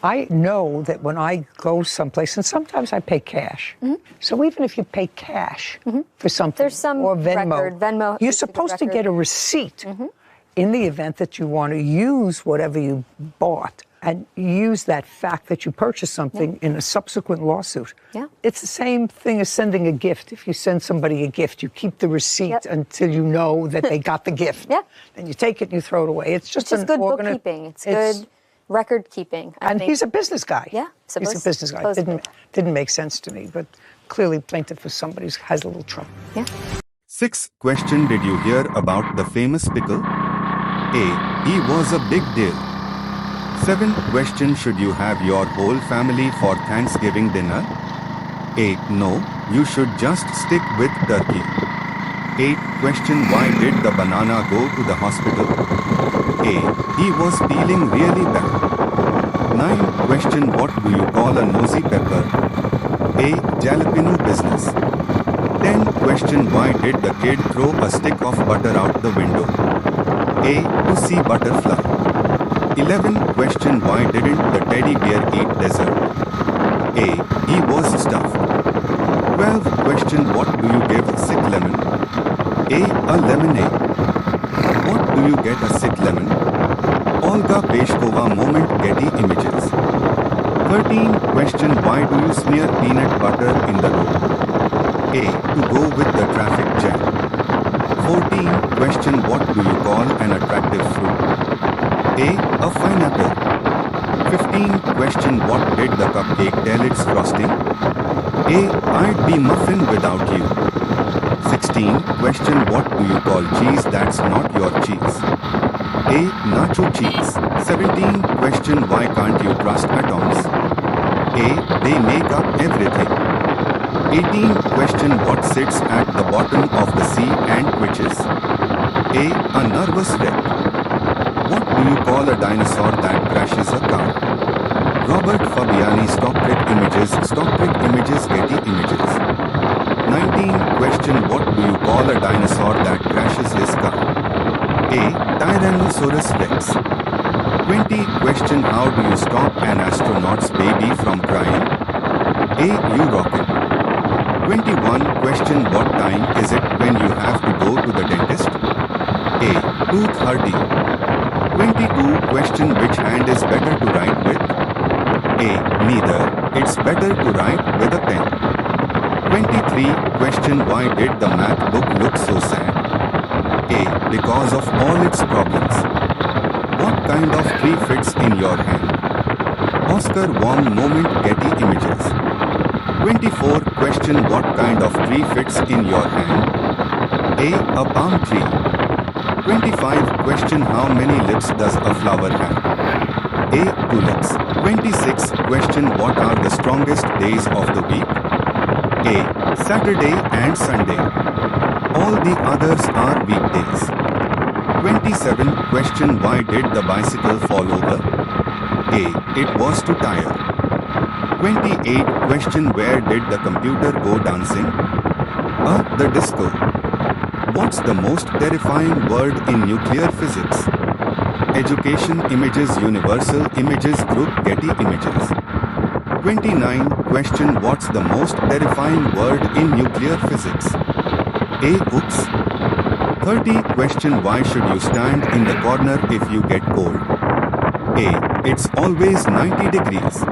I know that when I go someplace, and sometimes I pay cash. So even if you pay cash for something, there's some or Venmo, record. Venmo, you're supposed to get a receipt in the event that you want to use whatever you bought and use that fact that you purchased something in a subsequent lawsuit. Yeah. It's the same thing as sending a gift. If you send somebody a gift, you keep the receipt until you know that they got the gift. Then you take it and you throw it away. It's just good bookkeeping. It's good record keeping. And he's a business guy. Yeah. He's a business guy. Didn't make sense to me, but clearly plaintiff is somebody who has a little trouble. Yeah. 6th question, did you hear about the famous pickle? A. He was a big deal. 7th question, should you have your whole family for Thanksgiving dinner? A. No, you should just stick with turkey. 8th question, why did the banana go to the hospital? A. He was feeling really bad. 9th question, what do you call a nosy pepper? A. Jalapeno business. 10th question, why did the kid throw a stick of butter out the window? A. To see butterfly. 11th question, why didn't the teddy bear eat dessert? A. He was stuffed. 12th question, what do you give a sick lemon? A. A lemonade. What do you get a sick lemon? Olga Peshkova moment Getty Images. 13th question, why do you smear peanut butter in the road? A. To go with the traffic jam. 14th question, what do you call an attractive fruit? A. A pineapple. 15th question, what did the cupcake tell its frosting? A. I'd be muffin without you. 16th question, what do you call cheese that's not your cheese? A. Nacho cheese. 17th question, why can't you trust atoms? A. They make up everything. 18th question, what sits at the bottom of the sea and twitches? A. A nervous wreck. What do you call a dinosaur that crashes a car? Robert Fabiani, Stock Trick Images, Getty Images. 19th question, what do you call a dinosaur that crashes his car? A. Tyrannosaurus Rex. 20 question, how do you stop an astronaut's baby from crying? A. You rocket. 21 question, what time is it when you have to go to the dentist? A. 2:30. 22 question, which hand is better to write with? A. Neither. It's better to write with a pen. 23 question, why did the math book look so sad? A. Because of all its problems. What kind of tree fits in your hand? Oscar Wong moment Getty Images. 24 question, what kind of tree fits in your hand? A. A palm tree. 25 question, how many lips does a flower have? A. 2 lips. 26 question, what are the strongest days of the week? A. Saturday and Sunday. All the others are weekdays. 27 question, why did the bicycle fall over? A. It was too tired. 28 question, where did the computer go dancing? The disco. What's the most terrifying word in nuclear physics? Education Images, Universal Images Group, Getty Images. 29 question, what's the most terrifying word in nuclear physics? A. Oops. 30 question, why should you stand in the corner if you get cold? A. It's always 90 degrees.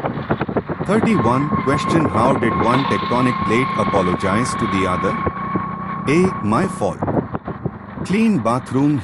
31 question, how did one tectonic plate apologize to the other? A. My fault. Clean bathroom.